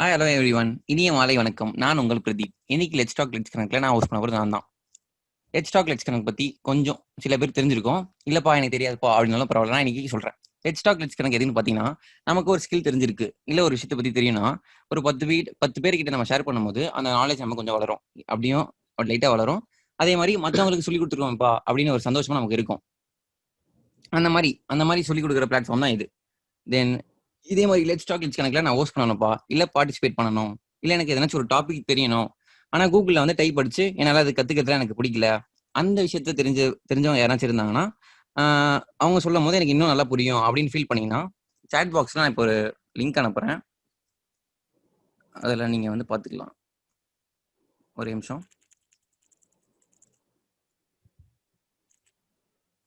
Hello everyone, இனிய மாலை வணக்கம். நான் உங்கள் பிரதீப். இன்னைக்கு லெட்ஸ் டாக் லெட்ஸ் கணக்கில் நான் ஹோஸ்ட் பண்ண போகிறது நான் தான். லெட்ஸ் டாக் லெட்ஸ் கணக்கு பற்றி கொஞ்சம் சில பேர் தெரிஞ்சிருக்கும். இல்லைப்பா எனக்கு தெரியாதுப்பா அப்படின்னாலும் பரவாயில்ல, நான் இன்னைக்கு சொல்கிறேன். லெட்ஸ் டாக் லெட்ஸ் கணக்கு எதுன்னு பார்த்தீங்கன்னா, நமக்கு ஒரு ஸ்கில் தெரிஞ்சிருக்கு, இல்லை ஒரு விஷயத்தை பற்றி தெரியும்னா, ஒரு 10 பேர்கிட்ட நம்ம ஷேர் பண்ணும்போது அந்த நாலேஜ் நம்ம கொஞ்சம் வளரும், அப்படியும் லைட்டாக வளரும். அதே மாதிரி மற்றவங்களுக்கு சொல்லி கொடுத்துருவோம்ப்பா அப்படின்னு ஒரு சந்தோஷமா நமக்கு இருக்கும். அந்த மாதிரி சொல்லி கொடுக்குற பிளாட்ஃபார்ம் தான் இது. தென் இதே மாதிரி லெட்ஸ் டாக் லெட்ஸ் கணக்கில் நான் ஹோஸ்ட் பண்ணணும்ப்பா, இல்லை பார்ட்டிசிபேட் பண்ணணும், இல்லை எனக்கு எதனாச்சும் ஒரு டாபிக் தெரியணும், ஆனால் கூகுளில் வந்து டைப் அடிச்சு என்னால் அது கற்றுக்கிறதுல எனக்கு பிடிக்கல, அந்த விஷயத்த தெரிஞ்சவங்க யாராச்சும் இருந்தாங்கன்னா அவங்க சொல்லும் போது எனக்கு இன்னும் நல்லா புரியும் அப்படின்னு ஃபீல் பண்ணீங்கன்னா, சாட் பாக்ஸில் நான் இப்போ ஒரு லிங்க் அனுப்புகிறேன். அதில் நீங்கள் வந்து பார்த்துக்கலாம். ஒரு நிமிஷம்.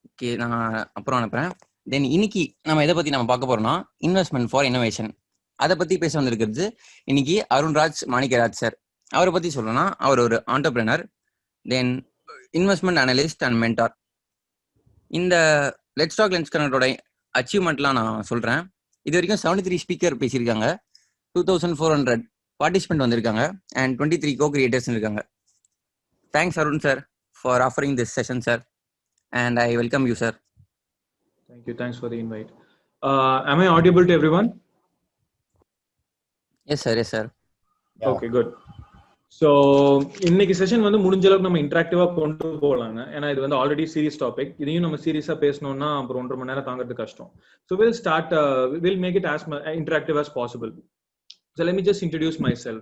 ஓகே, நான் அப்புறம் அனுப்புகிறேன். தென் இன்னைக்கு நம்ம எதை பற்றி நம்ம பார்க்க போகிறோம்னா, இன்வெஸ்ட்மெண்ட் ஃபார் இன்னோவேஷன். அதை பற்றி பேச வந்திருக்கிறது இன்னைக்கு அருண்ராஜ் மாணிக்கராஜ் சார். அவரை பற்றி சொல்லணும்னா, அவர் ஒரு entrepreneur, then investment analyst and mentor. இந்த லெட்ஸ் டாக் லெட்ஸ் கனெக்டோட அச்சீவ்மெண்ட்லாம் நான் சொல்கிறேன். இது வரைக்கும் 73 ஸ்பீக்கர் பேசியிருக்காங்க, 2400 பார்ட்டிசிபென்ட் வந்திருக்காங்க, அண்ட் 23 கோ கிரியேட்டர்ஸ் இருக்காங்க. Thanks Arun sir for offering this session sir, and I welcome you sir. Thank you. Thanks for the invite. Am I audible to everyone? Yes sir, yes sir. Yeah. Okay, good. So இன்னைக்கு session வந்து முடிஞ்ச அளவுக்கு நம்ம இன்டராக்டிவா கொண்டு போகலாங்க. ஏன்னா இது வந்து ஆல்ரெடி சீரியஸ் டாபிக். இதையும் நம்ம சீரியஸா பேசணும்னா அப்புறம் 1.5 மணி நேரம் தாங்கிறது கஷ்டம். So we'll make it as interactive as possible. So let me just introduce myself.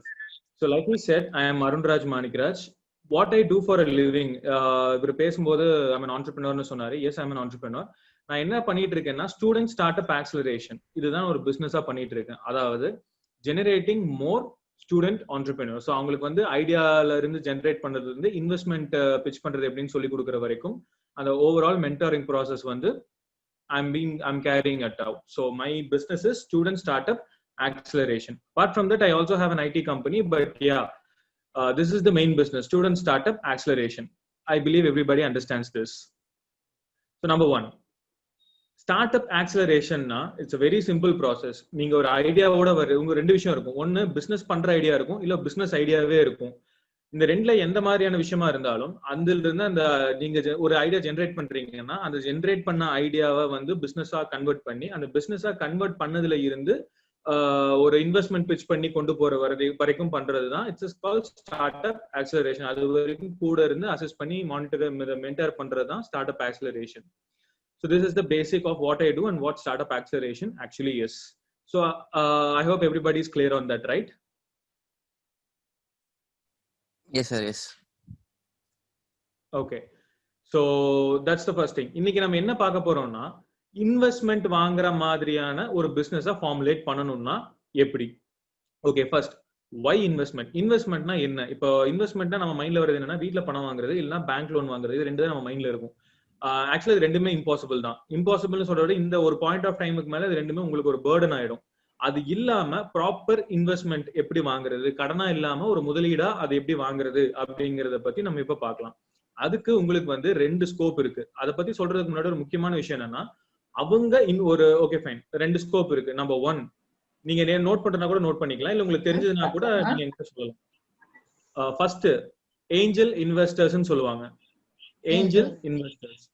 So like we said, I am Arunraj Manikraj. What I do for a living, இவர் பேசும்போது I'm an entrepreneur சொன்னாரு. Yes, I'm an entrepreneur. நான் என்ன பண்ணிட்டு இருக்கேன்னா, student start up acceleration, இதுதான் ஒரு பிசினஸா பண்ணிட்டு இருக்கேன். அதாவது ஜெனரேட்டிங் மோர் ஸ்டூடெண்ட் ஆண்டர்பிரினர். ஸோ அவங்களுக்கு வந்து ஐடியால இருந்து ஜென்ரேட் பண்றது வந்து இன்வெஸ்ட்மெண்ட் பிச் பண்றது எப்படின்னு சொல்லி கொடுக்குற வரைக்கும் அந்த ஓவரால் மென்டரிங் ப்ராசஸ் வந்து I'm carrying it out. So my business is student startup acceleration. Apart from that, I also have an IT company, but yeah, this is the main business, student startup acceleration. I believe everybody understands this. So number one, start ஆக்சிலரேஷன்னா it's very simple process. நீங்க ஒரு ஐடியாவோட உங்க 2 விஷயம் இருக்கும். ஒன்னு business பண்ற idea இருக்கும், இல்ல பிசினஸ் ஐடியாவே இருக்கும். இந்த 2ல எந்த மாதிரியான விஷயமா இருந்தாலும் அதுல இருந்து அந்த நீங்க ஒரு ஐடியா ஜென்ரேட் பண்றீங்கன்னா, அந்த ஜென்ரேட் பண்ண ஐடியாவை வந்து பிசினஸா கன்வெர்ட் பண்ணி, அந்த பிசினஸா கன்வெர்ட் பண்ணதுல இருந்து ஒரு இன்வெஸ்ட்மெண்ட் பிச் பண்ணி கொண்டு போற வரைக்கும் பண்றதுதான் it's called start up acceleration. அது வரைக்கும் கூட இருந்து அசஸ் பண்ணி மென்டர் பண்றதுதான் start up acceleration. So this is the basic of what I do and what startup acceleration actually is. So I hope everybody is clear on that, right? Yes sir, yes. Okay. So that's the first thing. இன்னைக்கு நம்ம என்ன பார்க்க போறோம்னா, investment வாங்குற மாதிரியான ஒரு பிசினஸை formulate பண்ணணும்னா எப்படி? Okay, first why investment? இன்வெஸ்ட்மெண்ட்னா என்ன? இப்போ இன்வெஸ்ட்மெண்ட்னா நம்ம மைண்ட்ல வருது என்னன்னா, வீட்ல பணம் வாங்குறது இல்லைன்னா பேங்க் லோன் வாங்குறது, இது 2 தான் நம்ம மைண்ட்ல இருக்கும். ஆக்சுவலா இது 2மே இம்பாசிபிள் தான். இம்பாசிபிள்னு சொல்றத இந்த ஒரு பாயிண்ட் ஆஃப் டைமுக்கு மேல இது 2மே உங்களுக்கு ஒரு பர்டன் ஆயிடும். அது இல்லாம ப்ராப்பர் இன்வெஸ்ட்மெண்ட் எப்படி வாங்குறது, கடனா இல்லாம ஒரு முதலீடா அது எப்படி வாங்குறது அப்படிங்கறத பத்தி நம்ம இப்ப பார்க்கலாம். அதுக்கு உங்களுக்கு வந்து 2 ஸ்கோப் இருக்கு. அதை பத்தி சொல்றதுக்கு முன்னாடி ஒரு முக்கியமான விஷயம் என்னன்னா, அவங்க ஒரு ஓகே ஃபைன் 2 ஸ்கோப் இருக்கு. நம்பர் 1, நீங்க நோட் பண்றதுனா கூட நோட் பண்ணிக்கலாம், இல்ல உங்களுக்கு தெரிஞ்சதுன்னா கூட நீங்க என்கிட்ட சொல்லலாம். ஃபர்ஸ்ட் ஏஞ்சல் இன்வெஸ்டர்ஸ்னு சொல்லுவாங்க. ஏஞ்சல் இன்வெஸ்டர்ஸ்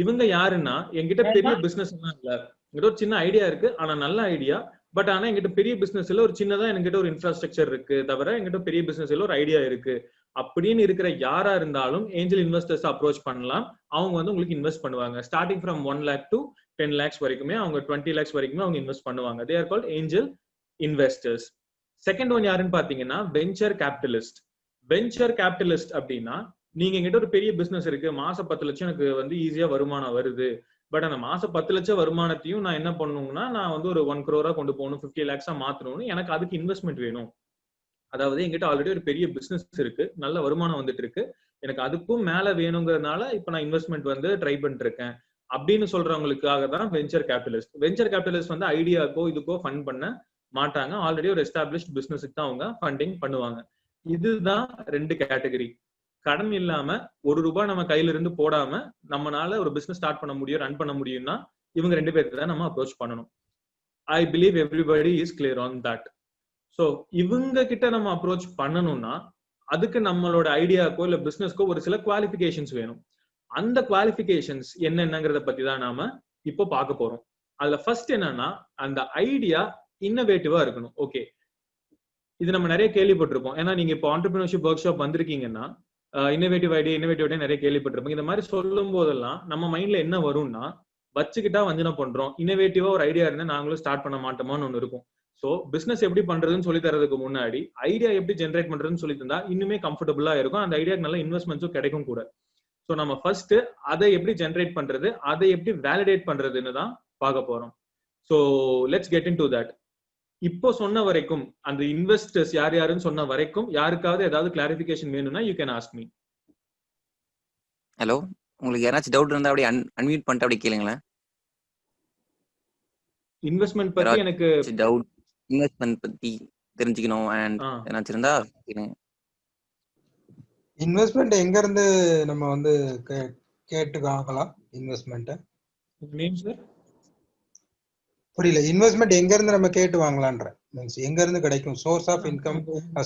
இவங்க யாருன்னா, என்கிட்ட பெரிய பிசினஸ் எல்லாம் இல்ல, என்கிட்ட ஒரு சின்ன ஐடியா இருக்கு, ஆனா நல்ல ஐடியா, பட் ஆனா என்கிட்ட பெரிய பிசினஸ் இல்ல, ஒரு சின்னதா என்கிட்ட ஒரு இன்ஃப்ராஸ்ட்ரக்சர் இருக்கு, தவிர என்கிட்ட பெரிய பிசினஸ் இல்ல, ஒரு ஐடியா இருக்கு அப்படின்னு இருக்கிற யாரா இருந்தாலும் ஏஞ்சல் இன்வெஸ்டர்ஸ் அப்ரோச் பண்ணலாம். அவங்க வந்து உங்களுக்கு இன்வெஸ்ட் பண்ணுவாங்க. Starting from 1 lakh to 10 lakhs வரைக்குமே, அவங்க 20 lakhs வரைக்குமே அவங்க இன்வெஸ்ட் பண்ணுவாங்க. They are called angel investors. Second one யாருன்னு பாத்தீங்கன்னா, வெஞ்சர் கேபிட்டலிஸ்ட். வெஞ்சர் கேபிட்டலிஸ்ட் அப்படின்னா, நீங்க என்கிட்ட ஒரு பெரிய பிசினஸ் இருக்கு, மாசம் 10 லட்சம் எனக்கு வந்து ஈஸியா வருமானம் வருது, பட் அந்த மாசம் 10 லட்சம் வருமானத்தையும் நான் என்ன பண்ணணும்னா, நான் வந்து ஒரு 1 crore கொண்டு போகணும், 50 lakhs மாத்தணும்னு எனக்கு அதுக்கு இன்வெஸ்ட்மெண்ட் வேணும். அதாவது என்கிட்ட ஆல்ரெடி ஒரு பெரிய பிசினஸ் இருக்கு, நல்ல வருமானம் வந்துட்டு இருக்கு, எனக்கு அதுக்கும் மேல வேணுங்கிறதுனால இப்ப நான் இன்வெஸ்ட்மெண்ட் வந்து ட்ரை பண்ணிட்டு இருக்கேன் அப்படின்னு சொல்றவங்களுக்காக தான் வெஞ்சர் கேபிட்டலிஸ்ட். வெஞ்சர் கேபிட்டலிஸ்ட் வந்து ஐடியாக்கோ இதுக்கோ ஃபண்ட் பண்ண மாட்டாங்க, ஆல்ரெடி ஒரு எஸ்டாப்ளிஷ்ட் பிசினஸுக்கு தான் அவங்க ஃபண்டிங் பண்ணுவாங்க. இதுதான் 2 கேட்டகரி. கடன் இல்லாம ₹1 நம்ம கையில இருந்து போடாம நம்மளால ஒரு பிசினஸ் ஸ்டார்ட் பண்ண முடியும், ரன் பண்ண முடியும்னா இவங்க 2 பேருக்கு தான் நம்ம அப்ரோச் பண்ணணும். I believe everybody is clear on that. So இவங்க கிட்ட நம்ம அப்ரோச் பண்ணணும்னா அதுக்கு நம்மளோட ஐடியாக்கோ இல்ல பிசினஸ்க்கோ ஒரு சில குவாலிஃபிகேஷன்ஸ் வேணும். அந்த குவாலிஃபிகேஷன்ஸ் என்னென்னங்கறத பத்தி தான் நாம இப்போ பார்க்க போறோம். அதுல ஃபர்ஸ்ட் என்னன்னா அந்த ஐடியா இன்னோவேட்டிவா இருக்கணும். ஓகே, இது நம்ம நிறைய கேள்விப்பட்டிருப்போம். ஏன்னா நீங்க இப்போ ஆண்டர்பிரினர்ஷிப் ஒர்க் ஷாப் வந்திருக்கீங்கன்னா இன்னோவேட்டிவ் ஐடியா நிறைய கேள்விப்பட்டிருப்போம். இந்த மாதிரி சொல்லும் போதெல்லாம் நம்ம மைண்ட்ல என்ன வரும்னா, வச்சுக்கிட்டா வஞ்சனை பண்றோம், இன்னோவேட்டிவா ஒரு ஐடியா இருந்தா நாங்களும் ஸ்டார்ட் பண்ண மாட்டோமான்னு ஒண்ணு இருக்கும். சோ பிசினஸ் எப்படி பண்றதுன்னு சொல்லி தரதுக்கு முன்னாடி ஐடியா எப்படி ஜென்ரேட் பண்றதுன்னு சொல்லி தந்தா இன்னுமே கம்ஃபர்டபுளா இருக்கும். அந்த ஐடியாக்கு நல்ல இன்வெஸ்ட்மெண்ட்ஸும் கிடைக்கும் கூட. சோ நம்ம ஃபர்ஸ்ட் அதை எப்படி ஜென்ரேட் பண்றது, அதை எப்படி வேலிடேட் பண்றதுன்னு தான் பார்க்க போறோம். So let's get in to that. இப்போ சொன்ன வரைக்கும் அந்த இன்வெஸ்டர்ஸ் யார் யாருன்னு சொன்ன வரைக்கும் யாருக்காவது ஏதாவது கிளாரிபிகேஷன் வேணும்னா you can ask me. Hello, உங்களுக்கு யாராச்சும் டவுட் இருந்தா அப்படியே அன்மியூட் பண்ணிட்டு அப்படியே கேளுங்களேன். இன்வெஸ்ட்மெண்ட் பத்தி எனக்கு டவுட், இன்வெஸ்ட்மெண்ட் பத்தி தெரிஞ்சுக்கணும் அண்ட் ஏதாச்சும் இருந்தா கேளுங்க. இன்வெஸ்ட்மெண்ட் எங்க இருந்து நம்ம வந்து கேட்டு வாங்கலாம்? இன்வெஸ்ட்மெண்ட் நேம் சார் புரியல. இன்வெஸ்ட்மெண்ட் எங்க இருந்து நம்ம கேட்டு வாங்கலாம்ன்ற மீன்ஸ் எங்க இருந்து கிடைக்கும்? Source of income,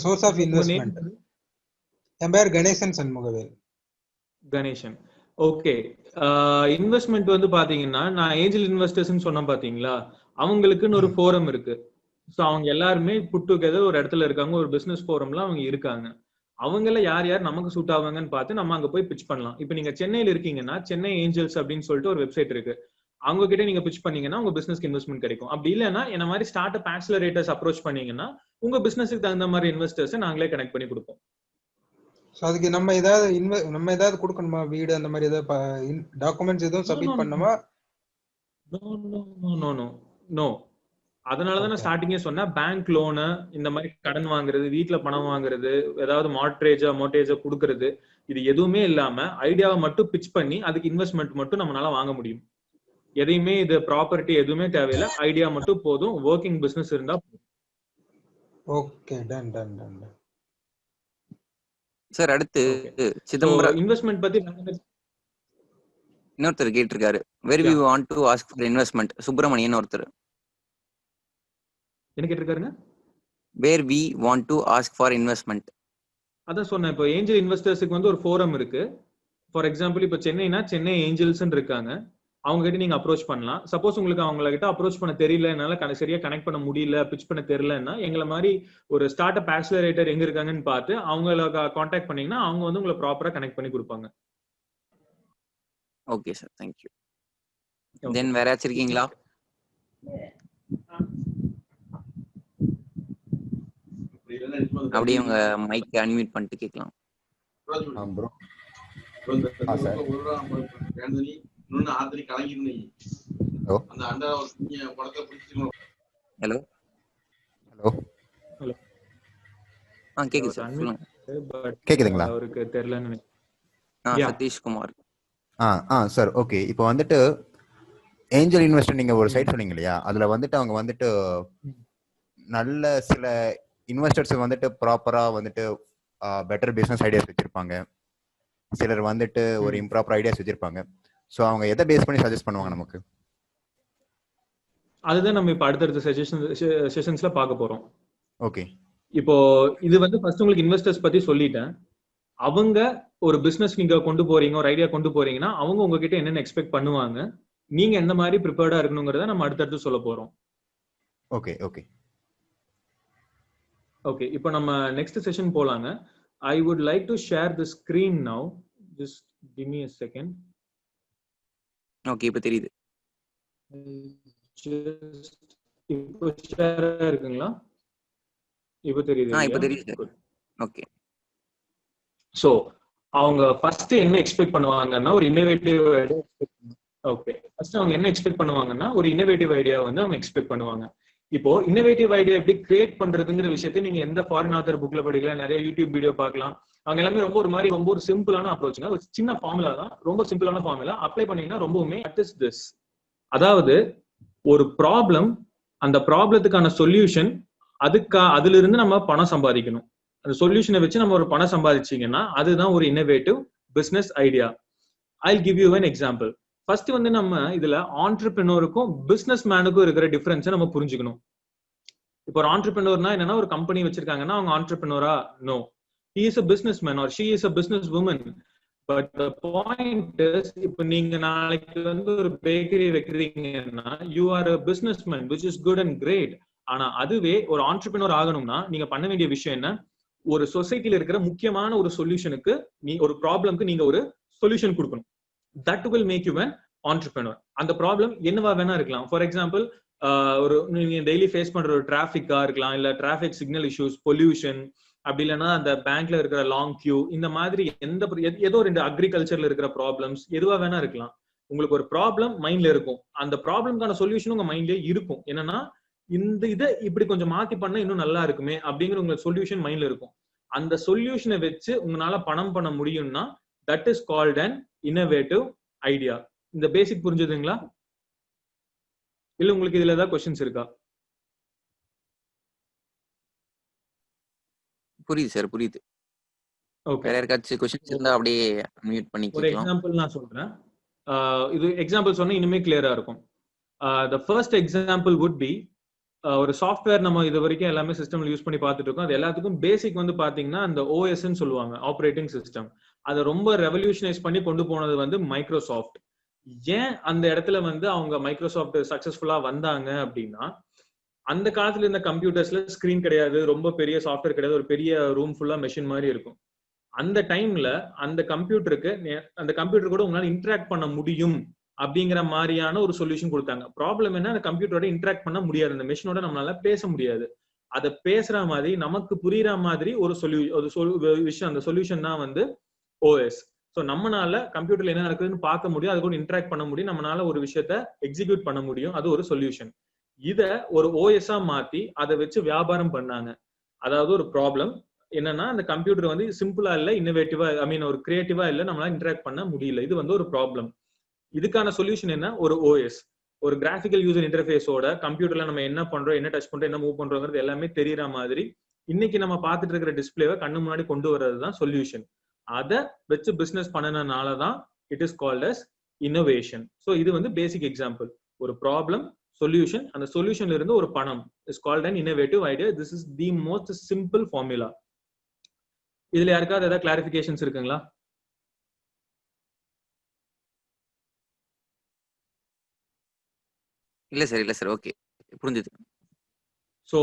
source of investment. என் பேர் கணேசன் சண்முகவேல். கணேசன். ஓகே, இன்வெஸ்ட்மெண்ட் வந்து பாத்தீங்கன்னா நான் ஏஞ்சல் இன்வெஸ்டர்ஸ் சொன்ன பாத்தீங்களா, அவங்களுக்குன்னு ஒரு ஃபோரம் இருக்கு. ஸோ அவங்க எல்லாருமே புட் டுகெதர் ஒரு இடத்துல இருக்காங்க, ஒரு பிசினஸ் ஃபோரம்ல அவங்க இருக்காங்க. அவங்கள யார் யார் நமக்கு சூட் ஆவாங்கன்னு பார்த்து நம்ம அங்க போய் பிச் பண்ணலாம். இப்போ நீங்க சென்னையில இருக்கீங்கன்னா சென்னை ஏஞ்சல்ஸ் அப்படின்னு சொல்லிட்டு ஒரு வெப்சைட் இருக்கு. அவங்க கிட்ட நீங்க பிச் பண்ணீங்கன்னா உங்க பிசினஸ்க்கு இன்வெஸ்ட்மெண்ட் கிடைக்கும். அப்படி இல்லைன்னா என்ன மாதிரி ஸ்டார்ட் அப் ஆக்சிலரேட்டர்ஸ் அப்ரோச் பண்ணீங்கன்னா உங்க பிசினஸ்க்கு தகுந்த மாதிரி இன்வெஸ்டர்ஸ் நாங்களே கனெக்ட் பண்ணி கொடுப்போம். சோ அதுக்கு நம்ம ஏதாவது கொடுக்கணுமா? வீடு அந்த மாதிரி ஏதாவது டாக்குமெண்ட்ஸ் எதுவும் சப்மிட் பண்ணணுமா? நோ. அதனாலதான் நான் ஸ்டார்டிங்கே சொன்னேன், பேங்க் லோனு, இந்த மாதிரி கடன் வாங்குறது, வீட்டுல பணம் வாங்குறது, ஏதாவது மோர்டேஜா கொடுக்கறது, இது எதுவுமே இல்லாம ஐடியாவை மட்டும் பிச் பண்ணி அதுக்கு இன்வெஸ்ட்மெண்ட் மட்டும் நம்மளால வாங்க முடியும். எதையுமே இது ப்ராப்பர்ட்டி எதுவுமே தேவையில்லை, ஐடியா மட்டும் போதும், ஒர்க்கிங் பிசினஸ் இருந்தா போதும். Okay, done done done. Sir அடுத்து சிதம்பரம் இன்வெஸ்ட்மெண்ட் பத்தி இன்னொருத்தர் கேட்டிருக்காரு, where we want to ask for investment. Subramanian ஒருத்தர் என்ன கேட்டிருக்காருங்க? Where we want to ask for investment. அதான் சொன்னேன், இப்போ ஏஞ்சல் இன்வெஸ்டர்ஸுக்கு வந்து ஒரு ஃபோரம் இருக்கு. ஃபார் எக்ஸாம்பிள் இப்போ சென்னைனா சென்னை ஏஞ்சல்ஸ் இருக்காங்க, அவங்க கிட்ட நீங்க அப்ரோச் பண்ணலாம். சப்போஸ் உங்களுக்கு அவங்கள கிட்ட அப்ரோச் பண்ண தெரியல, என்னால சரியா கனெக்ட் பண்ண முடியல, பிச் பண்ண தெரியலன்னா எங்களை மாதிரி ஒரு ஸ்டார்ட் அப் ஆக்சிலரேட்டர் எங்க இருக்காங்கன்னு பார்த்து அவங்கள கான்டாக்ட் பண்ணீங்கன்னா அவங்க வந்து உங்களை ப்ராப்பரா கனெக்ட் பண்ணி கொடுப்பாங்க. Okay sir, thank you. தென் வேற யாச்சும் இருக்கீங்களா? அப்படியே உங்க மைக் அன்மியூட் பண்ணிட்டு கேட்கலாம். ஹலோ ஹலோ, கேக்குது சார், சொல்லுங்க. கேக்குதுங்களா? அவருக்கு தெரியலன்னு சதீஷ்குமார். Sir okay. இப்போ வந்துட்டு ஏஞ்சல் இன்வெஸ்டர் நீங்க ஒரு சைட் சொன்னீங்க இல்லையா, அதுல வந்துட்டு அவங்க வந்துட்டு நல்ல சில இன்வெஸ்டர்ஸ் வந்துட்டு ப்ராப்பரா வந்துட்டு பெட்டர் பிசினஸ் ஐடியாஸ் வச்சிருப்பாங்க, சிலர் வந்துட்டு ஒரு இம்ப்ராப்பர் ஐடியாஸ் வச்சிருப்பாங்க. ஸோ அவங்க எதை பேஸ் பண்ணி சஜஸ்ட் பண்ணுவாங்க நமக்கு? அதுதான் நம்ம இப்ப அடுத்தடுத்த செஷன்ஸ்ல பார்க்க போறோம். ஓகே, இப்போ இது வந்து ஃபர்ஸ்ட் உங்களுக்கு இன்வெஸ்டர்ஸ் பத்தி சொல்லிட்டேன். அவங்க ஒரு பிசினஸ் நீங்க கொண்டு போறீங்க, ஒரு ஐடியா கொண்டு போறீங்கன்னா அவங்க உங்ககிட்ட என்னென்ன எக்ஸ்பெக்ட் பண்ணுவாங்க, நீங்க எந்த மாதிரி ப்ரிப்பேர்டா இருக்கணுங்கிறத நம்ம அடுத்தடுத்து சொல்ல போறோம். ஓகே ஓகே ஓகே, இப்போ நம்ம நெக்ஸ்ட் செஷன் போலாங்க. I would like to share the screen now. Just give me a second. Okay, இப்போ தெரியுது. இப்போ ஷேர் இருக்குங்களா? இப்போ தெரியுது. இப்போ தெரியுது. ஓகே. சோ அவங்க ஃபர்ஸ்ட் என்ன எக்ஸ்பெக்ட் பண்ணுவாங்கன்னா ஒரு இன்னோவேட்டிவ் ஐடியா. ஓகே, ஃபர்ஸ்ட் அவங்க என்ன எக்ஸ்பெக்ட் பண்ணுவாங்கன்னா ஒரு இன்னோவேட்டிவ் ஐடியா வந்து அவங்க எக்ஸ்பெக்ட் பண்ணுவாங்க. இப்போ இன்னோவேட்டிவ் ஐடியா எப்படி கிரியேட் பண்றதுங்கிற விஷயத்தை நீங்க எந்த ஃபாரின் ஆத்தர் புக்ல படிக்கலாம், நிறைய யூடியூப் வீடியோ பார்க்கலாம். அவங்க எல்லாமே ரொம்ப ஒரு சிம்பிளான அப்ரோச்சுங்க, ஒரு சின்ன ஃபார்முலா தான், ரொம்ப சிம்பிளான ஃபார்முலா. அப்ளை பண்ணீங்கன்னா ரொம்பவுமே வாட் இஸ் திஸ், அதாவது ஒரு ப்ராப்ளம், அந்த ப்ராப்ளத்துக்கான சொல்யூஷன், அதுல இருந்து நம்ம பணம் சம்பாதிக்கணும். அந்த சொல்யூஷனை வச்சு நம்ம ஒரு பணம் சம்பாதிச்சீங்கன்னா அதுதான் ஒரு innovative business idea. I'll give you an example. First வந்து நம்ம இதுல ஆண்டர்பிரினருக்கும் பிசினஸ் மேனுக்கும் இருக்கிற டிஃபரன்ஸை நம்ம புரிஞ்சுக்கணும். இப்போ ஒரு ஆண்டர்பிரினர்னா என்னன்னா ஒரு கம்பெனி வச்சிருக்காங்கன்னா அவங்க ஆண்டர்பிரினரா? No, he is a businessman or she is a business woman. But the point is, இப்ப நீங்க நாளைக்கு வந்து ஒரு bakery வைக்கிறீங்கன்னா you are a businessman, which is good and great. ஆனா அதுவே ஒரு ஆண்டர்பிரினர் ஆகணும்னா நீங்க பண்ண வேண்டிய விஷயம் என்ன? ஒரு சொசைட்டில இருக்கிற முக்கியமான ஒரு சொல்யூஷனுக்கு, நீ ஒரு ப்ராப்ளம்க்கு நீங்க ஒரு சொல்யூஷன் கொடுக்கணும். That will make you an entrepreneur. அந்த ப்ராப்ளம் என்னவா வேணா இருக்கலாம். ஃபார் எக்ஸாம்பிள், ஒரு நீங்க டெய்லி ஃபேஸ் பண்ற ஒரு டிராபிக்கா இருக்கலாம், இல்ல டிராபிக் சிக்னல் இஷ்யூஸ், பொல்யூஷன், அப்படி இல்லைன்னா அந்த பேங்க்ல இருக்கிற லாங் கியூ, இந்த மாதிரி ஏதோ ரெண்டு அக்ரிகல்ச்சர்ல இருக்கிற ப்ராப்ளம்ஸ் எதுவா வேணா இருக்கலாம். உங்களுக்கு ஒரு ப்ராப்ளம் மைண்ட்ல இருக்கும், அந்த ப்ராப்ளம்கான சொல்யூஷன் உங்க மைண்ட்லயே இருக்கும். என்னன்னா இந்த இதை இப்படி கொஞ்சம் மாத்தி பண்ணா இன்னும் நல்லா இருக்குமே அப்படிங்கிற உங்களுக்கு சொல்யூஷன் மைண்ட்ல இருக்கும். அந்த சொல்யூஷனை வச்சு உங்களால பணம் பண்ண முடியும்னா that is called an innovative idea. இந்த பேசிக் புரிஞ்சுதுங்களா? இல்ல உங்களுக்கு இதுல ஏதாவது क्वेश्चंस இருக்கா? புரியுது சார், புரியுது. ஓகே, வேற யாருக்காச்சும் क्वेश्चंस இருந்தா அப்படியே மியூட் பண்ணி ஒரு கேட்கலாம். எக்ஸாம்பிள் நான் சொல்றேன். இது எக்ஸாம்பிள் சொன்னா இனிமே கிளியரா இருக்கும். the first example would be, ஒரு சாஃப்ட்வேர் நம்ம இது வரைக்கும் எல்லாமே சிஸ்டம்ல யூஸ் பண்ணி பார்த்துட்டு இருக்கோம். அது எல்லாத்துக்கும் பேசிக் வந்து பாத்தீங்கன்னா அந்த ஓஎஸ்ன்னு சொல்லுவாங்க, ஆப்ரேட்டிங் சிஸ்டம். அதை ரொம்ப ரெவல்யூஷனைஸ் பண்ணி கொண்டு போனது வந்து மைக்ரோசாஃப்ட். ஏன் அந்த இடத்துல வந்து அவங்க மைக்ரோசாஃப்ட் சக்சஸ்ஃபுல்லா வந்தாங்க அப்படின்னா, அந்த காலத்துல இருந்த கம்ப்யூட்டர்ஸ்ல ஸ்கிரீன் கிடையாது, ரொம்ப பெரிய சாஃப்ட்வேர் கிடையாது, ஒரு பெரிய ரூம் ஃபுல்லா மெஷின் மாதிரி இருக்கும். அந்த டைம்ல அந்த கம்ப்யூட்டர் கூட உங்களால இன்டராக்ட் பண்ண முடியும் அப்படிங்கிற மாதிரியான ஒரு சொல்யூஷன் கொடுத்தாங்க. ப்ராப்ளம் என்ன, அந்த கம்ப்யூட்டரோட இன்டராக்ட் பண்ண முடியாது, அந்த மெஷினோட நம்மளால பேச முடியாது. அதை பேசுற மாதிரி நமக்கு புரியுற மாதிரி ஒரு விஷயம், அந்த சொல்யூஷன் தான் வந்து ஓஎஸ். ஸோ நம்மளால கம்ப்யூட்டர்ல என்ன நடக்குதுன்னு பார்க்க முடியும், அது கூட இன்டராக்ட் பண்ண முடியும், நம்மளால ஒரு விஷயத்த எக்ஸிக்யூட் பண்ண முடியும், அது ஒரு சொல்யூஷன். இத ஒரு ஓஎஸ்ஆ மாத்தி அதை வச்சு வியாபாரம் பண்ணாங்க. அதாவது ஒரு ப்ராப்ளம் என்னன்னா, அந்த கம்ப்யூட்டர் வந்து சிம்பிளா இல்ல, இன்னோவேட்டிவா, ஐ மீன் ஒரு கிரியேட்டிவா இல்ல, நம்மளால இன்டராக்ட் பண்ண முடியல, இது வந்து ஒரு ப்ராப்ளம். இதுக்கான சொல்யூஷன் என்ன, ஒரு ஓஎஸ். ஒரு கிராபிக்கல் யூசர் இன்டர்ஃபேஸோட கம்ப்யூட்டர்ல நம்ம என்ன பண்றோம், என்ன டச் பண்றோம், என்ன மூவ் பண்றோங்கிறது எல்லாமே தெரியற மாதிரி இன்னைக்கு நம்ம பார்த்துட்டு இருக்கிற டிஸ்பிளேவை கண்ணு முன்னாடி கொண்டு வர்றது தான் சொல்யூஷன். அதை வச்சு பிசினஸ் பண்ணனால தான் it is called as innovation. So இது வந்து பேசிக் எக்ஸாம்பிள். ஒரு ப்ராப்ளம், சொல்யூஷன், அந்த சொல்யூஷன்ல இருந்து ஒரு பணம் is called an innovative idea. This is the most simple formula. இதுல யாருக்காவது ஏதாவது கிளாரிபிகேஷன்ஸ் இருக்குங்களா? இல்ல சார், இல்ல சார். ஓகே, புரிஞ்சுது. So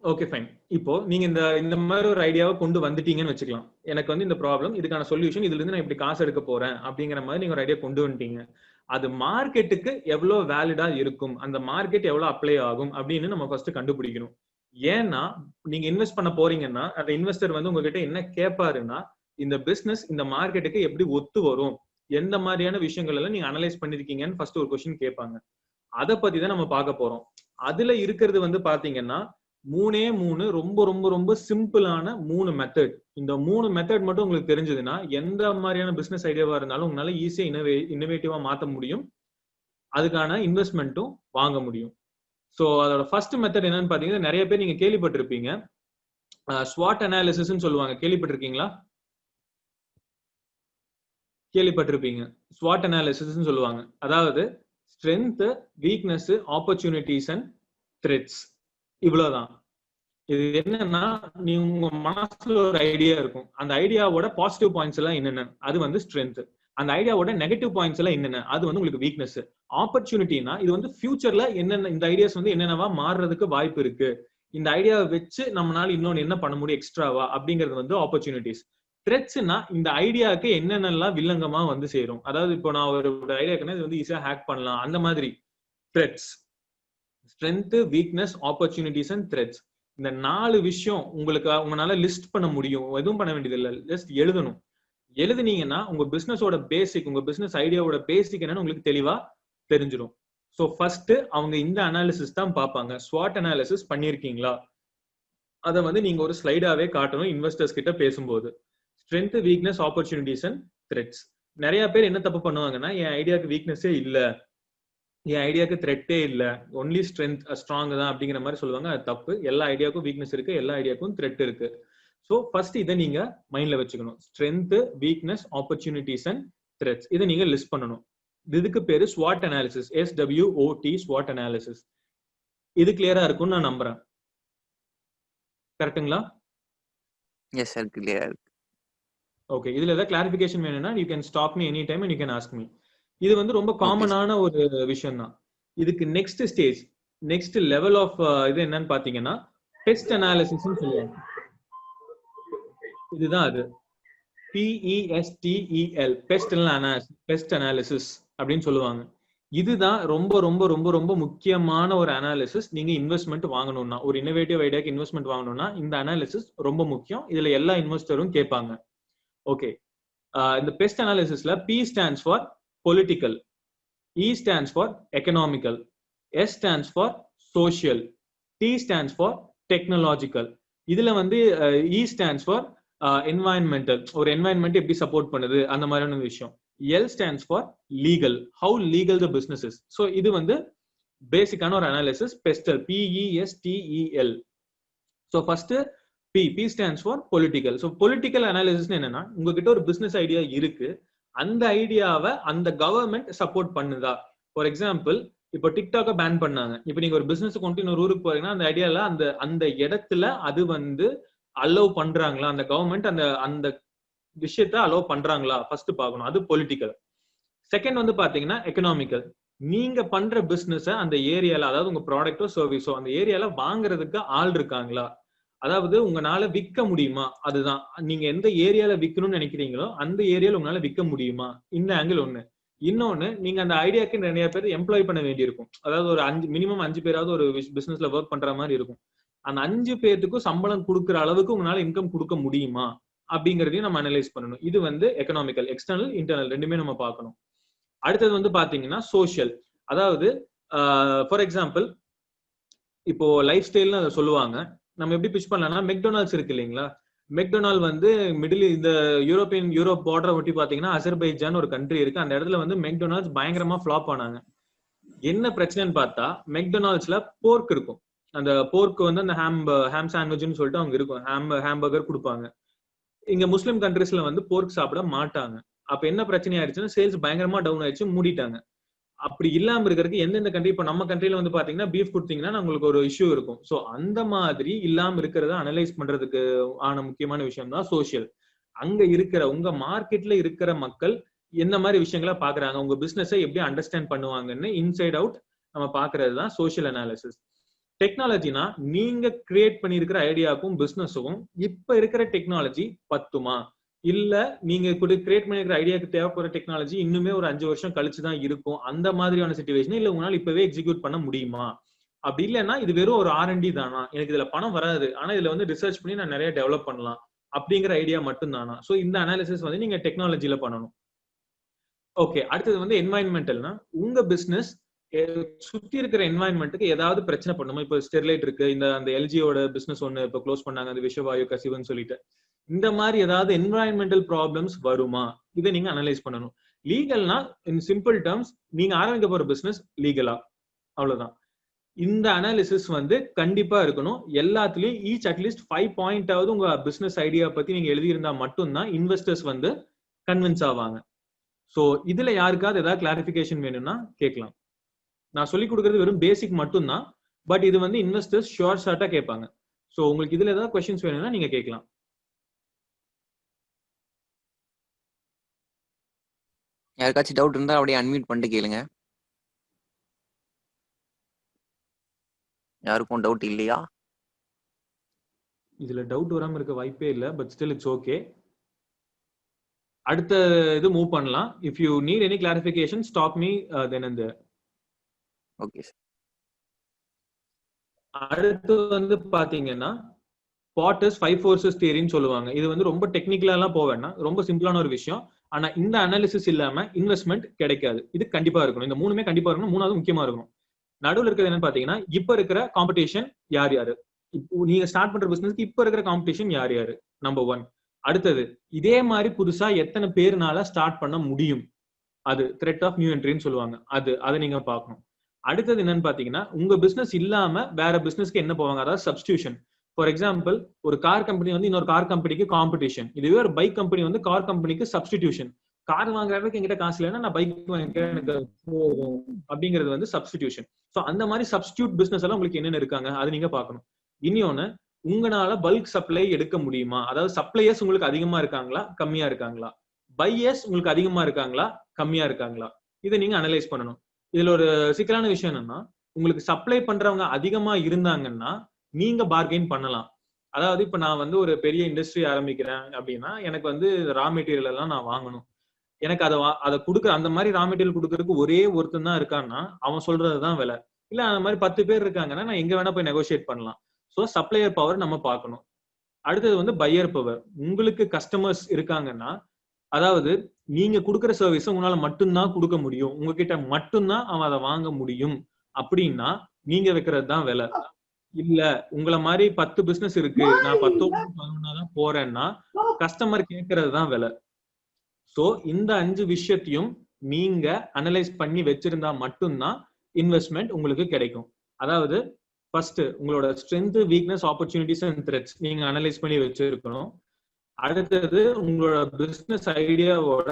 okay fine. இப்போ நீங்க இந்த மாதிரி ஒரு ஐடியாவை கொண்டு வந்துட்டீங்கன்னு வச்சுக்கலாம். எனக்கு வந்து இந்த ப்ராப்ளம், இதுக்கான சொல்யூஷன், இதுல இருந்து நான் இப்படி காசு எடுக்க போறேன் அப்படிங்கிற மாதிரி நீங்க ஒரு ஐடியா கொண்டு வந்துட்டீங்க. அது மார்க்கெட்டுக்கு எவ்வளவு வேலிடா இருக்கும், அந்த மார்க்கெட் எவ்வளவு அப்ளை ஆகும் அப்படின்னு நம்ம ஃபர்ஸ்ட் கண்டுபிடிக்கணும். ஏன்னா நீங்க இன்வெஸ்ட் பண்ண போறீங்கன்னா அந்த இன்வெஸ்டர் வந்து உங்ககிட்ட என்ன கேட்பாருன்னா, இந்த பிசினஸ் இந்த மார்க்கெட்டுக்கு எப்படி ஒத்து வரும், எந்த மாதிரியான விஷயங்கள் எல்லாம் நீங்க அனலைஸ் பண்ணிருக்கீங்கன்னு ஃபர்ஸ்ட் ஒரு கொஸ்டின் கேட்பாங்க. அதை பத்தி தான் நம்ம பார்க்க போறோம். அதுல இருக்கிறது வந்து பாத்தீங்கன்னா மூணு ரொம்ப ரொம்ப ரொம்ப சிம்பிளான 3 மெத்தட். இந்த 3 மெத்தட் மட்டும் உங்களுக்கு தெரிஞ்சதுன்னா எந்த மாதிரியான பிசினஸ் ஐடியாவா இருந்தாலும் உங்களால ஈஸியா இன்னோவேட்டிவா மாத்த முடியும், அதுக்கான இன்வெஸ்ட்மெண்ட்டும் வாங்க முடியும். ஸோ அதோட ஃபர்ஸ்ட் மெத்தட் என்னன்னு பாத்தீங்கன்னா, நிறைய பேர் நீங்க கேள்விப்பட்டிருப்பீங்க, ஸ்வாட் அனாலிசிஸ் சொல்லுவாங்க. கேள்விப்பட்டிருக்கீங்களா? கேள்விப்பட்டிருப்பீங்க. ஸ்வாட் அனாலிசிஸ் சொல்லுவாங்க. அதாவது strength, weakness, opportunities and threads. இவ்வளவுதான். இது என்னன்னா, நீ உங்க மனசுல ஒரு ஐடியா இருக்கும், அந்த ஐடியாவோட பாசிட்டிவ் பாயிண்ட்ஸ் எல்லாம் என்னென்ன, அது வந்து ஸ்ட்ரென்த். அந்த ஐடியாவோட நெகட்டிவ் பாயிண்ட்ஸ் எல்லாம் என்னென்ன, அது வந்து உங்களுக்கு வீக்னஸ். ஆப்பர்ச்சுனிட்டினா இது வந்து ஃபியூச்சர்ல என்னென்ன இந்த ஐடியாஸ் வந்து என்னென்னவா மாறுறதுக்கு வாய்ப்பு இருக்கு, இந்த ஐடியாவை வச்சு நம்மளால இன்னொன்னு என்ன பண்ண முடியும் எக்ஸ்ட்ராவா அப்படிங்கிறது வந்து ஆப்பர்ச்சுனிட்டிஸ். த்ரெட்ஸ்னா இந்த ஐடியாவுக்கு என்னென்னலாம் வில்லங்கமா வந்து சேரும், அதாவது இப்போ நான் ஒரு ஐடியாக்குன்னா இது வந்து ஈஸியா ஹேக் பண்ணலாம், அந்த மாதிரி threats. Strength, weakness, opportunities and threats. இந்த 4 விஷயம் உங்களால லிஸ்ட் பண்ண முடியும். எதுவும் பண்ண வேண்டியது இல்லை, ஜஸ்ட் எழுதணும். எழுதுனீங்கன்னா உங்க பிசினஸோட பேசிக், உங்க பிசினஸ் ஐடியாவோட பேசிக் என்னன்னு உங்களுக்கு தெளிவா தெரிஞ்சிடும். ஸோ ஃபர்ஸ்ட் அவங்க இந்த அனாலிசிஸ் தான் பார்ப்பாங்க. ஸ்வாட் அனாலிசிஸ் பண்ணிருக்கீங்களா, அதை வந்து நீங்க ஒரு ஸ்லைடாவே காட்டணும் இன்வெஸ்டர்ஸ் கிட்ட பேசும்போது. Strength, weakness, opportunities and threads. நிறைய பேர் என்ன தப்பு பண்ணுவாங்கன்னா, என் ஐடியாவுக்கு வீக்னஸே இல்ல, என் ஐடியாவுக்கு த்ரெட்டே இல்ல, ஒன்லி ஸ்ட்ரென்த் ஸ்ட்ராங் தான் அப்படிங்கிற மாதிரி சொல்லுவாங்க. அது தப்பு. எல்லா ஐடியாவுக்கும் வீக்னஸ் இருக்கு, எல்லா ஐடியாவுக்கும் த்ரெட் இருக்கு. ஸோ ஃபர்ஸ்ட் இதை நீங்க மைண்ட்ல வச்சுக்கணும். Strength, weakness, opportunities and threads, இதை நீங்க லிஸ்ட் பண்ணணும். இதுக்கு பேரு ஸ்வாட் அனாலிசிஸ், SWOT, ஸ்வாட் அனாலிசிஸ். இது கிளியரா இருக்கும்னு நான் நம்புறேன். கரெக்ட்டுங்களா? எஸ் சார், கிளியரா இருக்கு. ஓகே, இதுல ஏதாவது கிளாரிபிகேஷன் வேணும்னா you can stop me any time and you can ask me. இது வந்து ரொம்ப காமனான ஒரு விஷயம் தான். இதுக்கு next stage, next level of இது என்னன்னு பாத்தீங்கன்னா பெஸ்ட் அனாலிசிஸ் சொல்லுவாங்க. இதுதான் அது PESTEL, பெஸ்ட் அனாலிசிஸ் அப்படின்னு சொல்லுவாங்க. இதுதான் ரொம்ப ரொம்ப ரொம்ப ரொம்ப முக்கியமான ஒரு அனாலிசிஸ். நீங்க இன்வெஸ்ட்மெண்ட் வாங்கணும்னா, ஒரு இன்னோவேட்டிவ் ஐடியாக்கு இன்வெஸ்ட்மெண்ட் வாங்கணும்னா இந்த அனாலிசிஸ் ரொம்ப முக்கியம். இதுல எல்லா இன்வெஸ்டரும் கேட்பாங்க. ஓகே, இந்த best அனாலிசிஸ்ல P stands for political, E stands for economical, S stands for social, T stands for technological. இதுல வந்து E stands for environmental, ஒரு environment எப்படி சப்போர்ட் பண்ணுது அந்த மாதிரியான விஷயம். L stands for legal, how legal the business is. So இது வந்து பேசிக்கான ஒரு analysis PESTEL, PESTEL. So first P stands for political. So political analysis என்னன்னா உங்ககிட்ட ஒரு பிசினஸ் ஐடியா இருக்கு, அந்த ஐடியாவை அந்த கவர்மெண்ட் சப்போர்ட் பண்ணுதா. ஃபார் எக்ஸாம்பிள், இப்போ டிக்டாக்க பேன் பண்ணாங்க. இப்போ நீங்க ஒரு பிசினஸ் கொண்டு இன்னொரு ஊருக்கு போறீங்கன்னா அந்த ஐடியால அந்த இடத்துல அது வந்து அலோவ் பண்றாங்களா, அந்த கவர்மெண்ட் அந்த விஷயத்த அலோவ் பண்றாங்களா ஃபர்ஸ்ட் பார்க்கணும். அது பொலிட்டிக்கல். செகண்ட் வந்து பாத்தீங்கன்னா எக்கனாமிக்கல். நீங்க பண்ற பிசினஸ் அந்த ஏரியால, அதாவது உங்க ப்ராடக்டோ சர்வீஸோ அந்த ஏரியால வாங்குறதுக்கு ஆள் இருக்காங்களா, அதாவது உங்களால விற்க முடியுமா. அதுதான், நீங்க எந்த ஏரியால விற்கணும்னு நினைக்கிறீங்களோ அந்த ஏரியால உங்களால விற்க முடியுமா, இந்த ஆங்கிள் ஒண்ணு. இன்னொன்னு, நீங்க அந்த ஐடியாக்கு நிறைய பேர் எம்ப்ளாய் பண்ண வேண்டியிருக்கும். அதாவது ஒரு மினிமம் 5 பேராவது ஒரு பிசினஸ்ல ஒர்க் பண்ற மாதிரி இருக்கும். அந்த 5 பேர்த்துக்கும் சம்பளம் கொடுக்குற அளவுக்கு உங்களால இன்கம் கொடுக்க முடியுமா அப்படிங்கறதையும் நம்ம அனலைஸ் பண்ணணும். இது வந்து எக்கனாமிக்கல், எக்ஸ்டர்னல் இன்டர்னல் ரெண்டுமே நம்ம பார்க்கணும். அடுத்தது வந்து பாத்தீங்கன்னா சோஷியல். அதாவது ஃபார் எக்ஸாம்பிள், இப்போ லைஃப் ஸ்டைல்னு அதை சொல்லுவாங்க. நம்ம எப்படி பிச் பண்ணலாம்னா, மெக்டொனால்ட்ஸ் இருக்கு இல்லைங்களா. மெக்டொனால் வந்து இந்த யூரோப் பார்டரை ஒட்டி பாத்தீங்கன்னா அசர்பைஜான் ஒரு கண்ட்ரி இருக்கு. அந்த இடத்துல வந்து மெக்டொனால்ட்ஸ் பயங்கரமா ஃபிளாப் ஆனாங்க. என்ன பிரச்சனைன்னு பார்த்தா, மெக்டொனால்ட்ஸ்ல போர்க் இருக்கும். அந்த போர்க்கு வந்து அந்த ஹாம் சாண்ட்விச்னு சொல்லிட்டு அவங்க இருக்கும், ஹாம்பர்கர் கொடுப்பாங்க. இங்க முஸ்லிம் கண்ட்ரீஸ்ல வந்து போர்க் சாப்பிட மாட்டாங்க. அப்ப என்ன பிரச்சனை ஆயிடுச்சுன்னா சேல்ஸ் பயங்கரமா டவுன் ஆயிடுச்சு, மூடிட்டாங்க. அப்படி இல்லாம இருக்கிறதுக்கு எந்தெந்த கண்ட்ரி, இப்ப நம்ம கண்ட்ரில வந்து பாத்தீங்கன்னா பீஃப் கொடுத்தீங்கன்னா உங்களுக்கு ஒரு இஷ்யூ இருக்கும். சோ அந்த மாதிரி இல்லாம இருக்கிறத அனலைஸ் பண்றதுக்கு ஆன முக்கியமான விஷயம் தான் சோசியல். அங்க இருக்கிற உங்க மார்க்கெட்ல இருக்கிற மக்கள் என்ன மாதிரி விஷயங்களை பாக்குறாங்க, உங்க பிசினஸை எப்படி அண்டர்ஸ்டாண்ட் பண்ணுவாங்கன்னு இன்சைட் அவுட் நம்ம பாக்குறது தான் சோசியல் அனாலிசிஸ். டெக்னாலஜினா நீங்க கிரியேட் பண்ணிருக்கிற ஐடியாவுக்கும் பிசினஸுக்கும் இப்ப இருக்கிற டெக்னாலஜி பத்துமா, இல்ல நீங்க கிரியேட் பண்ணிருக்கிற ஐடியாவுக்கு தேவைப்படுற டெக்னாலஜி இன்னுமே ஒரு 5 வருஷம் கழிச்சுதான் இருக்கும், அந்த மாதிரியான சிச்சுவேஷன் இல்ல உங்களால இப்பவே எக்ஸிக்யூட் பண்ண முடியுமா. அப்படி இல்லைன்னா இது வெறும் ஒரு R&D தானா, எனக்கு இதுல பணம் வராது ஆனா இதுல வந்து ரிசர்ச் பண்ணி நான் நிறைய டெவலப் பண்ணலாம் அப்படிங்கிற ஐடியா மட்டும் தானா. சோ இந்த அனாலிசிஸ் வந்து நீங்க டெக்னாலஜில பண்ணணும். ஓகே, அடுத்தது வந்து என்வாயன்மெண்டல்னா உங்க பிசினஸ் சுத்தி இருக்கிற என்வாயன்மெண்ட்டுக்கு ஏதாவது பிரச்சனை பண்ணுமா. இப்போ ஸ்டெர்லைட் இருக்கு, அந்த எல்ஜியோட பிசினஸ் ஒன்னு இப்போ க்ளோஸ் பண்ணாங்க, அந்த விஷவாயு கசிவுன்னு சொல்லிட்டு. இந்த மாதிரி ஏதாவது என்வாயன்மெண்டல் ப்ராப்ளம்ஸ் வருமா, இதை நீங்க அனலைஸ் பண்ணணும். லீகல்னா இன் சிம்பிள் டேர்ம்ஸ், நீங்க ஆரம்பிக்க போற பிசினஸ் லீகலா, அவ்வளவுதான். இந்த அனாலிசிஸ் வந்து கண்டிப்பா இருக்கணும் எல்லாத்துலயும். ஈச் அட்லீஸ்ட் 5 பாயிண்ட் ஆவது உங்க பிசினஸ் ஐடியா பத்தி நீங்க எழுதியிருந்தா மட்டும்தான் இன்வெஸ்டர்ஸ் வந்து கன்வின்ஸ் ஆவாங்க. சோ இதுல யாருக்காவது ஏதாவது கிளாரிபிகேஷன் வேணும்னா கேட்கலாம். நான் சொல்லி கொடுக்கறது வெறும் பேசிக் மட்டும்தான், பட் இது வந்து இன்வெஸ்டர்ஸ் ஷோர் ஷார்ட்டா கேட்பாங்க. சோ உங்களுக்கு இதுல ஏதாவது क्वेश्चंस வேணும்னா நீங்க கேட்கலாம். யாருக்காச்சும் டவுட் இருந்தா அப்படியே அன்மியூட் பண்ணிட்டு கேளுங்க. யாருக்கும் டவுட் இல்லையா? இதுல டவுட் வராம இருக்க வாய்ப்பே இல்ல, பட் ஸ்டில் இட்ஸ் ஓகே. அடுத்த இது மூவ் பண்ணலாம். If you need any clarification stop me then and there. Okay sir. அடுத்து வந்து பாத்தீங்கன்னா பாட்டர்ஸ் 5 forces தியரின்னு சொல்லுவாங்க. இது வந்து ரொம்ப டெக்னிக்கலா எல்லாம் போவேன்னா, ரொம்ப சிம்பிளான ஒரு விஷயம். ஆனா இந்த அனாலிசிஸ் இல்லாம இன்வெஸ்ட்மெண்ட் கிடைக்காது. இது கண்டிப்பா இருக்கணும். இந்த மூணுமே கண்டிப்பா இருக்கணும். மூணாவது முக்கியமா இருக்கணும். நடுவில் இருக்கிறது என்னன்னு பாத்தீங்கன்னா, இப்ப இருக்கிற காம்படிஷன் யார் யாரு, இப்போ நீங்க ஸ்டார்ட் பண்ற பிசினஸ்க்கு இப்ப இருக்கிற காம்படிஷன் யார் யாரு, நம்பர் 1. அடுத்தது, இதே மாதிரி புதுசா எத்தனை பேர்னால ஸ்டார்ட் பண்ண முடியும், அது த்ரெட் ஆஃப் நியூ என்ட்ரின்னு சொல்லுவாங்க. அதை நீங்க பார்க்கணும். அடுத்தது என்னன்னு பாத்தீங்கன்னா, உங்க பிசினஸ் இல்லாம வேற பிசினஸ்க்கு என்ன போவாங்க, அதாவது சப்ஸ்டியூஷன். ஃபார் எக்ஸாம்பிள், ஒரு கார் கம்பெனி வந்து இன்னொரு கார் கம்பெனிக்கு காம்படிஷன், இதுவே ஒரு பைக் கம்பெனி வந்து கார் கம்பெனிக்கு சப்ஸ்டிடியூஷன். கார் வாங்குறதுக்கு என்கிட்ட காசு இல்லைன்னா நான் பைக் வாங்கிக்கிறேன் எனக்கு போகும் அப்படிங்கிறது வந்து சப்ஸ்டிடியூஷன். ஸோ அந்த மாதிரி சப்ஸ்டியூட் பிசினஸ் எல்லாம் உங்களுக்கு என்னென்ன இருக்காங்க அது நீங்க பார்க்கணும். இன்னொன்னு, உங்களால பல்க் சப்ளை எடுக்க முடியுமா? அதாவது சப்ளையர்ஸ் உங்களுக்கு அதிகமா இருக்காங்களா, கம்மியா இருக்காங்களா? பையர்ஸ் உங்களுக்கு அதிகமா இருக்காங்களா, கம்மியா இருக்காங்களா? இதை நீங்க அனலைஸ் பண்ணணும். இதுல ஒரு சிக்கலான விஷயம் என்னன்னா, உங்களுக்கு சப்ளை பண்றவங்க அதிகமா இருந்தாங்கன்னா நீங்க பார்கெயின் பண்ணலாம். அதாவது இப்ப நான் வந்து ஒரு பெரிய இண்டஸ்ட்ரி ஆரம்பிக்கிறேன் அப்படின்னா எனக்கு வந்து ரா மெட்டீரியல் எல்லாம் நான் வாங்கணும். எனக்கு அதை கொடுக்குற அந்த மாதிரி ரா மெட்டீரியல் கொடுக்கறதுக்கு ஒரே ஒருத்தன் தான் இருக்கான்னா அவன் சொல்றதுதான் விலை. இல்ல அந்த மாதிரி 10 பேர் இருக்காங்கன்னா நான் எங்க வேணா போய் நெகோசியேட் பண்ணலாம். சோ சப்ளையர் பவர் நம்ம பார்க்கணும். அடுத்தது வந்து பையர் பவர். உங்களுக்கு கஸ்டமர்ஸ் இருக்காங்கன்னா, அதாவது நீங்க கொடுக்குற சர்வீஸ் உங்களால மட்டும்தான் கொடுக்க முடியும், உங்ககிட்ட மட்டும்தான் அவன் அதை வாங்க முடியும் அப்படின்னா நீங்க வைக்கிறது தான் விலை. இல்ல உங்களை மாதிரி 10 பிசினஸ் இருக்கு, நான் 10 தான் போறேன்னா கஸ்டமர் கேட்கறது தான் விலை. சோ இந்த 5 விஷயத்தையும் நீங்க அனலைஸ் பண்ணி வச்சிருந்தா மட்டும்தான் இன்வெஸ்ட்மெண்ட் உங்களுக்கு கிடைக்கும். அதாவது ஃபர்ஸ்ட் உங்களோட strength, weakness, opportunities and threats நீங்க அனலைஸ் பண்ணி வச்சிருக்கணும். அடுத்தது உங்களோட பிசினஸ் ஐடியாவோட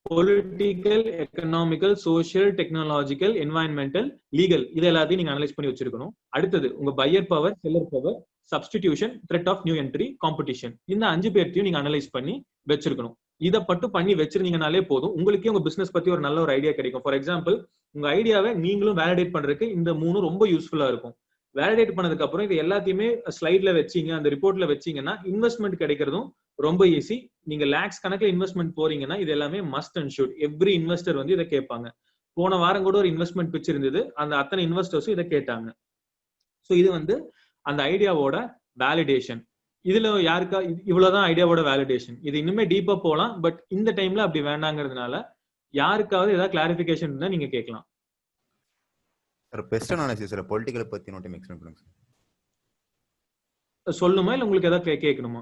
political, economical, social, technological, environmental, legal இது எல்லாத்தையும் நீங்க அனலைஸ் பண்ணி வச்சிருக்கணும். அடுத்தது உங்க buyer power, seller power, substitution, threat of new entry, competition இந்த 5 பேர்த்தையும் நீங்க அனலைஸ் பண்ணி வச்சிருக்கணும். இதை மட்டும் பண்ணி வச்சிருந்தீங்கனாலே போதும், உங்களுக்கே உங்க பிசினஸ் பத்தி ஒரு நல்ல ஒரு ஐடியா கிடைக்கும். ஃபார் எக்ஸாம்பிள் உங்க ஐடியாவை நீங்களும் வேலிடேட் பண்றதுக்கு இந்த 3 ரொம்ப யூஸ்ஃபுல்லா இருக்கும். வேலிடேட் பண்ணதுக்கு அப்புறம் இது எல்லாத்தையுமே ஸ்லைட்ல வச்சீங்க, அந்த ரிப்போர்ட்ல வச்சீங்கன்னா இன்வெஸ்ட்மெண்ட் கிடைக்கிறதும் ரொம்ப ஈஸி. நீங்க லேக்ஸ் கணக்குல இன்வெஸ்ட்மெண்ட் போறீங்கன்னா இது எல்லாமே must and should. Every investor வந்து இதை கேட்பாங்க. போன வாரம் கூட ஒரு இன்வெஸ்ட்மெண்ட் பிச் இருந்தது, அந்த அத்தனை இன்வெஸ்டர்ஸும் இதை கேட்டாங்க. சோ இது வந்து அந்த ஐடியாவோட வேலிடேஷன். இதுல யாருக்கா இவ்வளவுதான் ஐடியாவோட வேலிடேஷன். இது இன்னுமே டீப்பா போலாம், பட் இந்த டைம்ல அப்படி வேண்டாங்கிறதுனால யாருக்காவது ஏதாவது கிளாரிபிகேஷன் இருந்தா நீங்க கேட்கலாம். சார் பெஸ்ட் அனாலிசிஸ்ல பொலிட்டிக்கல் பத்தி நோட் எக்ஸ்பிளைன் பண்ணுங்க சார். சொல்லுமா இல்ல உங்களுக்கு ஏதாவது கேட்கணுமா?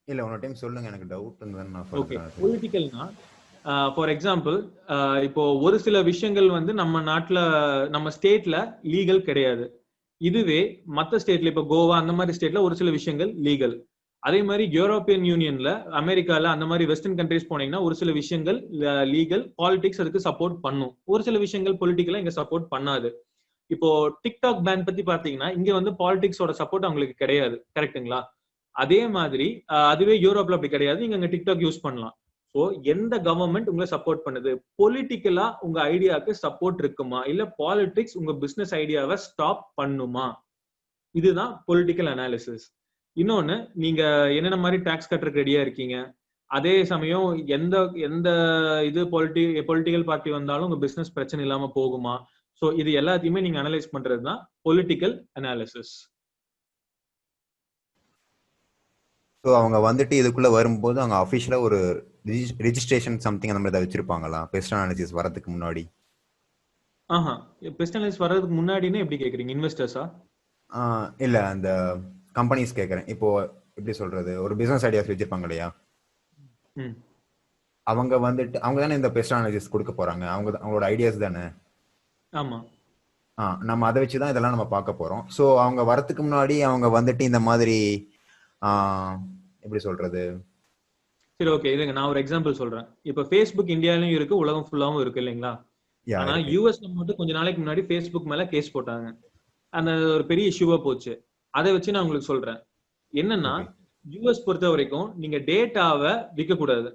இல்ல ஒரு டைம் சொல்லுங்க, எனக்கு டவுட் இருந்ததுன்னு நான் ஓகே. சொல்றேன். பொலிட்டிக்கல்னா ஃபார் எக்ஸாம்பிள் இப்போ ஒரு சில விஷயங்கள் வந்து நம்ம நாட்டுல நம்ம ஸ்டேட்ல லீகல் கிடையாது. இதுவே மத்த ஸ்டேட்ல இப்ப கோவா அந்த மாதிரி ஸ்டேட்ல ஒரு சில விஷயங்கள் லீகல். அதே மாதிரி யூரோப்பியன் யூனியன்ல, அமெரிக்கால அந்த மாதிரி வெஸ்டர்ன் கண்ட்ரிஸ் போனீங்கன்னா ஒரு சில விஷயங்கள் லீகல், பாலிடிக்ஸ் அதுக்கு சப்போர்ட் பண்ணும். ஒரு சில விஷயங்கள் பொலிட்டிக்கலா இங்க சப்போர்ட் பண்ணாது. இப்போ டிக்டாக் பேன் பத்தி பாத்தீங்கன்னா இங்க வந்து பாலிடிக்ஸோட சப்போர்ட் அவங்களுக்கு கிடையாது. கரெக்ட்டுங்களா? அதே மாதிரி அதுவே யூரோப்ல அப்படி கிடையாது. நீங்க அங்க டிக்டாக் யூஸ் பண்ணலாம். சோ எந்த கவர்மெண்ட் உங்களை சப்போர்ட் பண்ணுது? பொலிட்டிக்கலா உங்க ஐடியாவுக்கு சப்போர்ட் இருக்குமா, இல்ல பாலிடிக்ஸ் உங்க பிசினஸ் ஐடியாவை ஸ்டாப் பண்ணுமா? இதுதான் பொலிட்டிக்கல் அனாலிசிஸ். இன்னொன்னு, நீங்க என்னென்ன மாதிரி டாக்ஸ் கட்டுறதுக்கு ரெடியா இருக்கீங்க, அதே சமயம் எந்த எந்த இது பொலிட்டிக்கல் பார்ட்டி வந்தாலும் உங்க பிசினஸ் பிரச்சனை இல்லாம போகுமா? சோ இது எல்லாத்தையுமே நீங்க அனலைஸ் பண்றது தான் பொலிட்டிக்கல் அனாலிசிஸ். ஸோ அவங்க வந்துட்டு இதுக்குள்ள வரும்போது அவங்க அஃபிஷியலா ஒரு ரெஜிஸ்ட்ரேஷன் சம்திங் அந்த மாதிரி ஏதாவது வச்சிருப்பாங்களா பெஸ்ட் அனாலிசிஸ் வரதுக்கு முன்னாடி? ஆஹா, பெஸ்ட் அனலைசிஸ் வர்றதுக்கு முன்னாடின்னு எப்படி கேக்குறீங்க? இன்வெஸ்டர்ஸா? இல்ல அந்த கம்பெனிஸ் கேட்குறேன். இப்போ எப்படி சொல்றது, ஒரு பிசினஸ் ஐடியாஸ் வச்சிருப்பாங்க இல்லையா, அவங்க வந்துட்டு அவங்க தானே இந்த பெஸ்ட் அனாலிசிஸ் கொடுக்க போறாங்க, அவங்களோட ஐடியாஸ் தானே. ஆமா. நம்ம அதை வச்சுதான் இதெல்லாம் நம்ம பார்க்க போறோம். ஸோ அவங்க வரத்துக்கு முன்னாடி அவங்க வந்துட்டு இந்த மாதிரி எப்படி சொல்றது. சரி, ஓகே, இதுங்க நான் ஒரு எக்ஸாம்பிள் சொல்றேன். இப்ப Facebook இந்தியாலயும் இருக்கு, உலகம் ஃபுல்லாவும் இருக்கு இல்லைங்களா? ஆனா யூஎஸ்ல மட்டும் கொஞ்ச நாளைக்கு முன்னாடி Facebook மேல கேஸ் போட்டாங்க. அந்த ஒரு பெரிய இஷ்யூவா போச்சு. அதை வச்சு நான் உங்களுக்கு சொல்றேன். என்னன்னா, யூஎஸ் பொறுத்த வரைக்கும் நீங்க டேட்டாவை விற்க கூடாது.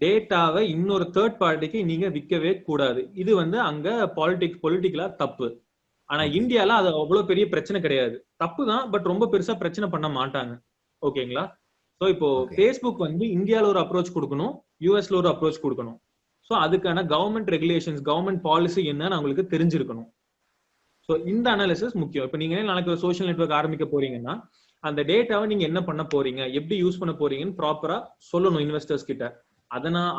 டேட்டாவை இன்னொரு தேர்ட் பார்ட்டிக்கு நீங்க விற்கவே கூடாது. இது வந்து அங்க பொலிட்டிக்கலா தப்பு. ஆனா இந்தியால அது அவ்வளவு பெரிய பிரச்சனை கிடையாது. தப்பு தான், பட் ரொம்ப பெருசா பிரச்சனை பண்ண மாட்டாங்க. ஓகேங்களா? சோ இப்போ Facebook வந்து இந்தியால ஒரு அப்ரோச் கொடுக்கணும், யூஎஸ்ல ஒரு அப்ரோச் கொடுக்கணும். சோ அதுக்கான கவர்மெண்ட் ரெகுலேஷன்ஸ், கவர்மெண்ட் பாலிசி என்னன்னு அவங்களுக்கு தெரிஞ்சிருக்கணும். சோ இந்த அனாலிசிஸ் முக்கியம். இப்ப நீங்க நாளைக்கு ஒரு சோஷியல் நெட்வொர்க் ஆரம்பிக்க போறீங்கன்னா அந்த டேட்டாவை நீங்க என்ன பண்ண போறீங்க, எப்படி யூஸ் பண்ண போறீங்கன்னு ப்ராப்பரா சொல்லணும் இன்வெஸ்டர்ஸ் கிட்ட.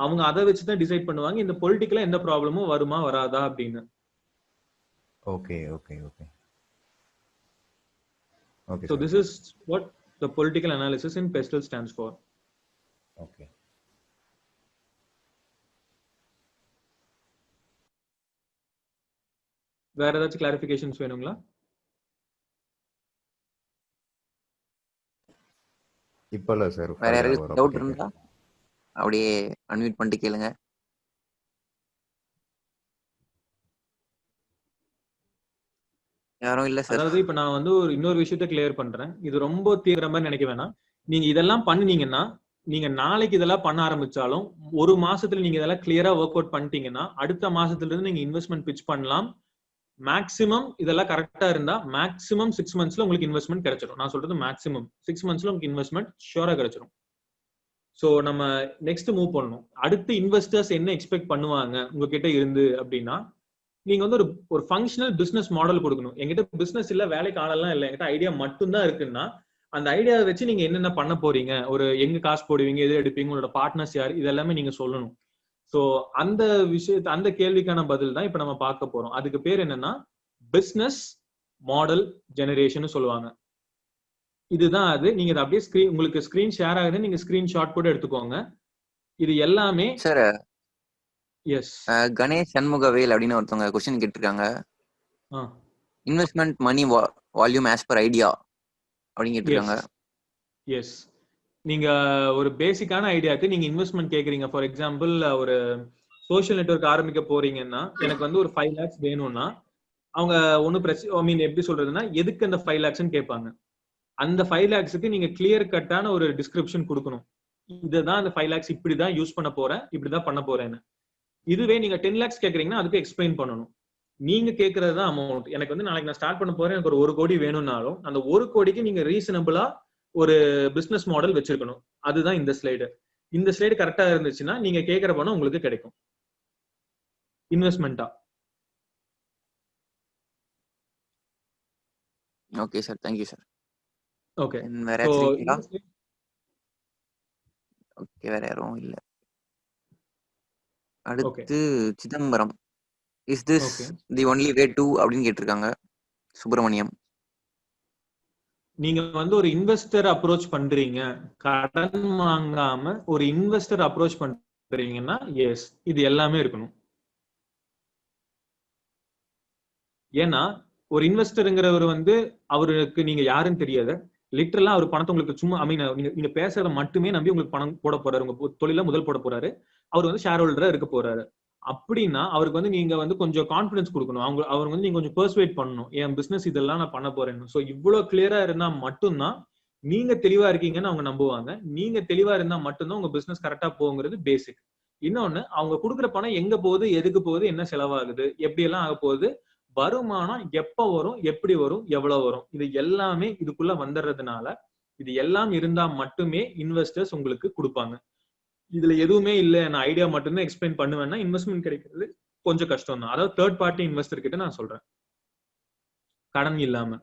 அவங்க அதை வச்சுதான் டிசைட் பண்ணுவாங்க இந்த பொலிட்டிக்கலா எந்த ப்ராப்ளமும் வருமா வராதா அப்படின்னு. Okay okay okay okay. So this is what the political analysis in PESTEL stands for. Okay. வேற ஏதாச்சும் கிளாரிஃபிகேஷன்ஸ் வேணுங்களா? இப்ப இல்ல சார். வேற யாராவது டவுட் இருந்தா அப்படியே அன்மியூட் பண்ணிட்டு கேளுங்க. யாரும் இல்ல சார். அதாவது இப்ப நான் வந்து ஒரு இன்னொரு விஷயத்த கிளியர் பண்றேன். இது ரொம்ப தீவிர மாதிரி நினைக்க வேணாம். நீங்க இதெல்லாம் பண்ணுனீங்கன்னா, நீங்க நாளைக்கு இதெல்லாம் பண்ண ஆரம்பிச்சாலும், ஒரு மாசத்துல நீங்க இதெல்லாம் கிளியரா ஒர்க் அவுட் பண்ணிட்டீங்கன்னா, அடுத்த மாசத்துல இருந்து நீங்க இன்வெஸ்ட்மெண்ட் பிட்ச் பண்ணலாம். மேக்ஸிமம் இதெல்லாம் கரெக்டா இருந்தா மேக்ஸிமம் 6 மந்த்ஸ்ல உங்களுக்கு இன்வெஸ்ட்மெண்ட் கிடைச்சிடும். நான் சொல்றது மேக்ஸிமம் 6 மந்த்ஸ்ல உங்களுக்கு இன்வெஸ்ட்மெண்ட் ஷூரா கிடைச்சிடும். சோ நம்ம நெக்ஸ்ட் மூவ் பண்ணணும். அடுத்து இன்வெஸ்டர்ஸ் என்ன எக்ஸ்பெக்ட் பண்ணுவாங்க உங்ககிட்ட இருந்து அப்படின்னா, நீங்க வந்து ஒரு ஃபங்க்ஷனல் பிசினஸ் மாடல் கொடுக்கணும். என்கிட்ட பிசினஸ் இல்ல, வேலைக்கு ஆளெல்லாம் இல்ல, என்கிட்ட ஐடியா மட்டும் தான் இருக்குன்னா, அந்த ஐடியாவை வச்சு நீங்க என்னென்ன பண்ண போறீங்க, ஒரு எங்க காசு போடுவீங்க, எது எடுப்பீங்க, உங்களோட பார்ட்னர்ஸ் யார், இது எல்லாமே நீங்க சொல்லணும். சோ அந்த விஷயத்த அந்த கேள்விக்கான பதில் தான் இப்ப நம்ம பார்க்க போறோம். அதுக்கு பேர் என்னன்னா பிசினஸ் மாடல் ஜெனரேஷன் சொல்லுவாங்க. இதுதான் அது. நீங்க இதை அப்படியே உங்களுக்கு ஸ்கிரீன் ஷேர் ஆகுது, நீங்க ஸ்கிரீன் ஷாட் கூட எடுத்துக்கோங்க. இது எல்லாமே சார் எஸ். கணேஷ் சண்முகவேல் அப்படின்னு ஒருத்தவங்க கொஸ்டின் கேட்டிருக்காங்க. ஆ இன்வெஸ்ட்மெண்ட் மணி வால்யூம் ஆஸ் பர் ஐடியா அப்படின்னு கேட்டிருக்காங்க. எஸ். நீங்க ஒரு பேசிக்கான ஐடியாக்கு நீங்க இன்வெஸ்ட்மெண்ட் கேக்குறீங்க. ஃபார் எக்ஸாம்பிள் ஒரு சோஷியல் நெட்வொர்க் ஆரம்பிக்க போறீங்கன்னா, எனக்கு வந்து ஒரு 5 lakhs வேணும்னா, அவங்க ஒன்னும் பிரச்சனை, ஐ மீன் எப்படி சொல்றதுன்னா, எதுக்கு அந்த 5 lakhs கேட்பாங்க. அந்த 5 lakhsக்கு நீங்க கிளியர் கட்டான ஒரு டிஸ்கிரிப்ஷன் கொடுக்கணும். இதுதான் அந்த 5 lakhs இப்படிதான் யூஸ் பண்ண போறேன், இப்படிதான் பண்ண போறேன்னு. இதுவே நீங்க 10 lakhs கேக்குறீங்கன்னா அதுக்கு எக்ஸ்பிளைன் பண்ணணும். நீங்க கேக்குறது தான் அமௌண்ட். எனக்கு வந்து நாளைக்கு நான் ஸ்டார்ட் பண்ண போறேன், எனக்கு ஒரு 1 கோடி வேணும்னாலும் அந்த 1 கோடிக்கு நீங்க ரீசனபிளா ஒரு பிசினஸ் மாடல் வச்சிருக்கணும். அதுதான் இந்த ஸ்லைடு. இந்த ஸ்லைடு கரெக்டா இருந்துச்சுன்னா நீங்க கேக்குற பணம் உங்களுக்கு கிடைக்கும் இன்வெஸ்ட்மெண்டா. Okay sir, thank you sir. Okay. வேற சோ யாராச்சும் இருக்கீங்களா? ஓகே, வேற யாரும் இல்ல. அடுத்து Chidambaram, is this the only way to அப்படின்னு கேட்டிருக்காங்க. சுப்பிரமணியம், நீங்க வந்து ஒரு இன்வெஸ்டர் அப்ரோச் பண்றீங்க, கடன் வாங்காம ஒரு இன்வெஸ்டர் அப்ரோச் பண்றீங்கன்னா எஸ், இது எல்லாமே இருக்கணும். ஏன்னா ஒரு இன்வெஸ்டருங்கிறவர் வந்து அவருக்கு நீங்க யாருன்னு தெரியாது. லிட்டரலா அவர் பணத்தை உங்களுக்கு சும்மா ஐ மீன் நீங்க பேசுறத மட்டுமே நம்பி உங்களுக்கு பணம் போட போறாரு, உங்க தொழில முதல் போட போறாரு. அவர் வந்து ஷேர் ஹோல்டரா இருக்க போறாரு. அப்படின்னா அவருக்கு வந்து நீங்க வந்து கொஞ்சம் கான்பிடன்ஸ் கொடுக்கணும். அவர் வந்து நீங்க கொஞ்சம் பெர்சுவேட் பண்ணணும், என் பிசினஸ் இதெல்லாம் நான் பண்ண போறேன்னு. சோ இவ்வளவு கிளியரா இருந்தா மட்டும்தான் நீங்க தெளிவா இருக்கீங்கன்னு அவங்க நம்புவாங்க. நீங்க தெளிவா இருந்தா மட்டும்தான் உங்க பிசினஸ் கரெக்டா போகுங்கிறது பேசிக். இன்னொன்னு, அவங்க கொடுக்குற பணம் எங்க போகுது, எதுக்கு போகுது, என்ன செலவாகுது, எப்படி எல்லாம் ஆக போகுது, வருமானம் எப்ப வரும், எப்படி வரும், எவ்வளவு வரும், இது எல்லாமே இதுக்குள்ள வந்துடுறதுனால இது எல்லாம் இருந்தா மட்டுமே இன்வெஸ்டர்ஸ் உங்களுக்கு கொடுப்பாங்க. இதுல எதுவுமே இல்ல, நான் ஐடியா மட்டும்தான் எக்ஸ்பிளைன் பண்ணுவேன்னா இன்வெஸ்ட்மெண்ட் கிடைக்கிறது கொஞ்சம் கஷ்டம் தான். அதாவது தேர்ட் பார்ட்டி இன்வெஸ்டர் கிட்ட நான் சொல்றேன், கடன் இல்லாம.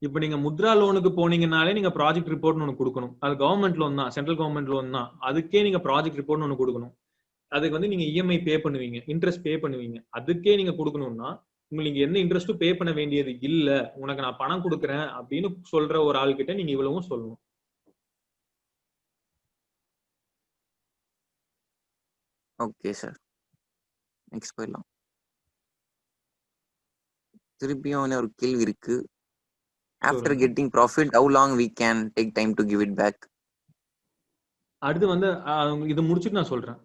இப்ப நீங்க முத்ரா லோனுக்கு போனீங்கன்னாலே நீங்க ப்ராஜெக்ட் ரிப்போர்ட்னு ஒண்ணு கொடுக்கணும். அது கவர்மெண்ட் லோன் தான், சென்ட்ரல் கவர்மெண்ட் லோன் தான். அதுக்கே நீங்க ப்ராஜெக்ட் ரிப்போர்ட்னு ஒண்ணு கொடுக்கணும். அதுக்கு வந்து நீங்க இஎம்ஐ பே பண்ணுவீங்க, இன்ட்ரெஸ்ட் பே பண்ணுவீங்க. அதுக்கே நீங்க கொடுக்கணும்னா உங்களுக்கு என்ன இன்ட்ரெஸ்ட்டும் பே பண்ண வேண்டியது இல்ல, உனக்கு நான் பணம் கொடுக்குறேன் அப்படின்னு சொல்ற ஒரு ஆள் கிட்ட நீங்க இவ்வளவும் சொல்லணும். ஓகே சார், நெக்ஸ்ட் போயிடலாம். திருப்பியும் ஒரு கேள்வி இருக்கு. After getting profit how long we can take time to give it back? அடுத்து வந்து இது முடிச்சிட்டு நான் சொல்றேன்.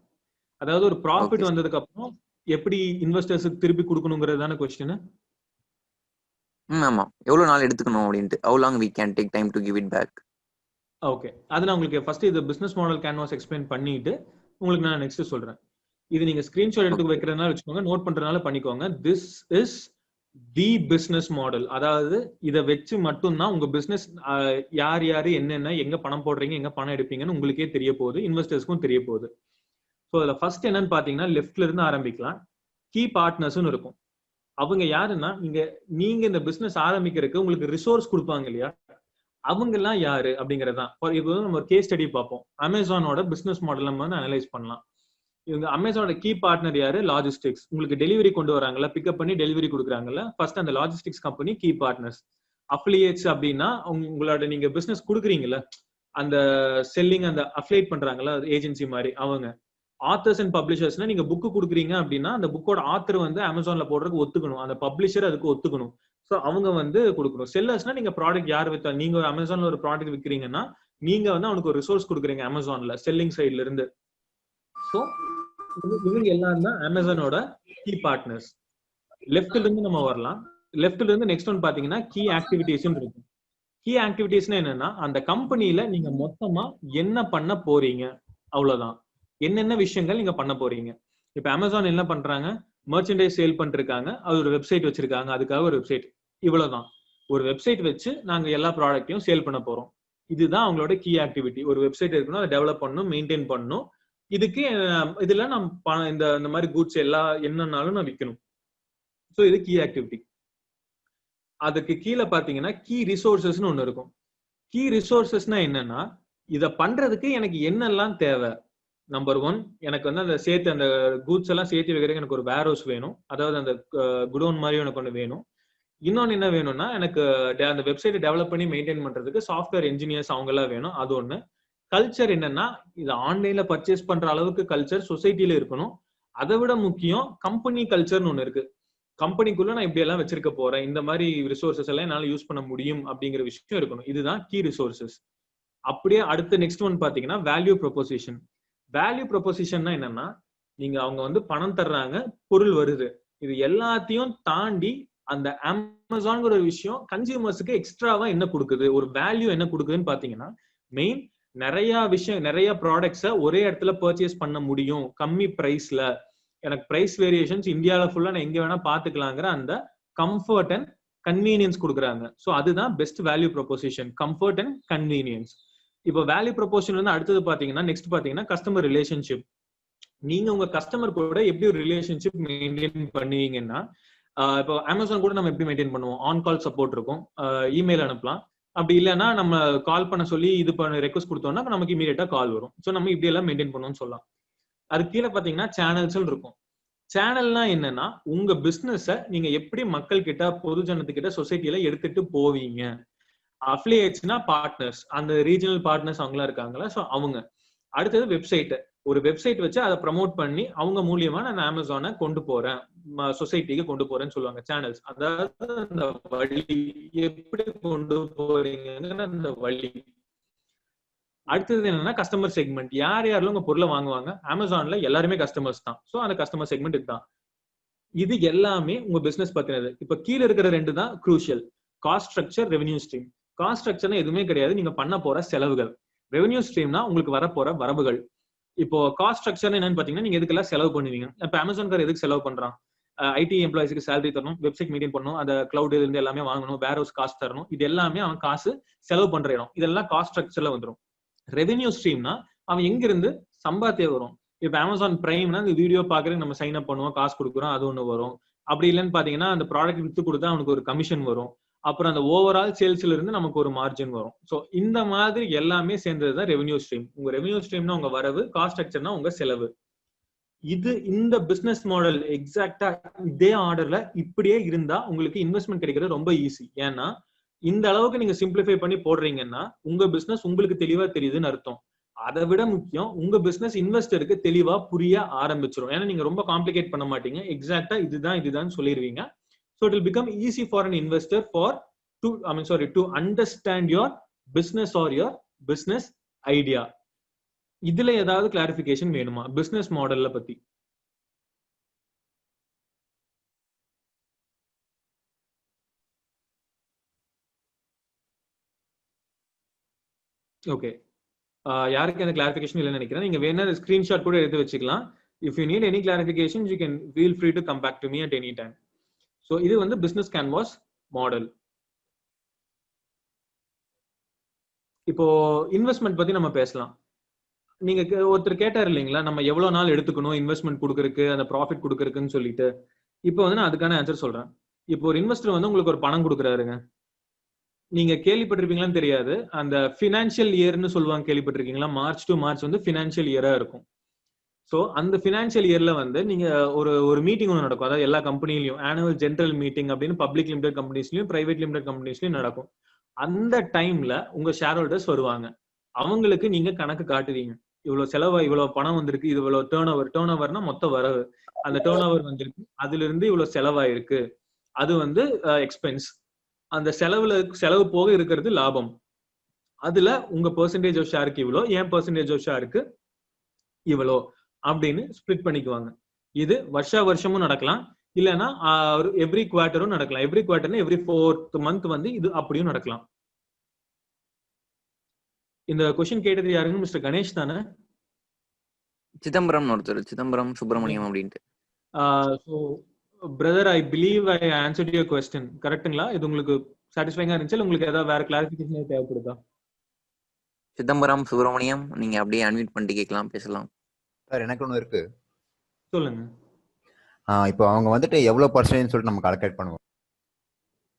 அதாவது ஒரு ப்ராஃபிட் வந்ததுக்கு அப்புறம் எப்படி இன்வெஸ்டர்ஸ்க்கு திருப்பி கொடுக்கணும்ங்கிறது தான क्वेश्चन. ஆமா, எவ்வளவு நாள் எடுத்துக்கணும் அப்படினு. how long we can take time to give it back? Okay, அது நான் உங்களுக்கு ஃபர்ஸ்ட் இது பிசினஸ் மாடல் கேன்வாஸ் எக்ஸ்பிளைன் பண்ணிட்டு உங்களுக்கு நான் நெக்ஸ்ட் சொல்றேன். இது நீங்க ஸ்கிரீன்ஷாட் எடுத்து வைக்கிறதுனால வச்சுக்கோங்க, நோட் பண்றதுனால பண்ணிக்கோங்க. This is the business model. அதாவது இதை வச்சு மட்டும்தான் உங்க பிசினஸ் யார் யாரு என்னென்ன எங்க பணம் போடுறீங்க, எங்க பணம் எடுப்பீங்கன்னு உங்களுக்கே தெரிய போகுது, இன்வெஸ்டர்ஸ்க்கும் தெரிய போகுது. ஸோ அதுல ஃபர்ஸ்ட் என்னன்னு பாத்தீங்கன்னா லெஃப்ட்ல இருந்து ஆரம்பிக்கலாம். கீ பார்ட்னர்ஸ்னு இருக்கும். அவங்க யாருன்னா நீங்க இந்த பிசினஸ் ஆரம்பிக்கிறதுக்கு உங்களுக்கு ரிசோர்ஸ் கொடுப்பாங்க இல்லையா, அவங்க எல்லாம் யாரு அப்படிங்கறதுதான். இப்போ நம்ம ஒரு கேஸ் ஸ்டடி பார்ப்போம். அமேசானோட பிசினஸ் மாடல் நம்ம வந்து அனலைஸ் பண்ணலாம். இவங்க அமேசானோட கீ பார்ட்னர் யாரு, லாஜிஸ்டிக்ஸ். உங்களுக்கு டெலிவரி கொண்டு வராங்கல்ல, பிக்கப் பண்ணி டெலிவரி கொடுக்குறாங்கல்ல, ஃபர்ஸ்ட் அந்த logistics company key partners. Affiliates அப்படின்னா உங்களோட நீங்க பிசினஸ் கொடுக்குறீங்கல்ல, அந்த செல்லிங் அந்த அஃபிலியேட் பண்றாங்கல்ல ஏஜென்சி மாதிரி அவங்க. ஆத்தர்ஸ் அண்ட் பப்ளிஷர்ஸ்னா நீங்க புக்கு கொடுக்குறீங்க அப்படின்னா அந்த புக்கோட ஆத்தர் வந்து அமேசான்ல போடுறதுக்கு ஒத்துக்கணும், அந்த பப்ளிஷர் அதுக்கு ஒத்துக்கணும். ஸோ அவங்க வந்து கொடுக்கணும். செல்லர்ஸ்னா நீங்க ப்ராடக்ட் யார் வித்தா, நீங்க ஒரு அமேசான்ல ஒரு ப்ராடக்ட் விற்கிறீங்கன்னா நீங்க வந்து அவனுக்கு ஒரு ரிசோர்ஸ் கொடுக்குறீங்க அமேசான்ல செல்லிங் சைட்ல இருந்து. ஸோ இவங்க எல்லாரும் தான் அமேசானோட கீ பார்ட்னர்ஸ். லெஃப்ட்ல இருந்து நம்ம வரலாம். லெஃப்ட்ல இருந்து நெக்ஸ்ட் ஒன் பாத்தீங்கன்னா கீ ஆக்டிவிட்டிஸ் இருக்கும். கீ ஆக்டிவிட்டிஸ்னா என்னன்னா அந்த கம்பெனில நீங்க மொத்தமா என்ன பண்ண போறீங்க, அவ்வளவுதான். என்னென்ன விஷயங்கள் நீங்க பண்ண போறீங்க. இப்ப அமேசான் என்ன பண்றாங்க, மர்ச்சன்டைஸ் சேல் பண்ணிருக்காங்க, அது ஒரு வெப்சைட் வச்சிருக்காங்க, அதுக்காக ஒரு வெப்சைட், இவ்வளவுதான். ஒரு வெப்சைட் வச்சு நாங்க எல்லா ப்ராடக்ட்டையும் சேல் பண்ண போறோம். இதுதான் அவங்களோட கீ ஆக்டிவிட்டி. ஒரு வெப்சைட் இருக்கணும், அதை டெவலப் பண்ணணும், மெயின்டைன் பண்ணணும். இதுக்கு இதுல நம்ம இந்த மாதிரி கூட்ஸ் எல்லா என்னன்னாலும் நான் விற்கணும். ஸோ இது கீ ஆக்டிவிட்டி. அதுக்கு கீழே பாத்தீங்கன்னா கீ ரிசோர்சஸ்னு ஒண்ணு இருக்கும். கீ ரிசோர்சஸ்னா என்னன்னா இத பண்றதுக்கு எனக்கு என்னெல்லாம் தேவை. நம்பர் 1, எனக்கு வந்து அந்த சேர்த்து அந்த கூட்ஸ் எல்லாம் சேர்த்து வைக்கிறதுக்கு எனக்கு ஒரு வேர் ஹவுஸ் வேணும், அதாவது அந்த குடோன் மாதிரி எனக்கு ஒன்று வேணும். இன்னொன்னு என்ன வேணும்னா எனக்கு அந்த வெப்சைட்டை டெவலப் பண்ணி மெயின்டைன் பண்றதுக்கு சாஃப்ட்வேர் இன்ஜினியர்ஸ் அவங்க எல்லாம் வேணும். அது ஒண்ணு. கல்ச்சர் என்னன்னா இது ஆன்லைன்ல பர்ச்சேஸ் பண்ற அளவுக்கு கல்ச்சர் சொசைட்டில இருக்கணும். அதை விட முக்கியம் கம்பெனி கல்ச்சர்னு ஒண்ணு இருக்கு. கம்பெனிக்குள்ள நான் இப்படி எல்லாம் வச்சிருக்க போறேன், இந்த மாதிரி ரிசோர்சஸ் எல்லாம் என்னால யூஸ் பண்ண முடியும் அப்படிங்கிற விஷயம் இருக்கணும். இதுதான் கீ ரிசோர்சஸ். அப்படியே அடுத்த நெக்ஸ்ட் ஒன் பாத்தீங்கன்னா வேல்யூ ப்ரொபோசிஷன். வேல்யூ ப்ரொபோசிஷன்னா என்னன்னா நீங்க அவங்க வந்து பணம் தர்றாங்க, பொருள் வருது, இது எல்லாத்தையும் தாண்டி அந்த அமேசான்ங்கிற ஒரு விஷயம் கன்சியூமர்ஸுக்கு எக்ஸ்ட்ராவா என்ன கொடுக்குது, ஒரு வேல்யூ என்ன கொடுக்குதுன்னு பாத்தீங்கன்னா மெயின் நிறைய ப்ராடக்ட்ஸை ஒரே இடத்துல பர்ச்சேஸ் பண்ண முடியும் கம்மி பிரைஸ்ல. எனக்கு பிரைஸ் வேரியேஷன்ஸ் இந்தியாவில ஃபுல்லா நான் எங்க வேணா பாத்துக்கலாங்கிற அந்த கம்ஃபர்ட் அண்ட் கன்வீனியன்ஸ் கொடுக்குறாங்க. ஸோ அதுதான் best value proposition, comfort and convenience. இப்போ வேல்யூ ப்ரொபோசிஷன் வந்து அடுத்தது பாத்தீங்கன்னா நெக்ஸ்ட் பாத்தீங்கன்னா கஸ்டமர் ரிலேஷன்ஷிப். நீங்க உங்க கஸ்டமர் கூட எப்படி ஒரு ரிலேஷன்ஷிப் மெயின்டைன் பண்ணுவீங்கன்னா இப்போ அமேசான் கூட நம்ம எப்படி மெயின்டைன் பண்ணுவோம், ஆன் கால் சப்போர்ட் இருக்கும், இமெயில் அனுப்பலாம். அப்படி இல்லைன்னா நம்ம கால் பண்ண சொல்லி இது பண்ண ரெக்வஸ்ட் கொடுத்தோம்னா நமக்கு இமீடியட்டா கால் வரும். ஸோ நம்ம இப்படி எல்லாம் மெயின்டைன் பண்ணுவோம்னு சொல்லலாம். அது கீழே பாத்தீங்கன்னா சேனல்ஸ் இருக்கும். சேனல்னா என்னன்னா உங்க பிசினஸ நீங்க எப்படி மக்கள் கிட்ட, பொதுஜனத்துக்கிட்ட, சொசைட்டில எடுத்துட்டு போவீங்க. அஃபிலியேட்ஸ்னா பார்ட்னர்ஸ், அந்த ரீஜனல் பார்ட்னர்ஸ் அவங்களா இருக்காங்களா, ஸோ அவங்க. அடுத்தது வெப்சைட். ஒரு வெப்சைட் வச்சு அதை ப்ரமோட் பண்ணி அவங்க மூலியமா நான் அமேசானை கொண்டு போறேன், சொசைட்டிக்கு கொண்டு போறேன்னு சொல்லுவாங்க. சேனல்ஸ், அதாவது அந்த வழி, எப்படி கொண்டு போறீங்கன்னு அந்த வழி. அடுத்தது என்னன்னா கஸ்டமர் செக்மெண்ட். யார் யாரெல்லாம் உங்க பொருளை வாங்குவாங்க, அமேசான்ல எல்லாருமே கஸ்டமர்ஸ் தான். ஸோ அந்த கஸ்டமர் செக்மெண்ட் இதுதான். இது எல்லாமே உங்க பிசினஸ் பத்தினது. இப்ப கீழே இருக்கிற 2 தான் crucial, cost structure, revenue stream. Cost ஸ்ட்ரக்சர்னா எதுவுமே கிடையாது, நீங்க பண்ண போற செலவுகள். ரெவென்யூ ஸ்ட்ரீம்னா உங்களுக்கு வரப்போற வரவுகள். இப்போ காஸ்ட் ஸ்ட்ரக்சர் என்னன்னு பாத்தீங்கன்னா நீங்க எதுக்கெல்லாம் செலவு பண்ணுவீங்க. இப்ப அமேசான்கார் எதுக்கு செலவு பண்றான், ஐடி எம்ப்ளாயிஸ்க்கு சேலரி தரணும், வெப்சைட் மெயின்டைன் பண்ணணும், அந்த கிளவுட் இருந்து எல்லாமே வாங்கணும், வேர் ஹவுஸ் காஸ்ட் தரணும், இது எல்லாமே அவன் காசு செலவு பண்ற இடம். இதெல்லாம் காஸ்ட் ஸ்ட்ரக்சர்ல வந்துடும். ரெவென்யூ ஸ்ட்ரீம்னா அவன் எங்க இருந்து சம்பாத்தியம் வரும். இப்ப அமேசான் பிரைம்னா இந்த வீடியோ பாக்குறதுக்கு நம்ம சைன் அப் பண்ணுவோம், காசு கொடுக்குறோம், அது ஒண்ணு வரும். அப்படி இல்லைன்னு பாத்தீங்கன்னா அந்த ப்ராடக்ட் வித்து கொடுத்தா அவனுக்கு ஒரு கமிஷன் வரும். அப்புறம் அந்த ஓவரால் சேல்ஸ்ல இருந்து நமக்கு ஒரு மார்ஜின் வரும். ஸோ இந்த மாதிரி எல்லாமே சேர்ந்ததுதான் ரெவென்யூ ஸ்ட்ரீம். உங்க ரெவென்யூ ஸ்ட்ரீம்னா உங்க வரவு, காஸ்ட் ஸ்ட்ரக்சர்னா உங்க செலவு. இது இந்த பிசினஸ் மாடல் எக்ஸாக்டா இதே ஆர்டர்ல இப்படியே இருந்தா உங்களுக்கு இன்வெஸ்ட்மெண்ட் கிடைக்கிறது ரொம்ப ஈஸி. ஏன்னா இந்த அளவுக்கு நீங்க சிம்பிளிஃபை பண்ணி போடுறீங்கன்னா உங்க பிசினஸ் உங்களுக்கு தெளிவா தெரியுதுன்னு அர்த்தம். அதை விட முக்கியம் உங்க பிசினஸ் இன்வெஸ்டருக்கு தெளிவா புரிய ஆரம்பிச்சிடும். ஏன்னா நீங்க ரொம்ப காம்ப்ளிகேட் பண்ண மாட்டீங்க, எக்ஸாக்டா இதுதான் சொல்லிடுவீங்க. So it will become easy for an investor to understand your business or your business idea. இதுல ஏதாவது கிளாரிஃபிகேஷன் வேணுமா பிசினஸ் மாடல்ல பத்தி? ஓகே, யாருக்கு அந்த கிளாரிஃபிகேஷன் இல்லைன்னு நினைக்கிறேன். நீங்க வேணா ஸ்கிரீன்ஷாட் கூட எடுத்து வச்சுக்கலாம். If you need any clarifications, you can feel free to come back to me at any time. So இது வந்து பிசினஸ் கேன்வாஸ் மாடல். இப்போ இன்வெஸ்ட்மெண்ட் பத்தி நம்ம பேசலாம். நீங்க ஒருத்தர் கேட்டார் இல்லைங்களா, நம்ம எவ்வளவு நாள் எடுத்துக்கணும் இன்வெஸ்ட்மெண்ட் கொடுக்கறதுக்கு, அந்த ப்ராஃபிட் கொடுக்கறதுக்குன்னு சொல்லிட்டு. இப்போ வந்து நான் அதுக்கான ஆன்சர் சொல்றேன். இப்போ ஒரு இன்வெஸ்டர் வந்து உங்களுக்கு ஒரு பணம் கொடுக்குறாருங்க. நீங்க கேள்விப்பட்டிருப்பீங்களான்னு தெரியாது, அந்த பினான்சியல் இயர்னு சொல்லுவாங்க, கேள்விப்பட்டிருக்கீங்களா? மார்ச் டு மார்ச் வந்து பினான்சியல் இயரா இருக்கும். ஸோ அந்த பினான்சியல் இயர்ல வந்து நீங்க ஒரு மீட்டிங் ஒன்று நடக்கும், அதாவது எல்லா கம்பெனிலையும் ஆனுவல் ஜெனரல் மீட்டிங் அப்படின்னு பப்ளிக் லிமிடெட் கம்பெனிஸ்லயும் பிரைவேட் லிமிடெட் கம்பெனிஸ்லயும் நடக்கும். அந்த டைம்ல உங்க ஷேர் ஹோல்டர்ஸ் வருவாங்க. அவங்களுக்கு நீங்க கணக்கு காட்டுவீங்க, இவ்வளவு செலவு, இவ்வளவு பணம் வந்திருக்கு, இது இவ்வளவு டேர்ன் ஓவர்னா மொத்த வரவு, அந்த டேர்ன் ஓவர் வந்திருக்கு, அதுல இருந்து இவ்வளவு செலவாயிருக்கு, அது வந்து எக்ஸ்பென்ஸ், அந்த செலவு போக இருக்கிறது லாபம், அதுல உங்க பெர்சன்டேஜ் ஆஃப் ஷேருக்கு இவ்வளோ, என் பெர்சன்டேஜ் ஆஃப் ஷேருக்கு இவ்வளோ அப்படின்னு ஸ்பிளிட் பண்ணிக்குவாங்க. இது வருஷமும் நடக்கலாம், இல்லைன்னா எவ்ரி குவார்டரும் நடக்கலாம். எவ்ரி குவார்டர்னா எவ்ரி 4th மந்த் வந்து இது அப்படியும் நடக்கலாம். இந்த கொஸ்டின் கேட்டது யாருங்க? மிஸ்டர் கணேஷ் தானே? சிதம்பரம் ஒருத்தர், சிதம்பரம் சுப்பிரமணியம் அப்படின்ட்டு. So brother, I believe I answered your question. கரெக்ட்டுங்களா? இது உங்களுக்கு சாட்டிஸ்ஃபைங்கா இருந்துச்சு, உங்களுக்கு ஏதாவது வேற கிளாரிஃபிகேஷன் தேவைப்படுதா? சிதம்பரம் சுப்பிரமணியம், நீங்க அப்படியே அன்மியூட் பண்ணிட்டு கேட்கலாம், பேசலாம். சார் எனக்கு ஒன்று இருக்கு. சொல்லுங்க. இப்போ அவங்க வந்துட்டு எவ்வளவு பர்சன்டேஜ் சொல்லிட்டு நம்ம கால்குலேட் பண்ணுவோம்.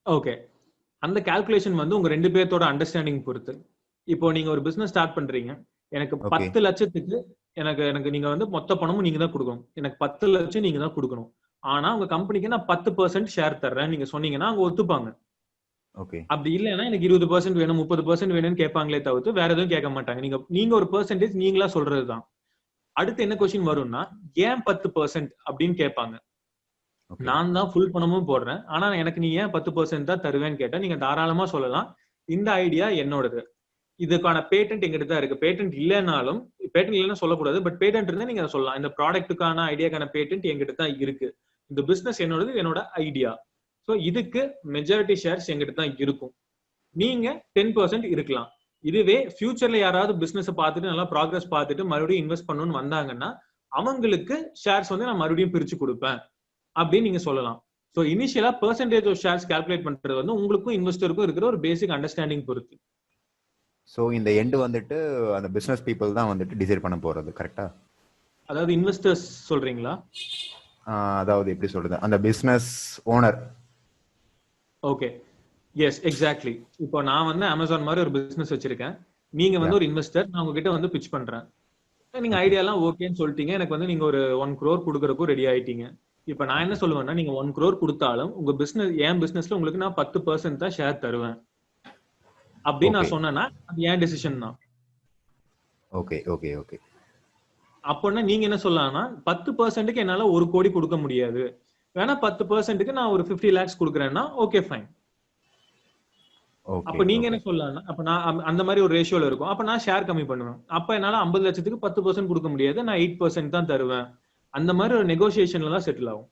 ஓகே, அந்த கால்குலேஷன் வந்து உங்க 2 பேர்த்தோட அண்டர்ஸ்டாண்டிங் பொறுத்து. இப்போ நீங்க ஒரு பிசினஸ் ஸ்டார்ட் பண்றீங்க, எனக்கு 10 லட்சத்துக்கு எனக்கு எனக்கு நீங்க வந்து மொத்த பணமும் நீங்க தான் கொடுக்கணும். எனக்கு 10 லட்சம் நீங்க தான் கொடுக்கணும். ஆனா உங்க கம்பெனிக்கு நான் 10% ஷேர் தர்றேன் நீங்க சொன்னீங்கன்னா அவங்க ஒத்துப்பாங்க. ஓகே. அப்படி இல்லைன்னா எனக்கு 20% வேணும் 30% வேணும்னு கேட்பாங்களே தவிர்த்து வேற எதுவும் கேட்க மாட்டாங்க. நீங்க ஒரு பெர்சன்டேஜ் நீங்களா சொல்றதுதான். அடுத்து என்ன கொஸ்டின் வரும்னா, ஏன் 10% அப்படின்னு கேட்பாங்க. நான் தான் ஃபுல் பணமும் போடுறேன், ஆனா எனக்கு நீ ஏன் 10% தான் தருவேன்னு கேட்டா நீங்க தாராளமா சொல்லலாம், இந்த ஐடியா என்னோடது, இதுக்கான பேட்டன்ட் எங்கிட்ட தான் இருக்கு. பேட்டன்ட் இல்லைனாலும், பேட்டன்ட் இல்லைன்னு சொல்லக்கூடாது, பட் பேட்டன்ட் இருந்தா நீங்க சொல்லலாம், இந்த ப்ராடக்ட்டுக்கான ஐடியாக்கான பேட்டன்ட் எங்கிட்ட தான் இருக்கு, இந்த பிசினஸ் என்னோடது, என்னோட ஐடியா. சோ இதுக்கு மெஜாரிட்டி ஷேர்ஸ் எங்கிட்ட தான் இருக்கும். நீங்க 10% இருக்கலாம். இதுவே ஃபியூச்சர்ல யாராவது பிசினஸ் பார்த்துட்டு நல்லா ப்ராக்ரஸ் பார்த்துட்டு மறுபடியும் இன்வெஸ்ட் பண்ணணும்னு வந்தாங்கன்னா அவங்களுக்கு ஷேர்ஸ் வந்து நான் மறுபடியும் பிரிச்சு கொடுப்பேன் அப்படின்னு நீங்க சொல்லலாம். ஸோ இனிஷியலா பெர்சன்டேஜ் ஆஃப் ஷேர்ஸ் கால்குலேட் பண்றது வந்து உங்களுக்கும் இன்வெஸ்டருக்கும் இருக்கிற ஒரு பேசிக் அண்டர்ஸ்டாண்டிங் பொறுத்து. ஸோ இந்த எண்டு வந்துட்டு அந்த பிசினஸ் பீப்புள் தான் வந்துட்டு டிசைட் பண்ண போறது, கரெக்டா? அதாவது இன்வெஸ்டர்ஸ் சொல்றீங்களா? அதாவது எப்படி சொல்றது, அந்த business owner. Okay, yes exactly. இப்போ நான் வந்து அமேசான் மாதிரி ஒரு பிசினஸ் வச்சிருக்கேன், நீங்க வந்து ஒரு இன்வெஸ்டர், நான் உங்ககிட்ட வந்து பிட்ச் பண்றேன், நீங்க ஐடியா எல்லாம் ஓகேன்னு சொல்லிட்டீங்க, எனக்கு வந்து நீங்க ஒரு 1 crore கொடுக்கறதுக்கும் ரெடி ஆயிட்டீங்க. இப்ப நான் என்ன சொல்லுவேன்னா, நீங்க 1 crore கொடுத்தாலும் உங்க பிசினஸ், என் பிசினஸ்ல உங்களுக்கு நான் 10% தான் ஷேர் தருவேன் அப்படின்னு நான் சொன்னேன்னா அது என் டெசிஷன் தான். Okay okay okay. அப்படின்னா நீங்க என்ன சொல்லலாம்னா, 10%க்கு என்னால 1 கோடி கொடுக்க முடியாது, வேணா 10%க்கு நான் ஒரு 50 lakhs கொடுக்குறேன்னா ஓகே ஃபைன். அப்ப நீங்க என்ன சொல்லலாம், அப்ப நான் அந்த மாதிரி ஒரு ரேஷியோல இருக்கும், அப்ப நான் ஷேர் கம்மி பண்ணுவேன். அப்ப என்னால 50 லட்சத்துக்கு 10% கொடுக்க முடியாது, நான் 8% தான் தருவேன். அந்த மாதிரி ஒரு நெகோசியேஷன்ல தான் செட்டில் ஆகும்.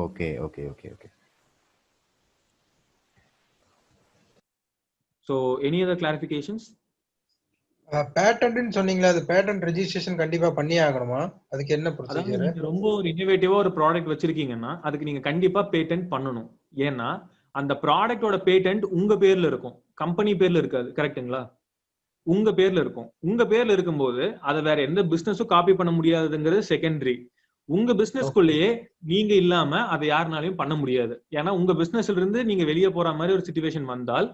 Okay okay okay okay. So any other clarifications? பேட்டன்ட்னு சொன்னீங்களா, அது பேட்டன்ட் ரெஜிஸ்ட்ரேஷன் கண்டிப்பா பண்ணியே ஆகணுமா? அதுக்கு என்ன ப்ரொசீஜர்? நீங்க ரொம்ப ஒரு இன்னோவேட்டிவா ஒரு ப்ராடக்ட் வச்சிருக்கீங்கன்னா அதுக்கு நீங்க கண்டிப்பா பேட்டன்ட் பண்ணணும். ஏன்னா அந்த ப்ராடக்ட்டோட பேட்டன்ட் உங்க பேர்ல இருக்கும், கம்பெனி பேர்ல இருக்காது. கரெக்ட்டுங்களா? உங்க பேர்ல இருக்கும். உங்க பேர்ல இருக்கும்போது அதை வேற எந்த பிசினஸும் காப்பி பண்ண முடியாதுங்கிறது செகண்டரி. உங்க பிசினஸ்க்குள்ளேயே நீங்க இல்லாம அதை யாருனாலையும் பண்ண முடியாது. ஏன்னா உங்க பிசினஸ்ல இருந்து நீங்க வெளியே போற மாதிரி ஒரு சிச்சுவேஷன் வந்தால்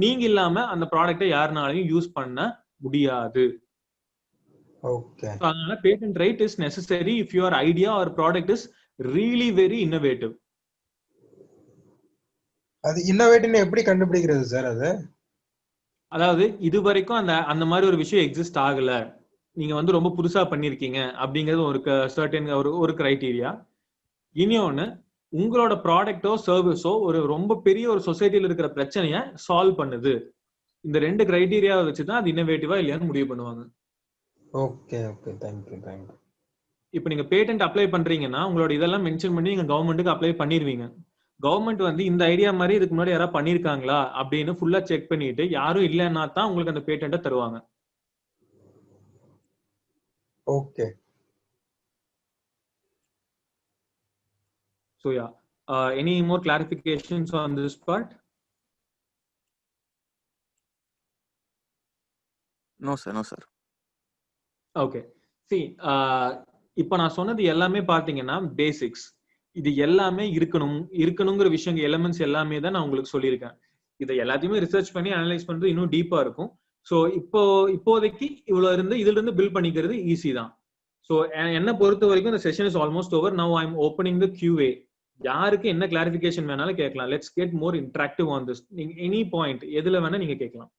நீங்க இல்லாம அந்த ப்ராடக்ட்டை யாருனாலையும் யூஸ் பண்ண முடியாது. ஓகே. அதனால patent right is necessary if your idea or product is really very innovative. அது இன்னோவேட்டிவ்னு எப்படி கண்டுபிடிக்கிறது சார் அது? அதாவது இது வரைக்கும் அந்த மாதிரி ஒரு விஷயம் எக்ஸிஸ்ட் ஆகல, நீங்க வந்து ரொம்ப புதுசா பண்ணிருக்கீங்க அப்படிங்கிறது ஒரு சர்டன் ஒரு கிரைட்டீரியா. இனியொன்னு, உங்களோட ப்ராடக்டோ சர்வீஸோ ஒரு ரொம்ப பெரிய ஒரு சொசைட்டில இருக்கிற பிரச்சனையை சால்வ் பண்ணுது. இந்த 2 கிரைட்டீரியாவை வச்சுதான் அது இன்னோவேட்டிவா இல்லையான்னு முடிவு பண்ணுவாங்க. Okay okay, thank you thank you. இப்போ நீங்க பேட்டன்ட் அப்ளை பண்றீங்கன்னா உங்களோட இதெல்லாம் மென்ஷன் பண்ணி நீங்க கவர்மெண்ட்டுக்கு அப்ளை பண்ணிருவீங்க. கவர்மெண்ட் வந்து இந்த ஐடியா மாதிரி இதுக்கு முன்னாடி யாராவது பண்ணிருக்காங்களா அப்படின்னு ஃபுல்லா செக் பண்ணிட்டு யாரும் இல்லைன்னா தான் உங்களுக்கு அந்த பேட்டன்ட்டை தருவாங்க. Okay. So yeah, any more clarifications on this part? No sir, no sir. Okay. See, இப்போ நான் சொன்னது எல்லாமே பாத்தீங்கன்னா பேசிக்ஸ். இது எல்லாமே இருக்கணுங்கிற விஷயம், எலிமெண்ட்ஸ் எல்லாமே தான் நான் உங்களுக்கு சொல்லியிருக்கேன். இதை எல்லாத்தையுமே ரிசர்ச் பண்ணி அனலைஸ் பண்றது இன்னும் டீப்பா இருக்கும். ஸோ இப்போதைக்கு இவ்வளவு இருந்து இதுல இருந்து பில்ட் பண்ணிக்கிறது ஈஸி தான். ஸோ என்ன பொறுத்த வரைக்கும் இந்த session is almost over. Now I am opening the QA. யாருக்கு என்ன கிளாரிஃபிகேஷன் வேணாலும் கேட்கலாம். Let's get more interactive on this. நீங்க எனி பாயிண்ட் எதுல வேணா நீங்க கேட்கலாம்.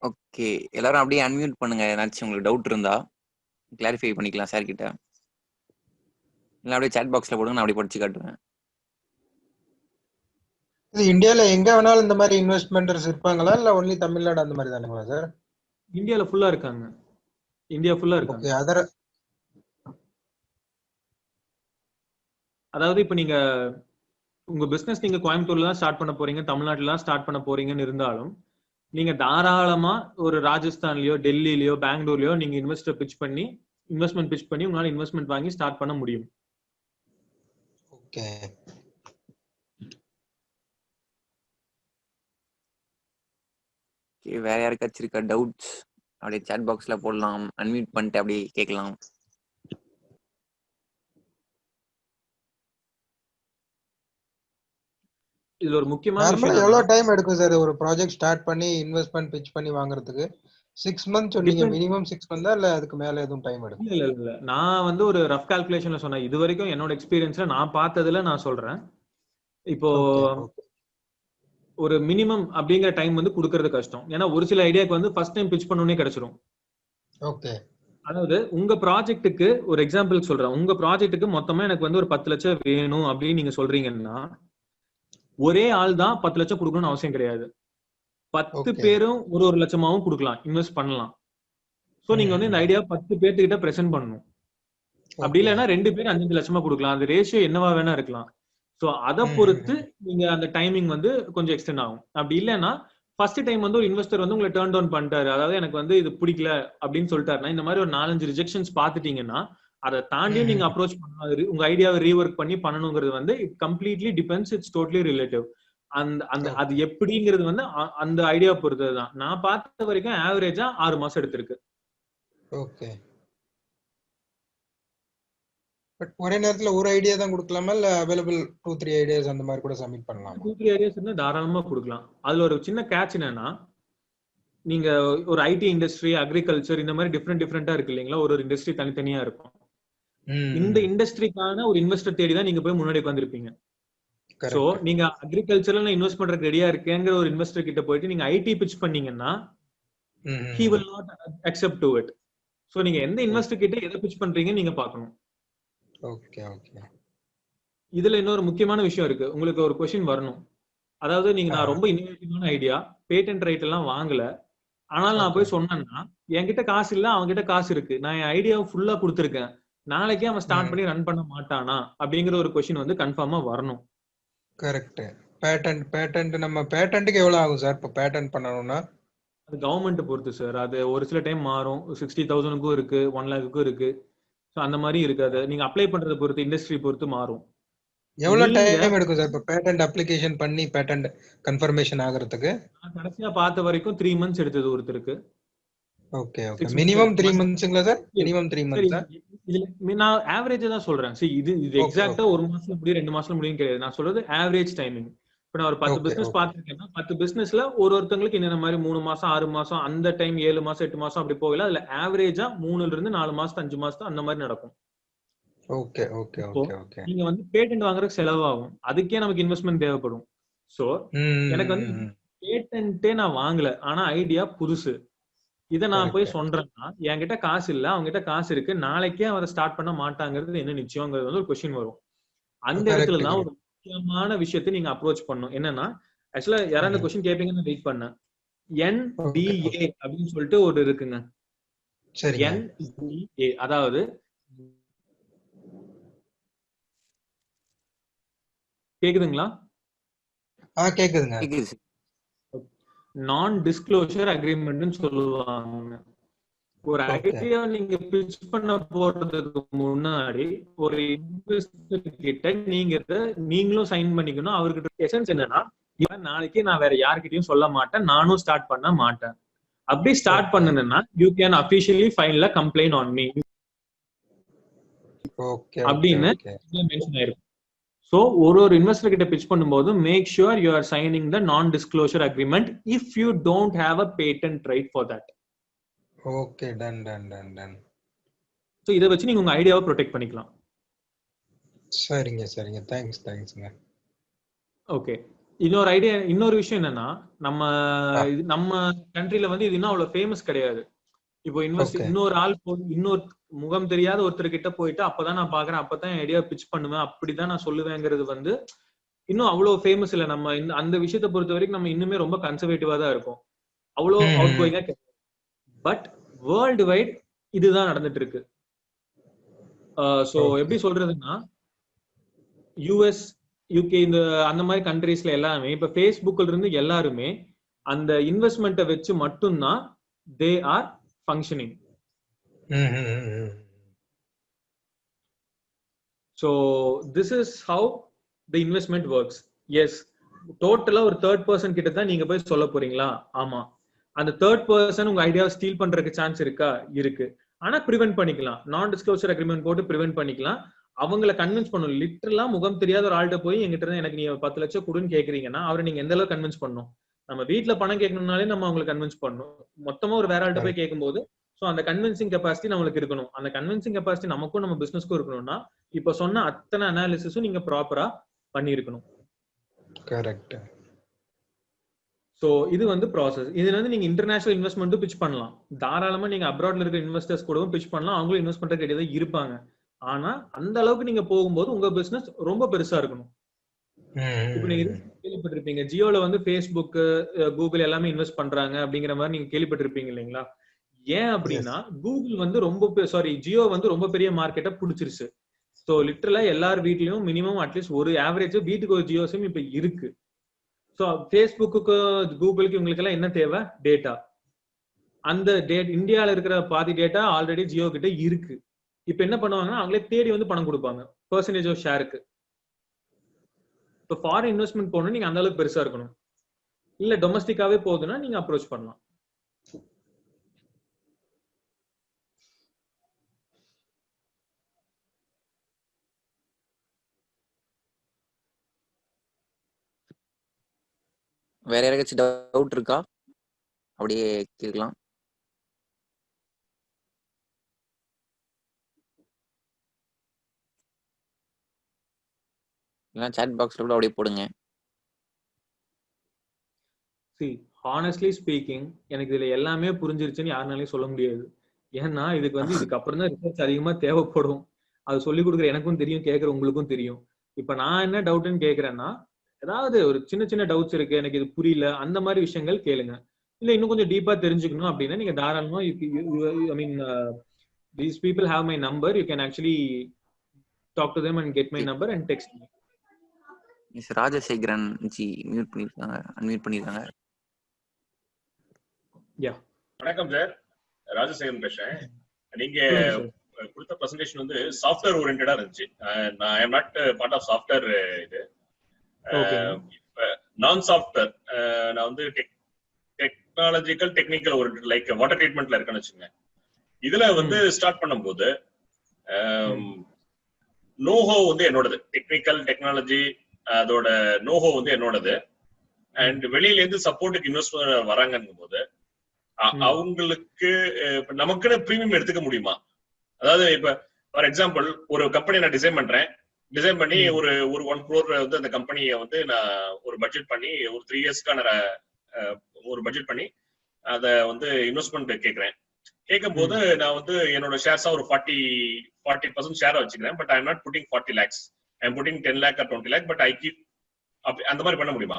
ஓகே, எல்லாரும் அப்படியே அன்மியூட் பண்ணுங்க, ஏதாச்சும் உங்களுக்கு டவுட் இருந்தா கிளாரிஃபை பண்ணிக்கலாம் சார் கிட்ட. இல்லை அப்படியே சாட் பாக்ஸ்ல போடுங்க, நான் அப்படியே படிச்சு காட்டுவேன். இது இந்தியால எங்க வேணாலும் இந்த மாதிரி இன்வெஸ்ட்மெண்டர்ஸ் இருப்பாங்களா, இல்ல ஒன்லி தமிழ்நாடு அந்த மாதிரி தானுங்களா சார்? இந்தியால ஃபுல்லா இருக்காங்க. இந்தியா ஃபுல்லா இருக்காங்க. ஓகே. அதர் அதாவது இப்ப நீங்க உங்க பிசினஸ் நீங்க கோயம்புத்தூர்ல தான் ஸ்டார்ட் பண்ண போறீங்க, தமிழ்நாட்டுல தான் ஸ்டார்ட் பண்ண போறீங்கன்னு இருந்தாலும் நீங்க தாராளமா ஒரு ராஜஸ்தான்லயோ டெல்லிலயோ பெங்களூர்லயோ நீங்க இன்வெஸ்ட்மெண்ட் பிட்ச் பண்ணி உங்களால இன்வெஸ்ட்மெண்ட் வாங்கி ஸ்டார்ட் பண்ண முடியும். ஓகே. வேற யாருக்காச்சும் இருக்கா டவுட்ஸ்? அப்படியே சாட் பாக்ஸ்ல போடலாம், அன்மியூட் பண்ணிட்டு அப்படியே கேட்கலாம். இதுல ஒரு முக்கியமான நார்மலா விஷயம் எவ்வளவு டைம் எடுக்கும் சார் ஒரு ப்ராஜெக்ட் ஸ்டார்ட் பண்ணி இன்வெஸ்ட்மெண்ட் பிட்ச் பண்ணி வாங்குறதுக்கு? 6 months சொன்னீங்க, மினிமம் 6 months இல்ல அதுக்கு மேல எதுவும் டைம் எடுக்கும்? இல்ல நான் வந்து ஒரு ரஃப் கால்குலேஷன்ல சொன்னேன். இது வரைக்கும் என்னோட எக்ஸ்பீரியன்ஸ்ல நான் பார்த்ததுல நான் சொல்றேன். இப்போ ஒரு மினிமம் அப்படிங்கிற டைம் வந்து கொடுக்கறது கஷ்டம். ஏன்னா ஒரு சில ஐடியாக்கு வந்து ஃபர்ஸ்ட் டைம் பிட்ச் பண்ணோனே கிடைச்சிரும். ஓகே. அதாவது உங்க ப்ராஜெக்ட்டுக்கு ஒரு எக்ஸாம்பிள் சொல்றேன். உங்க ப்ராஜெக்ட்டுக்கு மொத்தமா எனக்கு வந்து ஒரு 10 லட்சம் வேணும் அப்படின்னு நீங்க சொல்றீங்கன்னா ஒரே ஆள் தான் 10 லட்சம் கொடுக்கணும்னு அவசியம் கிடையாது. 10 பேரும் ஒரு லட்சமாவும் கொடுக்கலாம், இன்வெஸ்ட் பண்ணலாம். சோ நீங்க வந்து இந்த ஐடியா 10 பேர்கிட்ட பிரசன்ட் பண்ணணும். அப்படி இல்லைன்னா 2 பேர் 5 லட்சமா கொடுக்கலாம். அந்த ரேஷியோ என்னவா வேணா இருக்கலாம். சோ அதை பொறுத்து நீங்க அந்த டைமிங் வந்து கொஞ்சம் எக்ஸ்டெண்ட் ஆகும். அப்படி இல்லைன்னா ஃபர்ஸ்ட் டைம் வந்து ஒரு இன்வெஸ்டர் வந்து உங்களை டர்ன் டவுன் பண்ணிட்டாரு, அதாவது எனக்கு வந்து இது பிடிக்கல அப்படின்னு சொல்லிட்டாருன்னா, இந்த மாதிரி ஒரு 4-5 ரிஜெக்ஷன்ஸ் பாத்துட்டீங்கன்னா அதை தாண்டியும் நீங்க அப்ரோச் பண்ணணும். உங்க ஐடியாவை ரீவொர்க் பண்ணி பண்ணணுங்கிறது வந்து it completely depends, it's totally relative. அது எப்படிங்கிறது வந்து அந்த ஐடியா பொறுத்ததுதான். நான் பார்த்த வரைக்கும் ஆவரேஜா 6 மாசம் எடுத்திருக்கு. ஓகே. பட் ஒரே நேரத்துல ஒரு ஐடியா தான் கொடுக்கலாமா இல்ல அவைலபிள் 2-3 ஐடியாஸ் அந்த மாதிரி கூட சப்மிட் பண்ணலாம்? 2-3 ஐடியாஸ் இருந்தா தாராளமா கொடுக்கலாம். அதுல ஒரு சின்ன கேட்ச் என்னன்னா, நீங்க ஒரு ஐடி இண்டஸ்ட்ரி, அக்ரிகல்ச்சர் இந்த மாதிரி டிஃப்ரெண்டா இருக்கு இல்லைங்களா? ஒரு இண்டஸ்ட்ரி தனித்தனியா இருக்கும். இந்த இண்டஸ்ட்ரிக்கான ஒரு இன்வெஸ்டர் தேடி தான் நீங்க போய் முன்னாடி உட்காந்துருப்பீங்க. சோ நீங்க அக்ரிகல்ச்சர்ல நான் இன்வெஸ்ட் பண்றதுக்கு ரெடியா இருக்கேங்கிற ஒரு இன்வெஸ்டர் கிட்ட போயிட்டு நீங்க ஐடி பிட்ச் பண்ணீங்கன்னா he will not accept to it. So நீங்க எந்த இன்வெஸ்டர் கிட்ட எதை பிட்ச் பண்றீங்கன்னு நீங்க பார்க்கணும். Okay okay. இதுல இன்னொரு முக்கியமான விஷயம் இருக்கு. உங்களுக்கு ஒரு क्वेश्चन வரணும். அதாவது நீங்க நான் ரொம்ப இன்னோவேட்டிவான ஐடியா, பேட்டன்ட் ரைட் எல்லாம் வாங்கல, ஆனால் நான் போய் சொன்னேன்னா என்கிட்ட காசு இல்ல, அவங்க கிட்ட காசு இருக்கு, நான் என் ஐடியாவை ஃபுல்லா கொடுத்துருக்கேன், நாளைக்கே அவன் ஸ்டார்ட் பண்ணி ரன் பண்ண மாட்டானா அப்படிங்கிற ஒரு क्वेश्चन வந்து கன்ஃபார்மா வரணும். கரெக்ட். பேட்டன்ட் நம்ம பேட்டன்ட்க்கு எவ்வளவு ஆகும் சார் இப்போ பேட்டன்ட் பண்ணனும்னா? அது கவர்மெண்ட் பொறுத்து சார். அது ஒரு சில டைம் மாறும். 60,000க்கும் இருக்கு, 1 lakhக்கும் இருக்கு. சோ அந்த மாதிரி இருக்காது. நீங்க அப்ளை பண்றத பொறுத்து, இண்டஸ்ட்ரி பொறுத்து மாறும். எவ்வளவு டைம் எடுக்கும் சார் இப்போ பேட்டன்ட் அப்ளிகேஷன் பண்ணி பேட்டன்ட் கன்ஃபர்மேஷன் ஆகிறதுக்கு? நான் கடைசியா பார்த்த வரைக்கும் 3 months எடுத்தது ஒருத்தருக்கு. Okay okay. மினிமம் 3 monthsங்களா சார்? Minimum 3 months. இதுல நான் ஆவரேஜ் தான் சொல்றேன். சரி, இது எக்ஸாக்ட்டா 1 மாசத்துல முடியும் 2 மாசத்துல முடியும் கிடையாது. நான் சொல்றது ஆவரேஜ் டைமிங். இப்ப நான் ஒரு 10 பிசினஸ் பாத்துருக்கேன்னா 10 பிசினஸ்ல ஒருத்தங்களுக்கு இந்த மாதிரி 3 மாசம் 6 மாசம் அந்த டைம் 7 மாசம் 8 மாசம் அப்படி போகல. அதுல ஆவரேஜா 3ல இருந்து 4 மாசம் 5 மாசம் அந்த மாதிரி நடக்கும். Okay okay okay okay. நீங்க வந்து பேட்டன்ட் வாங்குறதுக்கு செலவாகும், அதுக்கே நமக்கு இன்வெஸ்ட்மெண்ட் தேவைப்படும். சோ எனக்கு வந்து பேட்டன்ட்டே நான் வாங்கல, ஆனா ஐடியா புதுசு, இத நான் போய் சொல்றேன்னா என்கிட்ட காசு இல்ல, அவங்க கிட்ட காசு இருக்கு, நாளைக்கே அவரை ஸ்டார்ட் பண்ண மாட்டாங்கிறது என்ன நிச்சயம்ங்கிறது வந்து ஒரு क्वेश्चन வரும். அந்த இடத்துல தான் ஒரு முக்கியமான விஷயத்தை நீங்க அப்ரோச் பண்ணணும். என்னன்னா, ஆக்சுவலா யாராவது அந்த क्वेश्चन கேப்பீங்கன்னு வெயிட் பண்ணேன். NDA அப்படின்னு சொல்லிட்டு ஒரு இருக்குங்க. சரிங்க. NDA அதாவது கேக்குதுங்களா? கேக்குதுங்க. நான் டிஸ்க்ளோஷர் அக்ரிமெண்ட்னு சொல்லுவாங்க. ஒரு ஐடியா நீங்க பிட்ச் பண்ண போறதுக்கு முன்னாடி ஒரு இன்வெஸ்டர் கிட்ட நீங்களும் சைன் பண்ணிக்கணும். அவர்கிட்ட எசன்ஸ் என்னன்னா, நாளைக்கு நான் வேற யார்கிட்டயும் சொல்ல மாட்டேன், நானும் ஸ்டார்ட் பண்ண மாட்டேன். அப்படி ஸ்டார்ட் பண்ணனும்னா you can officially file a complaint on me அப்படின்னு மென்ஷன் ஆயிருக்கு. சோ ஒரு இன்வெஸ்டர் கிட்ட பிட்ச் பண்ணும்போது make sure you are signing the non disclosure agreement if you don't have a patent right for that. Okay, done done done done. So இத வச்சு நீங்க உங்க ஐடியாவை ப்ரொடெக்ட் பண்ணிக்கலாம். சரிங்க சரிங்க. தேங்க்ஸ்ங்க. ஓகே. இன்னொரு விஷயம் என்னன்னா, நம்ம கண்ட்ரில வந்து இது இன்னும் அவ்வளவு ஃபேமஸ் கிடையாது. இப்போ இன்னொரு ஆள் இன்னொரு முகம் தெரியாத ஒருத்தர் கிட்ட போயிட்டு அப்பதான் நான் பாக்குறேன், அப்பதான் ஐடியா பிட்ச் பண்ணுவேன், அப்படிதான் நான் சொல்லுவேங்கிறது வந்து இன்னும் அவ்வளவு ஃபேமஸ் இல்ல. நம்ம அந்த விஷயத்தை பொறுத்த வரைக்கும் நம்ம இன்னுமே ரொம்ப கன்சர்வேட்டிவா தான் இருக்கும், அவ்வளவு அவுட் கோயிங்கா. பட் வேர்ல்டு வைட் இதுதான் நடந்துட்டு இருக்கு. சோ எப்படி சொல்றதுன்னா, யூஎஸ், யூகே இந்த அந்த மாதிரி கண்ட்ரீஸ்ல எல்லாமே இப்ப ஃபேஸ்புக்ல இருந்து எல்லாருமே அந்த இன்வெஸ்ட்மெண்ட்டை வச்சு மட்டும்தான் they are functioning. So this is how the investment works. Yes, டோட்டலா ஒரு தேர்ட் பர்சன் கிட்ட தான் நீங்க போய் சொல்ல போறீங்களா? ஆமா. அந்த தேர்ட் பர்சன் உங்க ஐடியாவை ஸ்டீல் பண்றதுக்கு சான்ஸ் இருக்கா? இருக்கு. ஆனா ப்ரிவென்ட் பண்ணிக்கலாம். நான் டிஸ்க்ளோசர் அக்ரிமெண்ட் போட்டு ப்ரிவென்ட் பண்ணிக்கலாம். அவங்கள கன்வின்ஸ் பண்ணணும். லிட்டரலா முகம் தெரியாத ஒரு ஆள்கிட்ட போய் எங்கிட்ட இருந்து எனக்கு நீங்க 10 லட்சம் கொடுன்னு கேக்குறீங்கன்னா அவரை நீங்க எந்த அளவுக்கு கன்வின்ஸ் பண்ணணும்? நம்ம வீட்டுல பணம் கேட்கணும்னாலே நம்ம அவங்களுக்கு கன்வின்ஸ் பண்ணணும். மொத்தமா ஒரு வேற ஆள்கிட்ட போய் கேட்கும்போது சோ அந்த கன்வின்சிங் கெப்பாசிட்டி நம்மளுக்கு இருக்கணும். அந்த கன்வின்சிங் கெப்பாசிட்டி நமக்கும் நம்ம பிசினஸ்க்கும் இருக்கணும்னா இப்ப சொன்ன அத்தனை அனாலிசிஸும் நீங்க ப்ராப்பரா பண்ணியிருக்கணும். கரெக்ட். சோ இது வந்து ப்ராசஸ். இதுல வந்து நீங்க இன்டர்நேஷனல் இன்வெஸ்ட்மெண்ட்டும் பிச் பண்ணலாம். தாராளமா நீங்க அப்ராட்ல இருக்க இன்வெஸ்டர்ஸ் கூடவும் பிச் பண்ணலாம். அவங்களும் இன்வெஸ்ட் பண்ற கிடையாது இருப்பாங்க. ஆனா அந்த அளவுக்கு நீங்க போகும்போது உங்க பிசினஸ் ரொம்ப பெருசா இருக்கணும். இப்ப நீங்க கேள்விப்பட்டிருப்பீங்க ஜியோல வந்து ஃபேஸ்புக், கூகுள் எல்லாமே இன்வெஸ்ட் பண்றாங்க அப்படிங்கிற மாதிரி நீங்க கேள்விப்பட்டிருப்பீங்க இல்லைங்களா? ஏன் அப்படின்னா கூகுள் வந்து ஜியோ வந்து ரொம்ப பெரிய மார்க்கெட்டை பிடிச்சிருச்சு. சோ லிட்டரலா எல்லார் வீட்லயும் மினிமம் அட்லீஸ்ட் ஒரு ஆவரேஜ் வீட்டுக்கு ஒரு ஜியோ சிம் இப்ப இருக்கு. சோ ஃபேஸ்புக்கு, கூகுளுக்கு இவங்களுக்கு எல்லாம் என்ன தேவை? டேட்டா. அந்த இந்தியால இருக்கிற பாதி டேட்டா ஆல்ரெடி ஜியோ கிட்ட இருக்கு. இப்ப என்ன பண்ணுவாங்கன்னா அவங்களே தேடி வந்து பணம் கொடுப்பாங்க பெர்சன்டேஜ் ஆஃப் ஷேருக்கு. இப்ப ஃபாரின் இன்வெஸ்ட்மெண்ட் போகணும் நீங்க அந்த அளவுக்கு பெருசா இருக்கணும். இல்ல டொமஸ்டிக்காவே போகுதுன்னா நீங்க அப்ரோச் பண்ணலாம். வேற யாராச்சும் டவுட் இருக்கா? அப்படியே கேட்கலாம். இல்லைன்னா சாட் பாக்ஸ்ல கூட அப்படியே போடுங்க. ஹானஸ்ட்லி ஸ்பீக்கிங் எனக்கு இதுல எல்லாமே புரிஞ்சிருச்சுன்னு யாருனாலையும் சொல்ல முடியாது. ஏன்னா இதுக்கு வந்து இதுக்கப்புறம் தான் ரிசர்ச் அதிகமா தேவைப்படும். அது சொல்லி கொடுக்குற எனக்கும் தெரியும், கேட்கற உங்களுக்கும் தெரியும். இப்ப நான் என்ன டவுட்னு கேக்குறேன்னா ஏதாவது ஒரு சின்ன சின்ன டவுட்ஸ் இருக்கு, எனக்கு இது புரியல, அந்த மாதிரி விஷயங்கள் கேளுங்க. இல்ல இன்னும் கொஞ்சம் டீப்பா தெரிஞ்சுக்கணும் அப்படின்னா நீங்க தாராளமா ஐ மீன் these people have my number, you can actually talk to them and get my number and text me. Miss Rajasekaran G mute பண்ணிருக்காங்க, அன்மியூட் பண்ணிருக்காங்க. யா வணக்கம் சார், ராஜசேகரன் பேசுறேன். நீங்க கொடுத்த பிரசன்டேஷன் வந்து சாஃப்ட்வேர் ஓரியன்டா இருந்துச்சு. நான் I am not part of software. இது நான் சாஃப்ட்வேர், நான் வந்து technological technical orient, like water ட்ரீட்மெண்ட்ல இருக்கேன்னு வச்சுங்க. இதுல வந்து ஸ்டார்ட் பண்ணும்போது நோஹோ வந்து என்னோடது, டெக்னிக்கல் டெக்னாலஜி அதோட நோஹோ வந்து என்னோடது. அண்ட் வெளியில இருந்து சப்போர்ட்டுக்கு இன்வெஸ்டர் வராங்கன்னும் போது அவங்களுக்கு நமக்குன்னு பிரீமியம் எடுத்துக்க முடியுமா? அதாவது இப்ப ஃபார் எக்ஸாம்பிள் ஒரு கம்பெனி நான் டிசைன் பண்ணி ஒரு 1 crore வந்து அந்த கம்பெனியை வந்து நான் ஒரு பட்ஜெட் பண்ணி ஒரு 3 yearsக்கான ஒரு பட்ஜெட் பண்ணி அதை வந்து இன்வெஸ்ட்மெண்ட் கேட்கும் போது நான் வந்து என்னோட ஷேர்ஸா ஒரு 40% ஷேரை வச்சுக்கிறேன். But I am not pudding 40 lakhs, I am pudding 10 lakh or 20 lakh, but I keep அந்த மாதிரி பண்ண முடியுமா?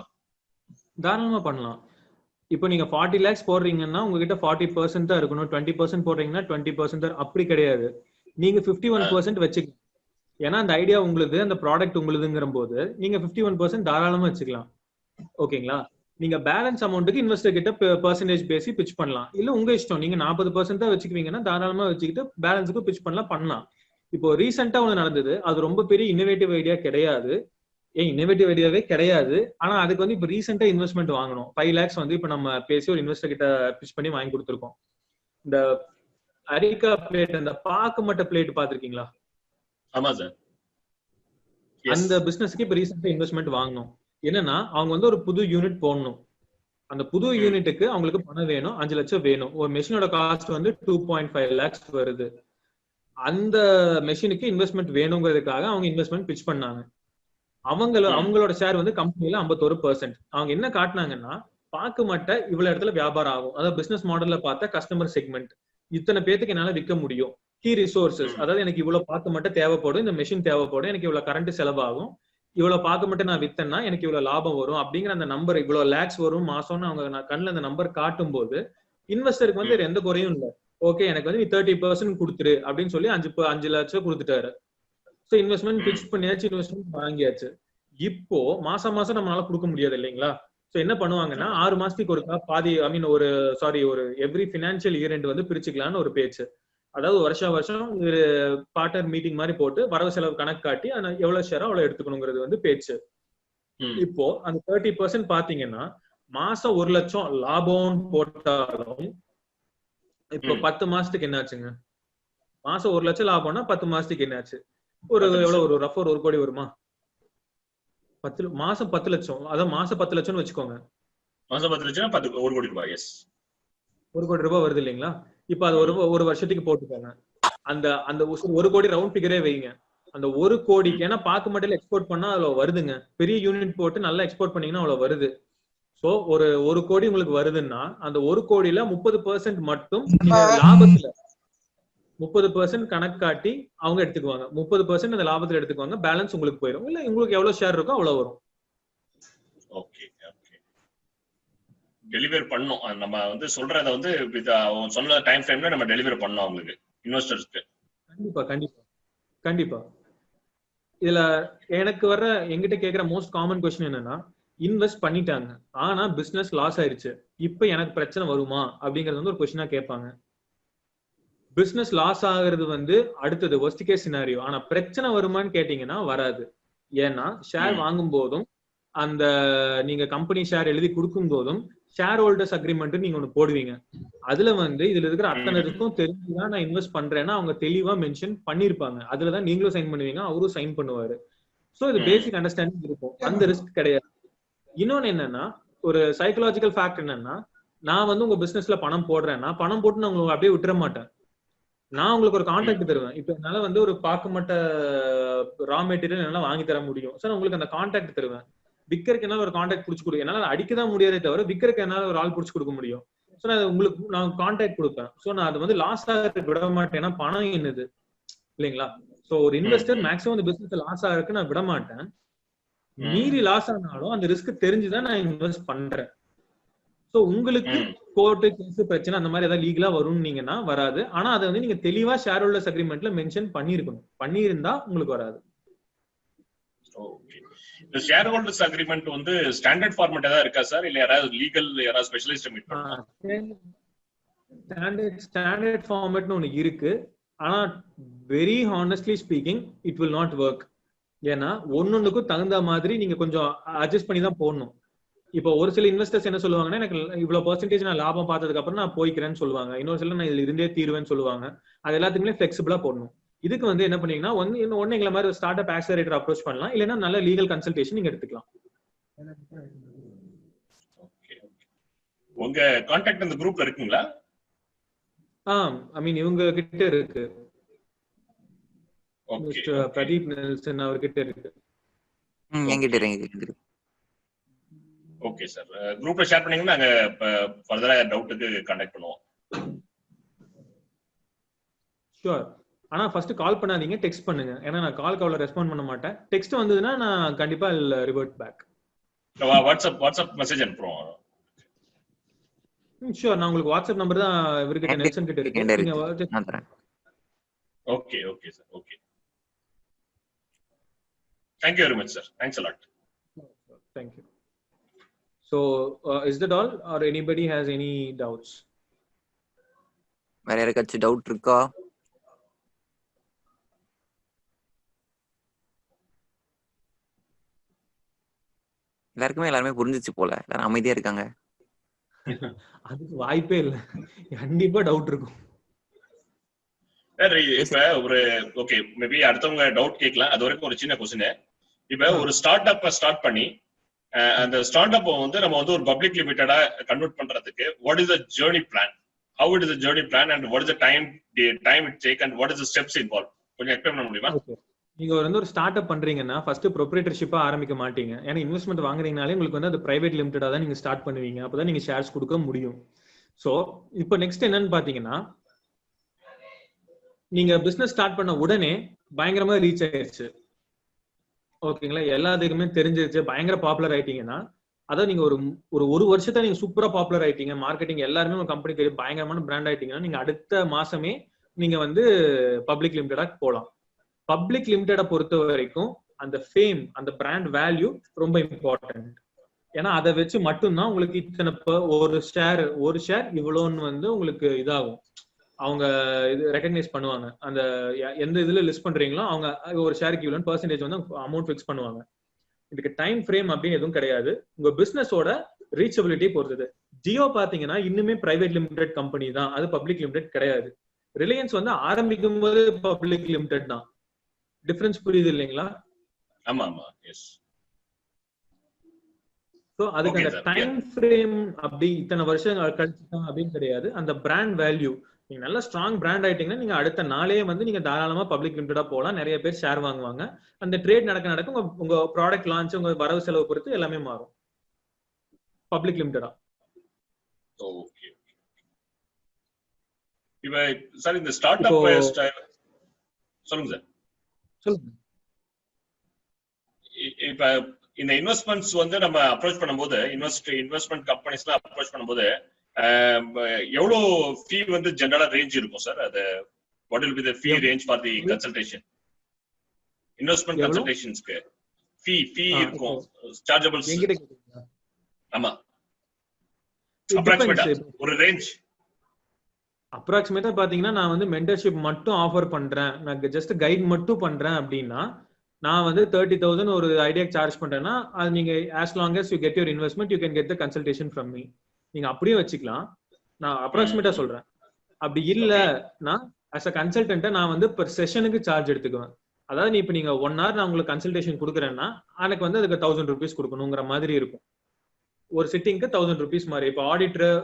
தாராளமா பண்ணலாம். இப்போ நீங்க 40 lakhs போடுறீங்கன்னா உங்ககிட்ட 40% தான் இருக்கணும், 20% போடுறீங்கன்னா 20% அப்படி கிடையாது. நீங்க 51% வச்சுக்கலாம். ஏன்னா அந்த ஐடியா உங்களுது, அந்த ப்ராடக்ட் உங்களுதுங்கிற போது நீங்க 51% தாராளமா வச்சுக்கலாம். ஓகேங்களா? நீங்க பேலன்ஸ் அமௌண்ட்டுக்கு இன்வெஸ்டர் கிட்ட பெர்சன்டேஜ் பேசி பிச் பண்ணலாம். இல்ல உங்க இஷ்டம், நீங்க 40% தான் வச்சுக்குவீங்கன்னா தாராளமா வச்சுக்கிட்டு பேலன்ஸுக்கு பிச் பண்ணலாம். இப்போ ரீசெண்டா ஒண்ணு நடந்தது, அது ரொம்ப பெரிய இன்னோவேட்டிவ் ஐடியா கிடையாது. இன்னோவேட்டிவ் ஐடியாவே கிடையாது. ஆனா அதுக்கு வந்து இப்ப ரீசெண்டா இன்வெஸ்ட்மெண்ட் வாங்கணும். 5 lakhs வந்து இப்ப நம்ம பேசி ஒரு இன்வெஸ்டர் கிட்ட பிச் பண்ணி வாங்கி கொடுத்துருக்கோம். இந்த அரிக்கா பிளேட், அந்த பாக்கு மட்ட பிளேட் பாத்திருக்கீங்களா? ஆமா சார். அந்த பிசினஸ்க்கு இப்ப ரீசெண்டா இன்வெஸ்ட்மெண்ட் வாங்கணும். என்னன்னா அவங்க வந்து ஒரு புது யூனிட் போடணும். அந்த புது யூனிட்டுக்கு அவங்களுக்கு பணம் வேணும், 5 லட்சம் வேணும். ஒரு மெஷினோட காஸ்ட் வந்து 2.5 lakhs வருது. அந்த மெஷினுக்கு இன்வெஸ்ட்மெண்ட் வேணுங்கிறதுக்காக அவங்க இன்வெஸ்ட்மெண்ட் பிச் பண்ணாங்க. அவங்களோட ஷேர் வந்து கம்பெனில 51%. அவங்க என்ன காட்டினாங்கன்னா பாக்கு மட்டை இவ்வளவு இடத்துல வியாபாரம் ஆகும், அதாவது பிசினஸ் மாடல்ல பார்த்தா கஸ்டமர் செக்மெண்ட் இத்தனை பேருக்கு என்னால விற்க முடியும். கீ ரிசோர்சஸ், அதாவது எனக்கு இவ்வளவு பாக்கு மட்டும் தேவைப்படும், இந்த மெஷின் தேவைப்படும், எனக்கு இவ்வளவு கரண்ட் செலவாகும், இவ்வளவு பாக்கு மட்டும் நான் வித்தேன்னா எனக்கு இவ்வளவு லாபம் வரும் அப்படிங்கிற அந்த நம்பர், இவ்வளவு லேக்ஸ் வரும் மாசம்னு அவங்க கண்ணுல அந்த நம்பர் காட்டும் போது இன்வெஸ்டருக்கு வந்து எந்த குறையும் இல்லை. ஓகே எனக்கு வந்து நீ 30% கொடுத்துரு அப்படின்னு சொல்லி 5 லட்சம் கொடுத்துட்டாரு. ஸோ இன்வெஸ்ட்மெண்ட் பிச் பண்ணியாச்சு, இன்வெஸ்ட்மெண்ட் வாங்கியாச்சு. இப்போ மாசம் மாசம் நம்மளால கொடுக்க முடியாது இல்லைங்களா? ஸோ என்ன பண்ணுவாங்கன்னா 6 மாசத்துக்கு ஒருக்கா பாதி ஒரு எவ்ரி ஃபினான்ஷியல் இயர் எண்ட் வந்து பிரிச்சுக்கலாம்னு ஒரு பேச்சு. அதாவது வருஷம் ஒரு பார்ட்னர் மீட்டிங் மாதிரி போட்டு வரவு செலவு கணக்கு காட்டி எவ்வளவு ஷேரோ அவ்வளவு எடுத்துக்கணுங்கிறது வந்து பேச்சு. இப்போ அந்த 30% பாத்தீங்கன்னா மாசம் 1 லட்சம் லாபம் போட்டாலும் இப்போ 10 மாசத்துக்கு என்ன ஆச்சுங்க? மாசம் 1 லட்சம் லாபம்னா 10 மாசத்துக்கு என்ன ஆச்சு? எவ்வளவு ஒரு ரஃப் 1 கோடி வருமா? மாசம் 10 லட்சம், அதான் மாசம் 10 லட்சம்னு வச்சுக்கோங்க. மாசம் 10 லட்சம் 1 கோடி ரூபாய். எஸ், 1 கோடி ரூபாய் வருது இல்லைங்களா? இப்ப அது ஒரு வருஷத்துக்கு போட்டுக்கோங்க. அந்த 1 கோடி ரவுண்ட் ஃபிகரே வைங்க. அந்த 1 கோடிக்கு, ஏன்னா பாக்கு மட்டும் எக்ஸ்போர்ட் பண்ணா அவ்வளவு வருதுங்க. பெரிய யூனிட் போட்டு நல்லா எக்ஸ்போர்ட் பண்ணீங்கன்னா அவ்வளவு வருது. சோ ஒரு கோடி உங்களுக்கு வருதுன்னா அந்த 1 கோடியில 30% மட்டும் லாபத்துல 30% கணக்கு காட்டி அவங்க எடுத்துக்குவாங்க. 30% அந்த லாபத்துல எடுத்துக்குவாங்க. பேலன்ஸ் உங்களுக்கு போயிடும். இல்ல உங்களுக்கு எவ்வளவு ஷேர் இருக்கோ அவ்வளவு வரும். ஓகே ஓகே, டெலிவர் பண்ணோம். நம்ம வந்து சொல்றத வந்து சொன்ன டைம் ஃப்ரேம்ல நம்ம டெலிவர் பண்ணோம் அவங்களுக்கு, இன்வெஸ்டர்ஸ்க்கு. கண்டிப்பா கண்டிப்பா கண்டிப்பா. இதுல எனக்கு வர்ற எங்கிட்ட கேக்குற மோஸ்ட் காமன் கொஸ்டின் என்னன்னா, இன்வெஸ்ட் பண்ணிட்டாங்க ஆனா பிசினஸ் லாஸ் ஆயிருச்சு, இப்ப எனக்கு பிரச்சனை வருமா அப்படிங்கறது வந்து ஒரு கொஸ்டினா கேட்பாங்க. பிசினஸ் லாஸ் ஆகுறது வந்து அடுத்தது வொர்ஸ்ட் கேஸ் சினாரியோ. ஆனா பிரச்சனை வருமான்னு கேட்டீங்கன்னா வராது. ஏன்னா ஷேர் வாங்கும் போதும் அந்த நீங்க கம்பெனி ஷேர் எழுதி கொடுக்கும் போதும் ஷேர் ஹோல்டர்ஸ் அக்ரிமெண்ட் நீங்க ஒண்ணு போடுவீங்க. அதுல வந்து இதுல இருக்கிற அத்தனைக்கும் தெரிஞ்சுதான் நான் இன்வெஸ்ட் பண்றேன்னா அவங்க தெளிவா மென்ஷன் பண்ணிருப்பாங்க. அதுலதான் நீங்களும் சைன் பண்ணுவீங்க, அவரும் சைன் பண்ணுவாரு. சோ இது பேசிக் அண்டர்ஸ்டாண்டிங் இருக்கும். அந்த ரிஸ்க் கிடையாது. இன்னொன்னு என்னன்னா, ஒரு சைக்கலாஜிக்கல் ஃபேக்ட் என்னன்னா, நான் வந்து உங்க பிசினஸ்ல பணம் போடுறேன்னா பணம் போட்டு நான் உங்களுக்கு அப்படியே விட்டுற மாட்டேன். நான் உங்களுக்கு ஒரு கான்ட்ராக்ட் தருவேன். இப்ப என்னால வந்து ஒரு பாக்குமட்ட ரா மெட்டீரியல் என்னால வாங்கி தர முடியும். சார் உங்களுக்கு அந்த கான்ட்ராக்ட் தருவேன். விக்கருக்கு என்னால ஒரு கான்ட்ராக்ட் புடிச்சு கொடுக்க, என்னால அடிக்கதான் முடியாதே தவிர விக்கருக்கு என்னால ஒரு ஆள் புடிச்சு கொடுக்க முடியும். சோ நான் உங்களுக்கு நான் கான்ட்ராக்ட் கொடுப்பேன். சோ நான் அது வந்து லாஸ் ஆகிறதுக்கு விட மாட்டேன். ஏன்னா பணம் என்னது இல்லைங்களா? சோ ஒரு இன்வெஸ்டர் மேக்ஸிமம் அந்த பிசினஸ் லாஸ் ஆகிறதுக்கு நான் விட மாட்டேன். மீறி லாஸ் ஆனாலும் அந்த ரிஸ்க் தெரிஞ்சுதான் நான் இன்வெஸ்ட் பண்றேன். சோ உங்களுக்கு கோர்ட்டு கேஸ் பிரச்சனை அந்த மாதிரி ஏதாவது லீகலா வரும்னீங்கன்னா வராது. ஆனா அதை வந்து நீங்க தெளிவா ஷேர் ஹோல்டர்ஸ் அக்ரிமெண்ட்ல மென்ஷன் பண்ணிருக்கணும். பண்ணியிருந்தா உங்களுக்கு வராது. இந்த ஷேர் ஹோல்டர்ஸ் அக்ரிமெண்ட் வந்து ஸ்டாண்டர்ட் ஃபார்மேட் ஏதாவது இருக்கா சார், இல்ல யாராவது லீகல் யாராவது ஸ்பெஷலிஸ்ட் மீட் பண்ணா? ஸ்டாண்டர்ட் ஃபார்மேட்னு ஒன்னு இருக்கு. ஆனா very honestly speaking it will not work. ஏன்னா ஒன்னொன்னுக்கும் தகுந்த மாதிரி நீங்க கொஞ்சம் அட்ஜஸ்ட் பண்ணி தான் போடணும். இப்போ ஒரு சில இன்வெஸ்டர்ஸ் என்ன சொல்லுவாங்கன்னா, எனக்கு இவ்வளவு பெர்சன்டேஜ் நான் லாபம் பார்த்ததுக்கு அப்புறம் நான் போய்க்கிறேன்னு சொல்லுவாங்க. இன்னொரு சில நான் இதுல இருந்தே தீருவேன்னு சொல்லுவாங்க. அது எல்லாத்துக்குமே ஃபிளெக்சிபிளா போடணும். இதுக்கு வந்து என்ன பண்ணீங்கன்னா, ஒன்னு எங்களை மாதிரி ஸ்டார்ட் அப் ஆக்சலரேட்டர் அப்ரோச் பண்ணலாம், இல்லைன்னா நல்ல லீகல் கன்சல்டேஷன் நீங்க எடுத்துக்கலாம். உங்க கான்டாக்ட் அந்த குரூப்ல இருக்குங்களா? ஐ மீன் இவங்க கிட்ட இருக்கு. மிஸ்டர் பிரதீப் நெல்சன் அவர்கிட்ட இருக்கு. என்கிட்ட இருக்கு. ஓகே சார், குரூப்ல ஷேர் பண்ணீங்கன்னா நாங்க ஃபர்தரா டவுட்டுக்கு கான்டாக்ட் பண்ணுவோம். ஷூர். ஆனா ஃபர்ஸ்ட் கால் பண்ணாதீங்க, டெக்ஸ்ட் பண்ணுங்க. ஏன்னா நான் கால்க்கு அவ்வளவு ரெஸ்பாண்ட் பண்ண மாட்டேன். டெக்ஸ்ட் வந்ததுன்னா நான் கண்டிப்பா ரிவர்ட் பேக். வாட்ஸ்அப் மெசேஜ் அனுப்புறோம். ஷூர். நான் உங்களுக்கு வாட்ஸ்அப் நம்பர் தான் இவர்கிட்ட நெல்சன் கிட்ட இருக்கு. நீங்க okay okay sir, okay. Thank you very much sir, thanks a lot. Thank you. So is that all or anybody has any doubts? வேற யாருக்காச்சும் டவுட் இருக்கா? எல்லாருமே புரிஞ்சிச்சு போல, எல்லாரும் அமைதியா இருக்காங்க. அதுக்கு வாய்ப்பே இல்ல, கண்டிப்பா டவுட் இருக்கும். இப்ப ஒரு ஓகே மேபி அடுத்தவங்க டவுட் கேட்கலாம். அது வரைக்கும் ஒரு சின்ன கொஸ்டின். இப்ப ஒரு ஸ்டார்ட் அப் ஸ்டார்ட் பண்ணி அந்த ஸ்டார்ட் அப் வந்து நம்ம வந்து ஒரு பப்ளிக் லிமிடெடா கன்வெர்ட் பண்றதுக்கு what is the journey plan, how it is the journey plan and what is the time it take and what is the steps involve? கொஞ்சம் explain பண்ண முடியுமா? நீங்க வந்து ஒரு ஸ்டார்ட் அப் பண்றீங்கன்னா ஃபர்ஸ்ட் ப்ரொப்ரைட்டர்ஷிப்பா ஆரம்பிக்க மாட்டீங்க. ஏன்னா இன்வெஸ்ட்மெண்ட் வாங்குறீங்கனாலே உங்களுக்கு வந்து அது பிரைவேட் லிமிடெடா தான் நீங்க ஸ்டார்ட் பண்ணுவீங்க. அப்பதான் நீங்க ஷேர்ஸ் கொடுக்க முடியும். சோ இப்போ நெக்ஸ்ட் என்னன்னு பாத்தீங்கன்னா, நீங்க பிசினஸ் ஸ்டார்ட் பண்ண உடனே பயங்கரமா ரீச் ஆயிருச்சு, ஓகேங்களா, எல்லாத்துக்குமே தெரிஞ்சிருச்சு, பயங்கர பாப்புலர் ஆயிட்டீங்கன்னா, அதாவது நீங்க ஒரு வருஷத்தை நீங்க சூப்பரா பாப்புலர் ஆயிட்டீங்க, மார்க்கெட்டிங் எல்லாருமே உங்க கம்பெனி தெரியும், பயங்கரமான பிராண்ட் ஆயிட்டீங்கன்னா, நீங்க அடுத்த மாசமே நீங்க வந்து பப்ளிக் லிமிடெடா போலாம். பப்ளிக் லிமிடெட பொறுத்த வரைக்கும் அந்த ஃபேம், அந்த பிராண்ட் வேல்யூ ரொம்ப இம்பார்ட்டன்ட். ஏன்னா அதை வச்சு மட்டும்தான் உங்களுக்கு இத்தனை ஒரு ஷேர் இவ்வளோன்னு வந்து உங்களுக்கு இதாகும். அவங்க இது ரெகக்னைஸ் பண்ணுவாங்க. அந்த எந்த இதுல லிஸ்ட் பண்றீங்களோ அவங்க ஒரு ஷேருக்கு இவ்வளோ பெர்சன்டேஜ் வந்து அமௌண்ட் ஃபிக்ஸ் பண்ணுவாங்க. இதுக்கு டைம் ஃப்ரேம் அப்படின்னு எதுவும் கிடையாது. உங்க பிசினஸோட ரீச்சபிலிட்டி பொறுத்தது. ஜியோ பாத்தீங்கன்னா இன்னுமே பிரைவேட் லிமிடெட் கம்பெனி தான், அது பப்ளிக் லிமிடெட் கிடையாது. ரிலையன்ஸ் வந்து ஆரம்பிக்கும் போது பப்ளிக் லிமிடெட் தான். டிஃபரன்ஸ் புரியுது இல்லைங்களா? ஆமா ஆமா எஸ். சோ அதுக்கு அந்த டைம் ஃப்ரேம் அப்படி இத்தனை வருஷம் கழிச்சுட்டாங்க அப்படின்னு கிடையாது. அந்த பிராண்ட் வேல்யூ, நீங்க நல்ல ஸ்ட்ராங் பிராண்ட் ஆயிட்டீங்கன்னா நீங்க அடுத்த நாளே வந்து நீங்க தாராளமா பப்ளிக் லிமிடெடா போகலாம். நிறைய பேர் ஷேர் வாங்குவாங்க. அந்த ட்ரேட் நடக்க உங்க ப்ராடக்ட் லான்ச், உங்க வரவு செலவு பொறுத்து எல்லாமே மாறும் பப்ளிக் லிமிடெடா. ஓகே. இப்ப சார் இந்த ஸ்டார்ட் அப் சொல்லுங்க சார். சொல்லுங்க. இப்ப இந்த இன்வெஸ்ட்மெண்ட்ஸ் வந்து நம்ம அப்ரோச் பண்ணும்போது, இன்வெஸ்ட்மெண்ட் கம்பெனிஸ்லாம் அப்ரோச் பண்ணும்போது எவ்வளவு ஃபீ வந்து ஜெனரலா ரேஞ்ச் இருக்கும் சார்? அது what will be the fee range for the consultation, investment கன்சல்டேஷன்ஸ்க்கு ஃபீ இருக்கும், சார்ஜபிள்ஸ்? ஆமா, அப்ராக்ஸிமேட்டா ஒரு ரேஞ்ச். அப்ராக்சிமேட்டா பாத்தீங்கன்னா நான் வந்து மென்டர்ஷிப் மட்டும் ஆஃபர் பண்றேன், நான் ஜஸ்ட் கைட் மட்டும் பண்றேன் அப்படின்னா நான் வந்து 30,000 ஒரு ஐடியாக்கு சார்ஜ் பண்றேன்னா அது நீங்க as long as you get your investment you can get the consultation from me. நீங்க அப்படியே வச்சுக்கலாம். நான் அப்ராக்சிமேட்டா சொல்றேன். அப்படி இல்லைன்னா as a consultant நான் வந்து per செஷனுக்கு சார்ஜ் எடுத்துக்குவேன். அதாவது இப்ப நீங்க 1 hour நான் உங்களுக்கு கன்சல்டேஷன் கொடுக்குறேன்னா எனக்கு வந்து அதுக்கு 1000 rupees கொடுக்கணுங்கிற மாதிரி இருக்கும். ஒரு சிட்டிங்க்கு 1000 rupees மாதிரி. இப்போ ஆடிட்டர்,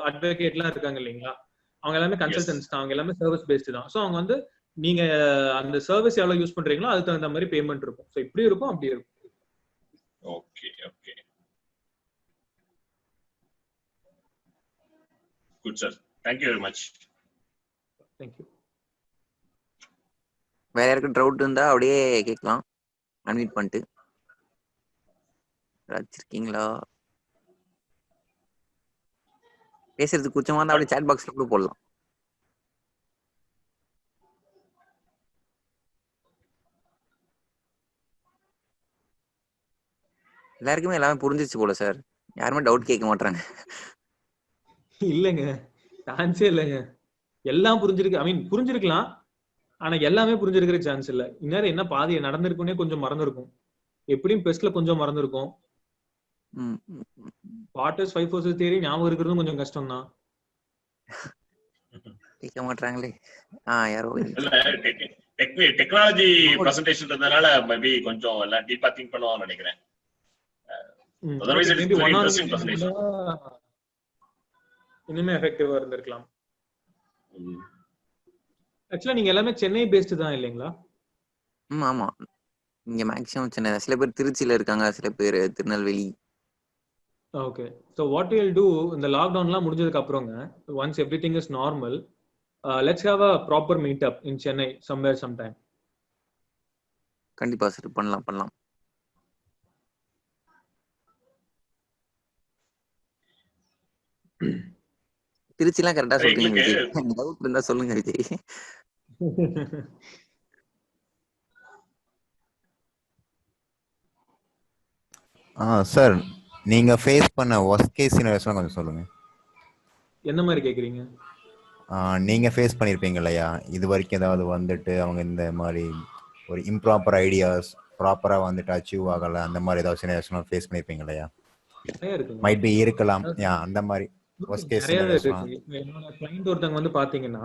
அட்வொகேட்லாம் இருக்காங்க இல்லைங்களா, அவங்க எல்லாமே கன்சல்டன்ஸ் தான், அவங்க எல்லாமே சர்வீஸ் பேஸ்டு தான். ஸோ அவங்க வந்து நீங்க அந்த சர்வீஸ் எவ்வளவு யூஸ் பண்றீங்களோ அதுக்கு தகுந்த மாதிரி பேமெண்ட் இருக்கும். ஸோ இப்படி இருக்கும், அப்படி இருக்கும். Okay okay, good sir, thank you very much. Thank you. வேற யாருக்கு டவுட் இருந்தா அப்படியே கேட்கலாம், அன்மியூட் பண்ணிட்டு. வச்சிருக்கீங்களா? பேசுறதுக்கு கூச்சமா இருந்தா அப்படியே சாட் பாக்ஸ்ல கூட போடலாம். எல்லாருக்குமே எல்லாமே புரிஞ்சிச்சு போல சார், யாருமே டவுட் கேட்க மாட்டாங்க. இல்லைங்க, சான்ஸே இல்லைங்க. எல்லாம் புரிஞ்சிருக்கு, ஐ மீன் புரிஞ்சிருக்கலாம், ஆனா எல்லாமே புரிஞ்சிருக்கிற சான்ஸ் இல்ல. இந்நேரம் என்ன பாதி நடந்திருக்குன்னே கொஞ்சம் மறந்துருக்கும். எப்படியும் பெஸ்ட்ல கொஞ்சம் மறந்துருக்கும். வாட் இஸ் 5 forces தியரி ஞாபகம் இருக்கிறதும் கொஞ்சம் கஷ்டம் தான். கேட்க மாட்டாங்களே. யாரோ டெக்னாலஜி பிரசன்டேஷன்றதுனால மேபி கொஞ்சம் எல்லாம் டீப்பா திங்க் பண்ணுவாங்கன்னு நினைக்கிறேன். Otherwise it is very interesting presentation. இன்னுமே எஃபெக்டிவா இருந்திருக்கலாம். ஆக்சுவலா நீங்க எல்லாமே சென்னை பேஸ்டு தான் இல்லைங்களா? ஆமா, இங்க மேக்ஸிமம் சென்னை. சில பேர் திருச்சியில இருக்காங்க, சில பேர் Tirunelveli. Okay, so what you will do, இந்த லாக்டவுன்லாம் முடிஞ்சதுக்கு அப்புறங்க, once everything is normal, let's have a proper meet up in Chennai somewhere some time. கண்டிப்பா சார், பண்ணலாம். திருச்சிலாம் கரெக்டா சொல்றீங்க விஜய். டவுட் இருந்தா சொல்லுங்க விஜய். சார், நீங்க ஃபேஸ் பண்ண worst case scenarios கொஞ்சம் சொல்லுங்க. என்ன மாதிரி கேக்குறீங்க? நீங்க ஃபேஸ் பண்ணிருப்பீங்க இல்லையா, இது வரைக்கும் ஏதாவது வந்துட்டு அவங்க இந்த மாதிரி ஒரு இம்ப்ராப்பர் ஐடியாஸ் ப்ராப்பரா வந்துட்டு அச்சீவ் ஆகல, அந்த மாதிரி ஏதாவது சினாரியோஸ் ஃபேஸ் பண்ணிருப்பீங்க இல்லையா? மைட் பி இருக்கலாம். அந்த மாதிரி worst case scenarios. என்னோட கிளையண்ட் ஒருத்தங்க வந்து பாத்தீங்கன்னா,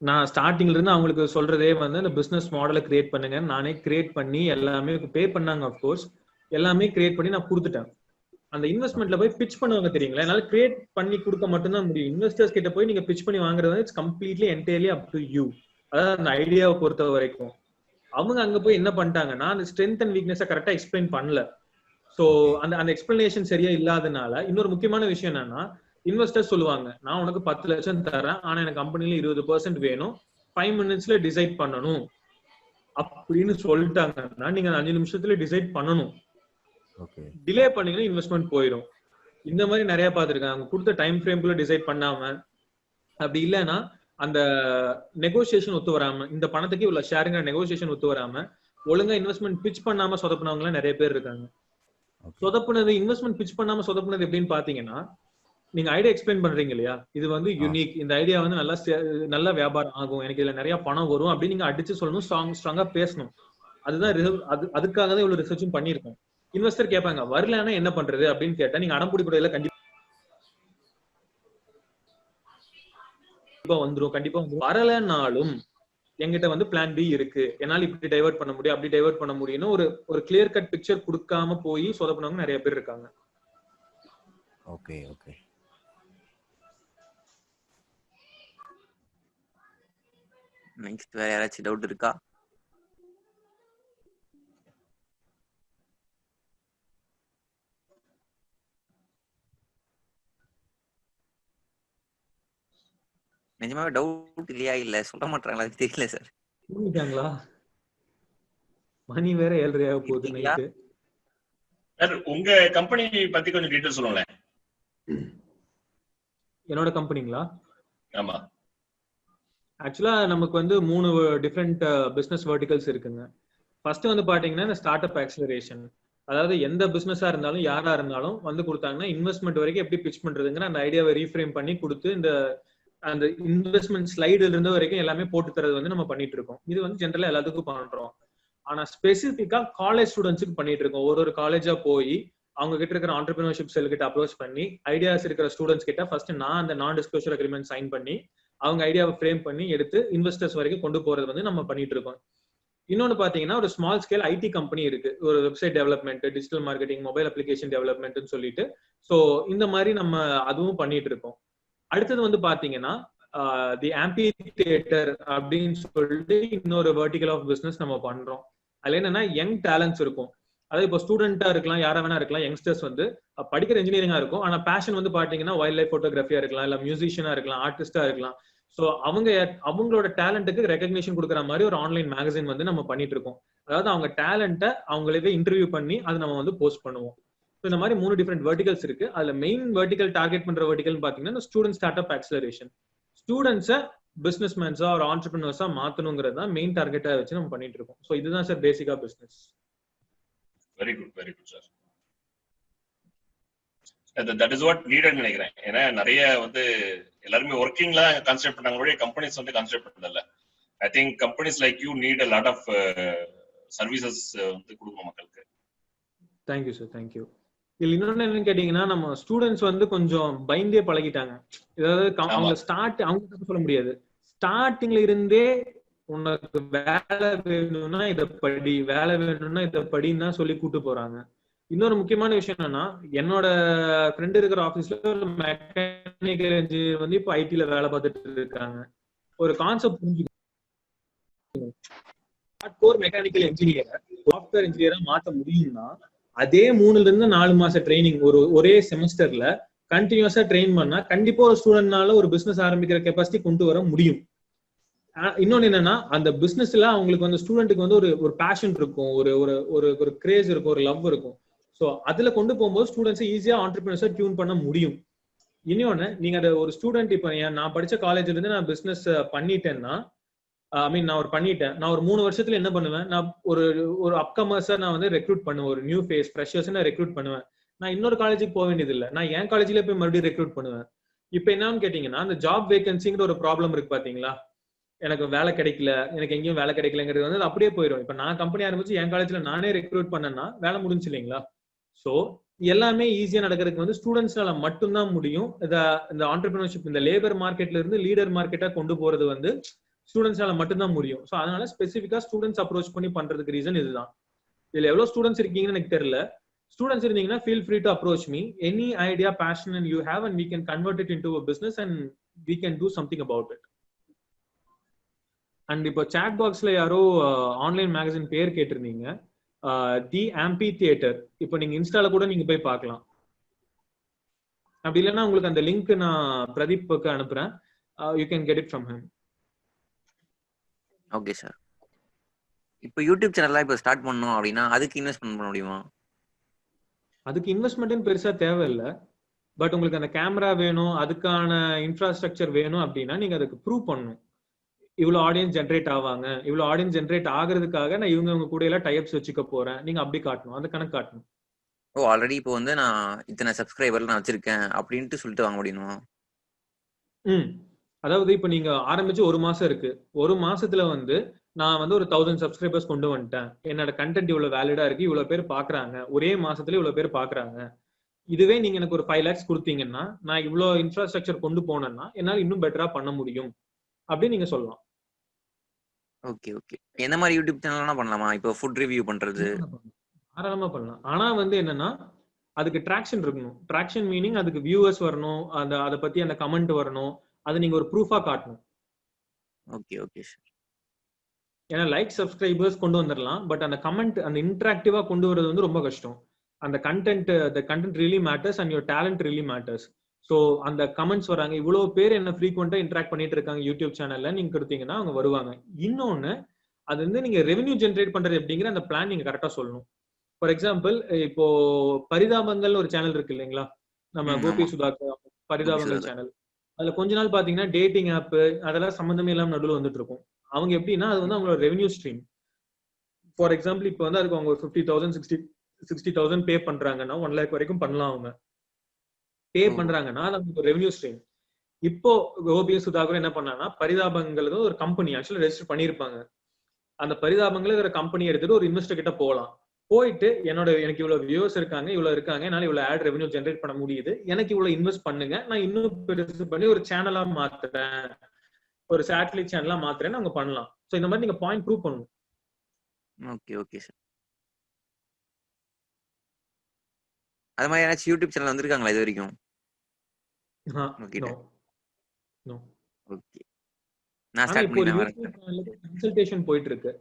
நான் ஸ்டார்டிங்ல இருந்து அவங்களுக்கு சொல்றதே வந்து அந்த பிசினஸ் மாடலை கிரியேட் பண்ணுங்க, நானே கிரியேட் பண்ணி எல்லாமே பே பண்ணாங்க. அப்கோர்ஸ் எல்லாமே கிரியேட் பண்ணி நான் கொடுத்துட்டேன். அந்த இன்வெஸ்ட்மெண்ட்ல போய் பிச் பண்ணுவாங்க தெரியுங்களா, என்னால கிரியேட் பண்ணி கொடுக்க மட்டும்தான் முடியும். இன்வெஸ்டர்ஸ் கிட்ட போய் நீங்க பிச் பண்ணி வாங்குறது it's completely entirely up to you. அதாவது அந்த ஐடியாவை பொறுத்த வரைக்கும் அவங்க அங்க போய் என்ன பண்ணிட்டாங்கன்னா, அந்த ஸ்ட்ரென்த் அண்ட் வீக்னஸை கரெக்டா எக்ஸ்பிளைன் பண்ணல. ஸோ அந்த எக்ஸ்பிளனேஷன் சரியா இல்லாதனால இன்னொரு முக்கியமான விஷயம் என்னன்னா, இன்வெஸ்டர்ஸ் சொல்லுவாங்க, நான் உனக்கு 10 லட்சம் தரேன், ஆனா எனக்கு கம்பெனில 20% வேணும், 5 minutesல டிசைட் பண்ணணும் அப்படின்னு சொல்லிட்டாங்கன்னா நீங்க 5 நிமிஷத்துல டிசைட் பண்ணணும். டிலே பண்ணீங்கன்னா இன்வெஸ்ட்மெண்ட் போயிடும். இந்த மாதிரி நிறைய பார்த்துருக்காங்க. அவங்க கொடுத்த டைம் ஃப்ரேம்குள்ள டிசைட் பண்ணாம, அப்படி இல்லைன்னா அந்த நெகோசியேஷன் ஒத்து வராம, இந்த பணத்துக்கு இவ்வளவு ஷேருங்கிற நெகோசியேஷன் ஒத்து வராம ஒழுங்கா இன்வெஸ்ட்மெண்ட் பிச் பண்ணாம சொதப்புனவங்க நிறைய பேர் இருக்காங்க. சொதப்புனது இன்வெஸ்ட்மெண்ட் பிச் பண்ணாம சொதப்புனது எப்படின்னு பாத்தீங்கன்னா, நீங்க ஐடியா எக்ஸ்பிளைன் பண்றீங்க இல்லையா, இது வந்து யூனிக், இந்த ஐடியா வந்து நல்லா வியாபாரம் ஆகும், எனக்கு இதுல நிறைய பணம் வரும் அப்படின்னு நீங்க அடிச்சு சொல்லணும், ஸ்ட்ராங்கா பேசணும். அதுதான் அதுக்காக தான் இவ்வளவு ரிசர்ச்சும் பண்ணிருக்கோம். இன்வெஸ்டர் கேட்பாங்க வரலன்னா என்ன பண்றது அப்படின்னு கேட்டா, நீங்க அடம்புடி கூட கண்டிப்பா வந்துரும். வரலனாலும் என்கிட்ட வந்து பிளான் பி இருக்கு, என்னால இப்படி டைவர்ட் பண்ண முடியும், அப்படி டைவர்ட் பண்ண முடியும்னு ஒரு கிளியர் கட் பிக்சர் கொடுக்காம போய் சொதப்பினவங்க நிறைய பேர் இருக்காங்க. Okay okay. நெக்ஸ்ட் வேற யாராச்சும் டவுட் இருக்கா? நிஜமாவே டவுட் இல்லையா, இல்ல சொல்ல மாட்டாங்களா தெரியல சார். தூங்கிட்டாங்களா? மணி வேற 7:30 போகுது நைட்டு. சார் உங்க கம்பெனி பத்தி கொஞ்சம் டீடைல் சொல்லுங்களேன். என்னோட கம்பெனிங்களா? ஆமா. ஆக்சுவலா நமக்கு வந்து 3 டிஃப்ரெண்ட் பிசினஸ் வெர்டிகல்ஸ் இருக்குங்க. ஃபர்ஸ்ட் வந்து பாத்தீங்கன்னா இந்த ஸ்டார்ட் அப் ஆக்சிலரேஷன். அதாவது எந்த பிசினஸா இருந்தாலும் யாரா இருந்தாலும் வந்து கொடுத்தாங்கன்னா இன்வெஸ்ட்மெண்ட் வரைக்கும் எப்படி பிச் பண்றதுங்கிற அந்த ஐடியாவை ரீஃப்ரேம் பண்ணி கொடுத்து அந்த இன்வெஸ்ட்மெண்ட் ஸ்லைடுல இருந்து வரைக்கும் எல்லாமே போட்டு தரது வந்து நம்ம பண்ணிட்டு இருக்கோம். இது வந்து ஜென்ரலா எல்லாத்துக்கும் பண்றோம். ஆனா ஸ்பெசிபிக்கா காலேஜ் ஸ்டூடெண்ட்ஸுக்கு பண்ணிட்டு இருக்கோம். ஒரு காலேஜா போய் அவங்க கிட்ட இருக்கிற ஆண்டர்பிரினர்ஷிப் செல் கிட்ட அப்ரோச் பண்ணி ஐடியாஸ் இருக்கிற ஸ்டூடெண்ட்ஸ் கிட்ட ஃபர்ஸ்ட் நான் அந்த நான் டிஸ்க்ளோஷர் அக்ரிமெண்ட் சைன் பண்ணி அவங்க ஐடியாவை ஃப்ரேம் பண்ணி எடுத்து இன்வெஸ்டர்ஸ் வரைக்கும் கொண்டு போறது வந்து நம்ம பண்ணிட்டு இருக்கோம். இன்னொன்னு பாத்தீங்கன்னா ஒரு ஸ்மால் ஸ்கேல் ஐடி கம்பெனி இருக்கு, ஒரு website development, digital marketing, mobile application டெவலப்மெண்ட்னு சொல்லிட்டு. ஸோ இந்த மாதிரி நம்ம அதுவும் பண்ணிட்டு இருக்கோம். அடுத்தது வந்து பாத்தீங்கன்னா தி ஆம்பி தியேட்டர் அப்படின்னு சொல்லிட்டு இன்னொரு வெர்டிகல் ஆஃப் பிசினஸ் நம்ம பண்றோம். அதுல என்னன்னா யங் டேலண்ட்ஸ் இருக்கும். அதாவது இப்போ ஸ்டூடெண்டா இருக்கலாம், யாரா வேணா இருக்கலாம், யங்ஸ்டர்ஸ் வந்து படிக்கிற இன்ஜினியரிங்கா இருக்கும், ஆனா பேஷன் வந்து பாத்தீங்கன்னா வைல்ட் லைஃப் போட்டோகிராஃபியா இருக்கலாம், இல்ல மியூசிஷியனா இருக்கலாம், ஆர்டிஸ்டா இருக்கலாம். ஸோ அவங்களோட டேலண்ட்டுக்கு ரெகக்னிஷன் கொடுக்குற மாதிரி ஒரு ஆன்லைன் மேகசின் வந்து நம்ம பண்ணிட்டு இருக்கோம். அதாவது அவங்க டேலண்ட்டை அவங்களே இன்டர்வியூ பண்ணி அதை நம்ம வந்து போஸ்ட் பண்ணுவோம். ஸோ இந்த மாதிரி 3 டிஃப்ரெண்ட் வெர்டிகல்ஸ் இருக்கு. அதுல மெயின் வெர்டிகல் டார்கெட் பண்ற வெர்டிகல் பாத்தீங்கன்னா ஸ்டூடெண்ட் ஸ்டார்ட் அப் ஆக்சிலரேஷன். ஸ்டூடெண்ட்ஸை பிசினஸ் மேன்ஸா ஒரு ஆண்டர்பிரினர்ஸா மாத்தணுங்கிறது தான் மெயின் டார்கெட்டா வச்சு நம்ம பண்ணிட்டு இருக்கோம். ஸோ இதுதான் சார் பேசிக்கா business. Very good sir. That is what needed நினைக்கிறேன். ஏன்னா நிறைய வந்து எல்லாருமே ஒர்க்கிங்ல கான்செப்ட் பண்ணாங்க, கம்பெனிஸ் வந்து கான்செப்ட் பண்ணல. I think companies like you need a lot of services வந்து கொடுக்கணும் மக்களுக்கு. Thank you sir, thank you. இதுல இன்னொன்னு என்னன்னு கேட்டீங்கன்னா, நம்ம ஸ்டூடெண்ட்ஸ் வந்து கொஞ்சம் பயந்தே பழகிட்டாங்க. ஏதாவது அவங்க சொல்ல முடியாது, ஸ்டார்டிங்ல இருந்தே உனக்கு வேலை வேணும்னா இதை படி, வேலை வேணும்னா இதை படின்னு தான் சொல்லி கூட்டு போறாங்க. இன்னொரு முக்கியமான விஷயம் என்னன்னா, என்னோட ஃப்ரெண்ட் இருக்கிற ஆபீஸ்ல ஒரு மெக்கானிக்கல் இன்ஜினியர் வந்து இப்போ ஐடில வேலை பார்த்துட்டு இருக்காங்க. ஒரு கான்செப்ட் புரிஞ்சுக்கணும், மெக்கானிக்கல் இன்ஜினியர் சாஃப்ட்வேர் இன்ஜினியரா மாத்த முடியும்னா அதே 3 to 4 மாச ட்ரைனிங் ஒரே செமஸ்டர்ல கண்டினியூஸா ட்ரெயின் பண்ணா கண்டிப்பா ஒரு ஸ்டூடெண்ட்னால ஒரு பிசினஸ் ஆரம்பிக்கிற கெப்பாசிட்டி கொண்டு வர முடியும். இன்னொன்னு என்னன்னா, அந்த பிசினஸ்ல அவங்களுக்கு வந்து ஸ்டூடெண்ட்டுக்கு வந்து ஒரு பேஷன் இருக்கும், ஒரு கிரேஸ் இருக்கும், ஒரு லவ் இருக்கும். ஸோ அதுல கொண்டு போகும்போது ஸ்டூடெண்ட்ஸ் ஈஸியா ஆண்டர்பிரினர்ஸை டியூன் பண்ண முடியும். இன்னொன்னு, நீங்க அதை ஒரு ஸ்டூடெண்ட் இப்போ நான் படிச்ச காலேஜ்ல இருந்து நான் பிசினஸ் பண்ணிட்டேன்னா, நான் ஒரு 3 வருஷத்துல என்ன பண்ணுவேன், நான் ஒரு அப்கமர்ஸா நான் வந்து ரெக்ரூட் பண்ணுவேன், ஒரு நியூ ஃபேஸ் ஃப்ரெஷர்ஸ் நான் ரெக்ரூட் பண்ணுவேன். நான் இன்னொரு காலேஜுக்கு போக வேண்டியது இல்லை, நான் என் காலேஜ்ல போய் மறுபடியும் ரெக்ரூட் பண்ணுவேன். இப்போ என்னன்னு கேட்டீங்கன்னா, அந்த ஜாப் வேகன்சிங்கிற ஒரு ப்ராப்ளம் இருக்கு பாத்தீங்களா, எனக்கு வேலை கிடைக்கல, எனக்கு எங்கேயும் வேலை கிடைக்கலங்கிறது வந்து அப்படியே போயிடும். இப்ப நான் கம்பெனி ஆரம்பிச்சு என் காலேஜ்ல நானே ரெக்ரூட் பண்ணேன்னா வேலை முடிஞ்சு இல்லைங்களா? சோ எல்லாமே ஈஸியா நடக்கிறதுக்கு வந்து ஸ்டூடெண்ட்ஸ்னால மட்டும்தான் முடியும். இந்த ஆண்டர்பிரினர்ஷிப், இந்த லேபர் மார்க்கெட்ல இருந்து லீடர் மார்க்கெட்டா கொண்டு போறது வந்து ஸ்டூடெண்ட்ஸ்னால மட்டும்தான் முடியும். ஸோ அதனால ஸ்பெசிஃபிக்கா ஸ்டூடெண்ட்ஸ் அப்ரோச் பண்ணி பண்றதுக்கு ரீசன் இதுதான். இதுல எவ்வளவு ஸ்டூடெண்ட்ஸ் இருக்கீங்கன்னு எனக்கு தெரியல. ஸ்டூடெண்ட்ஸ் இருந்தீங்கன்னா feel free to approach me. Any idea, passion and you have, and we can convert it into a business and we can do something about it. And இப்போ சாட் பாக்ஸ்ல யாரோ ஆன்லைன் மேகசின் பேர் கேட்டிருந்தீங்க, தி ஆம்பி theatre. இப்போ நீங்க இன்ஸ்டால கூட நீங்க போய் பார்க்கலாம். அப்படி இல்லைன்னா உங்களுக்கு அந்த லிங்க் நான் பிரதீப்க்கு அனுப்புறேன், you can get it from him. Okay sir. இப்போ யூடியூப் சேனல்லாம் இப்போ ஸ்டார்ட் பண்ணணும் அப்படின்னா அதுக்கு இன்வெஸ்ட்மென்ட் பண்ண முடியுமா? அதுக்கு இன்வெஸ்ட்மெண்ட்னு பெருசா தேவையில்லை. பட் உங்களுக்கு அந்த கேமரா வேணும், அதுக்கான இன்ஃப்ராஸ்ட்ரக்சர் வேணும் அப்படின்னா நீங்க அதுக்கு ப்ரூவ் பண்ணணும். இவ்வளவு ஆடியன்ஸ் ஜென்ரேட் ஆவாங்க, இவ்வளவு ஆடியன்ஸ் ஜென்ரேட் ஆகுறதுக்காக நான் இவங்க கூட எல்லாம் டைப்ஸ் வச்சுக்க போறேன், நீங்க அப்படி காட்டணும், அந்த கணக்கு காட்டணும். ஓ ஆல்ரெடி இப்போ வந்து நான் இத்தனை சப்ஸ்கிரைபர் நான் வச்சிருக்கேன் அப்படின்ட்டு சொல்லிட்டு வாங்க முடியுமா? அதாவது இப்ப நீங்க ஆரம்பிச்சு 1 மாசம் இருக்கு, 1 மாசத்துல வந்து நான் வந்து ஒரு 1000 சப்ஸ்கிரைபர்ஸ் கொண்டு வந்துட்டேன், என்னோட கண்டென்ட் இவ்வளவு வேலிடா இருக்கு, இவ்வளவு பேர் பாக்குறாங்க, ஒரே மாசத்துல இவ்வளவு பேர் பாக்குறாங்க. இதுவே நீங்க எனக்கு ஒரு 5 lakhs கொடுத்தீங்கன்னா நான் இவ்வளவு இன்ஃப்ராஸ்ட்ரக்சர் கொண்டு போனேன்னா என்னால இன்னும் பெட்டரா பண்ண முடியும் அப்படின்னு நீங்க சொல்லலாம். Okay okay. எந்த மாதிரி யூடியூப் சேனல்லாம் பண்ணலாமா? இப்போ ஃபுட் ரிவ்யூ பண்றது தாராளமா பண்ணலாம். ஆனா வந்து என்னன்னா அதுக்கு ட்ராக்ஷன் இருக்கணும். ட்ராக்ஷன் மீனிங் அதுக்கு வியூவர்ஸ் வரணும், அதை பத்தி அந்த கமெண்ட் வரணும், அதை நீங்க ஒரு ப்ரூஃபா காட்டணும். Okay okay sir. ஏன்னா லைக் சப்ஸ்கிரைபர்ஸ் கொண்டு வந்துடலாம், பட் அந்த கமெண்ட் அந்த இன்டராக்டிவா கொண்டு வரது வந்து ரொம்ப கஷ்டம். அந்த content really matters and your talent really matters. So அந்த கமெண்ட்ஸ் வராங்க, இவ்வளவு பேர் என்ன ஃப்ரீக்வெண்டா இன்டராக்ட் பண்ணிட்டு இருக்காங்க யூடியூப் சேனல்ல, நீங்க கொடுத்தீங்கன்னா அவங்க வருவாங்க. இன்னொன்னு அது வந்து நீங்க ரெவென்யூ ஜென்ரேட் பண்றது எப்படிங்கிற அந்த பிளான் நீங்க கரெக்டா சொல்லணும். ஃபார் எக்ஸாம்பிள் இப்போ பரிதாபங்கள் ஒரு சேனல் இருக்கு இல்லைங்களா, நம்ம கோபி சுதாகர் பரிதாபங்கள் சேனல். அதுல கொஞ்ச நாள் பாத்தீங்கன்னா டேட்டிங் ஆப் அதெல்லாம் சம்பந்தமே இல்லாம நடுவில் வந்துட்டு இருக்கும். அவங்க எப்படின்னா அது வந்து அவங்களோட ரெவென்யூ ஸ்ட்ரீம். ஃபார் எக்ஸாம்பிள் இப்போ வந்து அதுக்கு அவங்க 50,000 60,000 பே பண்றாங்கன்னா 1 lakh வரைக்கும் பண்ணலாம். அவங்க பே பண்றாங்கன்னா அது அவங்க ரெவென்யூ ஸ்ட்ரீம். இப்போ கோபி சுதாகர் என்ன பண்ணாங்கன்னா பரிதாபங்கள் ஒரு கம்பெனி ஆக்சுவலி ரெஜிஸ்டர் பண்ணியிருப்பாங்க. அந்த பரிதாபங்கள் ஒரு கம்பெனி எடுத்துட்டு ஒரு இன்வெஸ்டர் கிட்ட போகலாம், போயிட்டு எனக்கு இவ்வளவு வியூவர்ஸ் இருக்காங்க, இவ்வளவு இருக்காங்க, என்னால இவ்வளவு ஆட் ரெவென்யூ ஜென்ரேட் பண்ண முடியுது, எனக்கு இவ்வளவு இன்வெஸ்ட் பண்ணுங்க, நான் இன்னும் பெருசு பண்ணி ஒரு சேனலா மாத்துறேன், ஒரு சேட்டலைட் சேனலா மாத்துறேன்னு அவங்க பண்ணலாம். சோ இந்த மாதிரி நீங்க பாயிண்ட் ப்ரூவ் பண்ணணும். Okay okay sir. அது மாதிரி ஏதாச்சும் யூடியூப் சேனல் வந்திருக்காங்களா இது வரைக்கும்? ஓகே. நான் ஸ்டார்ட் பண்ணிட்டேன். கன்சல்டேஷன் போயிட்டு இருக்கு.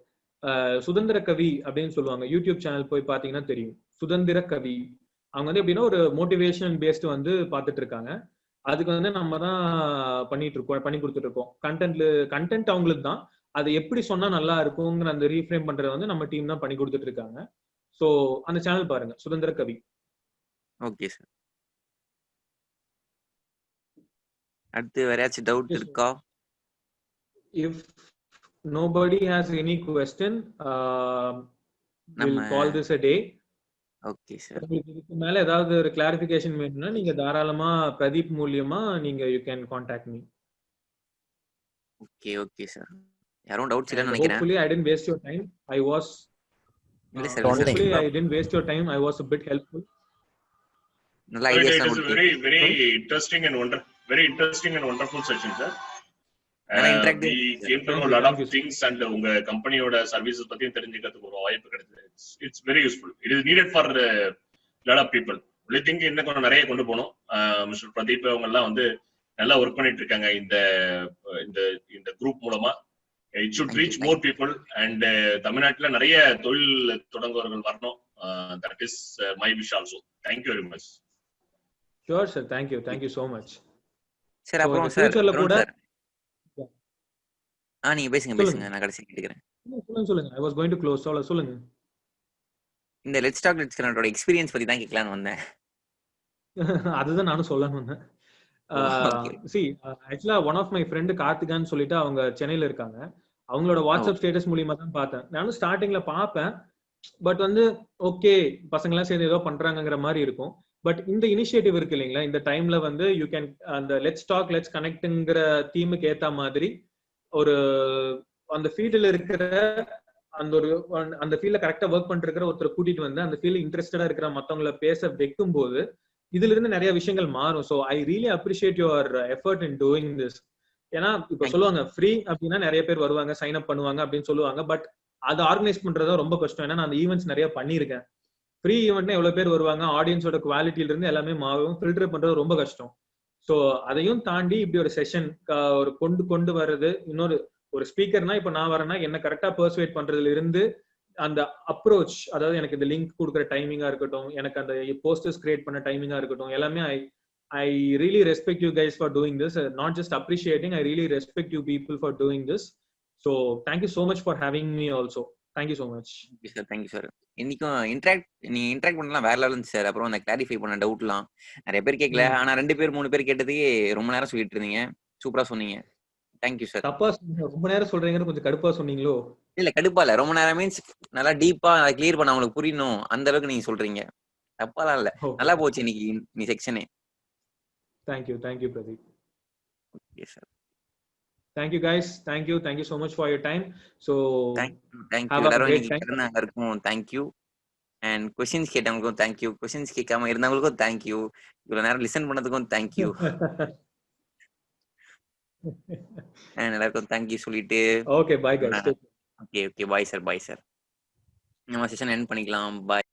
சுதந்திர கவி அப்படின்னு சொல்லுவாங்க, யூடியூப் சேனல் போய் பாத்தீங்கன்னா தெரியும். சுதந்திர கவி அவங்க வந்து எப்படின்னா ஒரு மோட்டிவேஷன் பேஸ்ட் வந்து பாத்துட்டு இருக்காங்க. அதுக்கு வந்து நம்ம தான் பண்ணி கொடுத்துட்டு இருக்கோம். கண்டென்ட் அவங்களுக்கு தான், அது எப்படி சொன்னா நல்லா இருக்குங்கிற அந்த ரீஃப்ரேம் பண்றதை வந்து நம்ம டீம் தான் பண்ணி கொடுத்துட்டு இருக்காங்க. சோ அந்த சேனல் பாருங்க, சுதந்திர கவி. Okay sir. அடுத்து வேற ஏதாச்சும் டவுட் இருக்கா? If nobody has any question, we'll call this a day. Okay sir. இதுக்கு மேல ஏதாவது ஒரு கிளாரிஃபிகேஷன் வேணும்னா நீங்க தாராளமா பிரதீப் மூலியமா நீங்க you can contact me. Okay okay sir. யாரும் டவுட்ஸ் இல்லன்னு நினைக்கிறேன். Hopefully I didn't waste your time. இல்ல sir, hopefully I didn't waste your time. I was a bit helpful. நல்ல ஐடியாஸ் தான் கொடுத்தீங்க. Very interesting and wonderful session sir. We came to know a lot of things and உங்க கம்பெனியோட services பத்தியும் தெரிஞ்சுக்கிறதுக்கு ஒரு வாய்ப்பு கிடைச்சது. It's very useful. It is needed for a lot of people. Only thing இன்னும் கொஞ்சம் நிறைய கொண்டு போகணும். மிஸ்டர் பிரதீப் அவங்க எல்லாம் வந்து நல்லா ஒர்க் பண்ணிட்டு இருக்காங்க இந்த குரூப் மூலமா. It should reach more people and தமிழ்நாட்டுல நிறைய தொழில் தொடங்குவர்கள் வரணும். That is my wish also. Thank you very much. Sure sir, thank you so much. Sir அப்புறம் சார் கூட நீங்க பேசுங்க, நான் கடைசி கேட்கிறேன். சொல்லுங்க. I was going to close. சொல்லுங்க. இந்த லெட்ஸ் டாக் லெட்ஸ் கனெக்டோட எக்ஸ்பீரியன்ஸ் பத்தி தான் கேட்கலாம்னு வந்தேன். அதுதான் நானும் சொல்லணும் வந்தேன். see actually one of my friend கார்த்திகான்னு சொல்லிட்டு அவங்க சென்னையில இருக்காங்க. அவங்களோட வாட்ஸ்அப் ஸ்டேட்டஸ் மூலியமா தான் பார்த்தேன். நானும் ஸ்டார்டிங்ல பார்ப்பேன், பட் வந்து ஓகே பசங்க எல்லாம் சேர்ந்து ஏதோ பண்றாங்கங்கிற மாதிரி இருக்கும். பட் இந்த இனிஷியேட்டிவ் இருக்கு இல்லைங்களா, இந்த டைம்ல வந்து யூ கேன் அந்த லெட்ஸ் டாக் லெட்ஸ் கனெக்ட்ங்கிற தீமுக்கு ஏத்த மாதிரி ஒரு அந்த ஃபீல்ட்ல இருக்கிற அந்த ஃபீல்ட்ல கரெக்டா ஒர்க் பண்ணிட்டு இருக்கிற ஒருத்தர் கூட்டிட்டு வந்து அந்த ஃபீல்ட் இன்ட்ரெஸ்டடா இருக்கிற மத்தவங்களை பேச வைக்கும் போது இதுல இருந்து நிறைய விஷயங்கள் மாறும். So I really appreciate your effort in doing this. ஏன்னா இப்ப சொல்லுவாங்க ஃப்ரீ அப்படின்னா நிறைய பேர் வருவாங்க, சைன் அப் பண்ணுவாங்க அப்படின்னு சொல்லுவாங்க. பட் அதை ஆர்கனைஸ் பண்றதா ரொம்ப கஷ்டம். ஏன்னா நான் அந்த ஈவெண்ட்ஸ் நிறைய பண்ணியிருக்கேன். ஃப்ரீ ஈவெண்ட்னா எவ்வளவு பேர் வருவாங்க, ஆடியன்ஸோட குவாலிட்டியில இருந்து எல்லாமே மாறும், ஃபில்டர் பண்றது ரொம்ப கஷ்டம். ஸோ அதையும் தாண்டி இப்படி ஒரு செஷன் ஒரு கொண்டு வர்றது, இன்னொரு ஒரு ஸ்பீக்கர்னா இப்ப நான் வரேன்னா என்ன கரெக்டா பர்சுவேட் பண்றதுல இருந்து அந்த அப்ரோச், அதாவது எனக்கு இந்த லிங்க் கொடுக்குற டைமிங்கா இருக்கட்டும், எனக்கு அந்த போஸ்டர்ஸ் கிரியேட் பண்ண டைமிங்கா இருக்கட்டும், எல்லாமே I really respect you guys for doing this. Not just appreciating, I really respect you people for doing this. So thank you so much for having me also. Thank you so much. Thank you sir. இன்னைக்கும் நீங்க interact பண்ணலாம் வேற level இருந்துச்சு sir. அப்புறம் அந்த clarify பண்ண டவுட்லாம் நிறைய பேர் கேட்கல. ஆனா 2 பேர் 3 பேர் கேட்டதுக்கே ரொம்ப நேரம் சொல்லிட்டு இருந்தீங்க. சூப்பரா சொன்னீங்க. Thank you sir. தப்பா ரொம்ப நேரம் சொல்றீங்கன்னு கொஞ்சம் கடுப்பா சொன்னீங்களோ? இல்ல கடுப்பா இல்ல. ரொம்ப நேரம் மீன்ஸ் நல்லா டீப்பா கிளியர் பண்ண அவங்களுக்கு புரியணும் அந்த அளவுக்கு நீங்க சொல்றீங்க. தப்பாலாம் இல்ல. நல்லா போச்சு இன்னைக்கு நீ செக்ஷனே. Thank you Pradeep. Okay sir. Thank you guys. Thank you so much for your time. So thank you எல்லாரும் இன்னைக்கு கிடந்தாங்க இருக்கும். தேங்க்யூ. அண்ட் கொஸ்டின்ஸ் கேட்டவங்களுக்கும் தேங்க்யூ. கொஸ்டின்ஸ் கேட்காம இருந்தவங்களுக்கும் தேங்க்யூ. இவ்வளவு நேரம் லிசன் பண்ணதுக்கும் தேங்க்யூ. அண்ட் எல்லாருக்கும் தேங்க்யூ சொல்லிட்டு okay bye guys. Okay bye sir. நம்ம செஷன் எண்ட் பண்ணிக்கலாம். பாய்.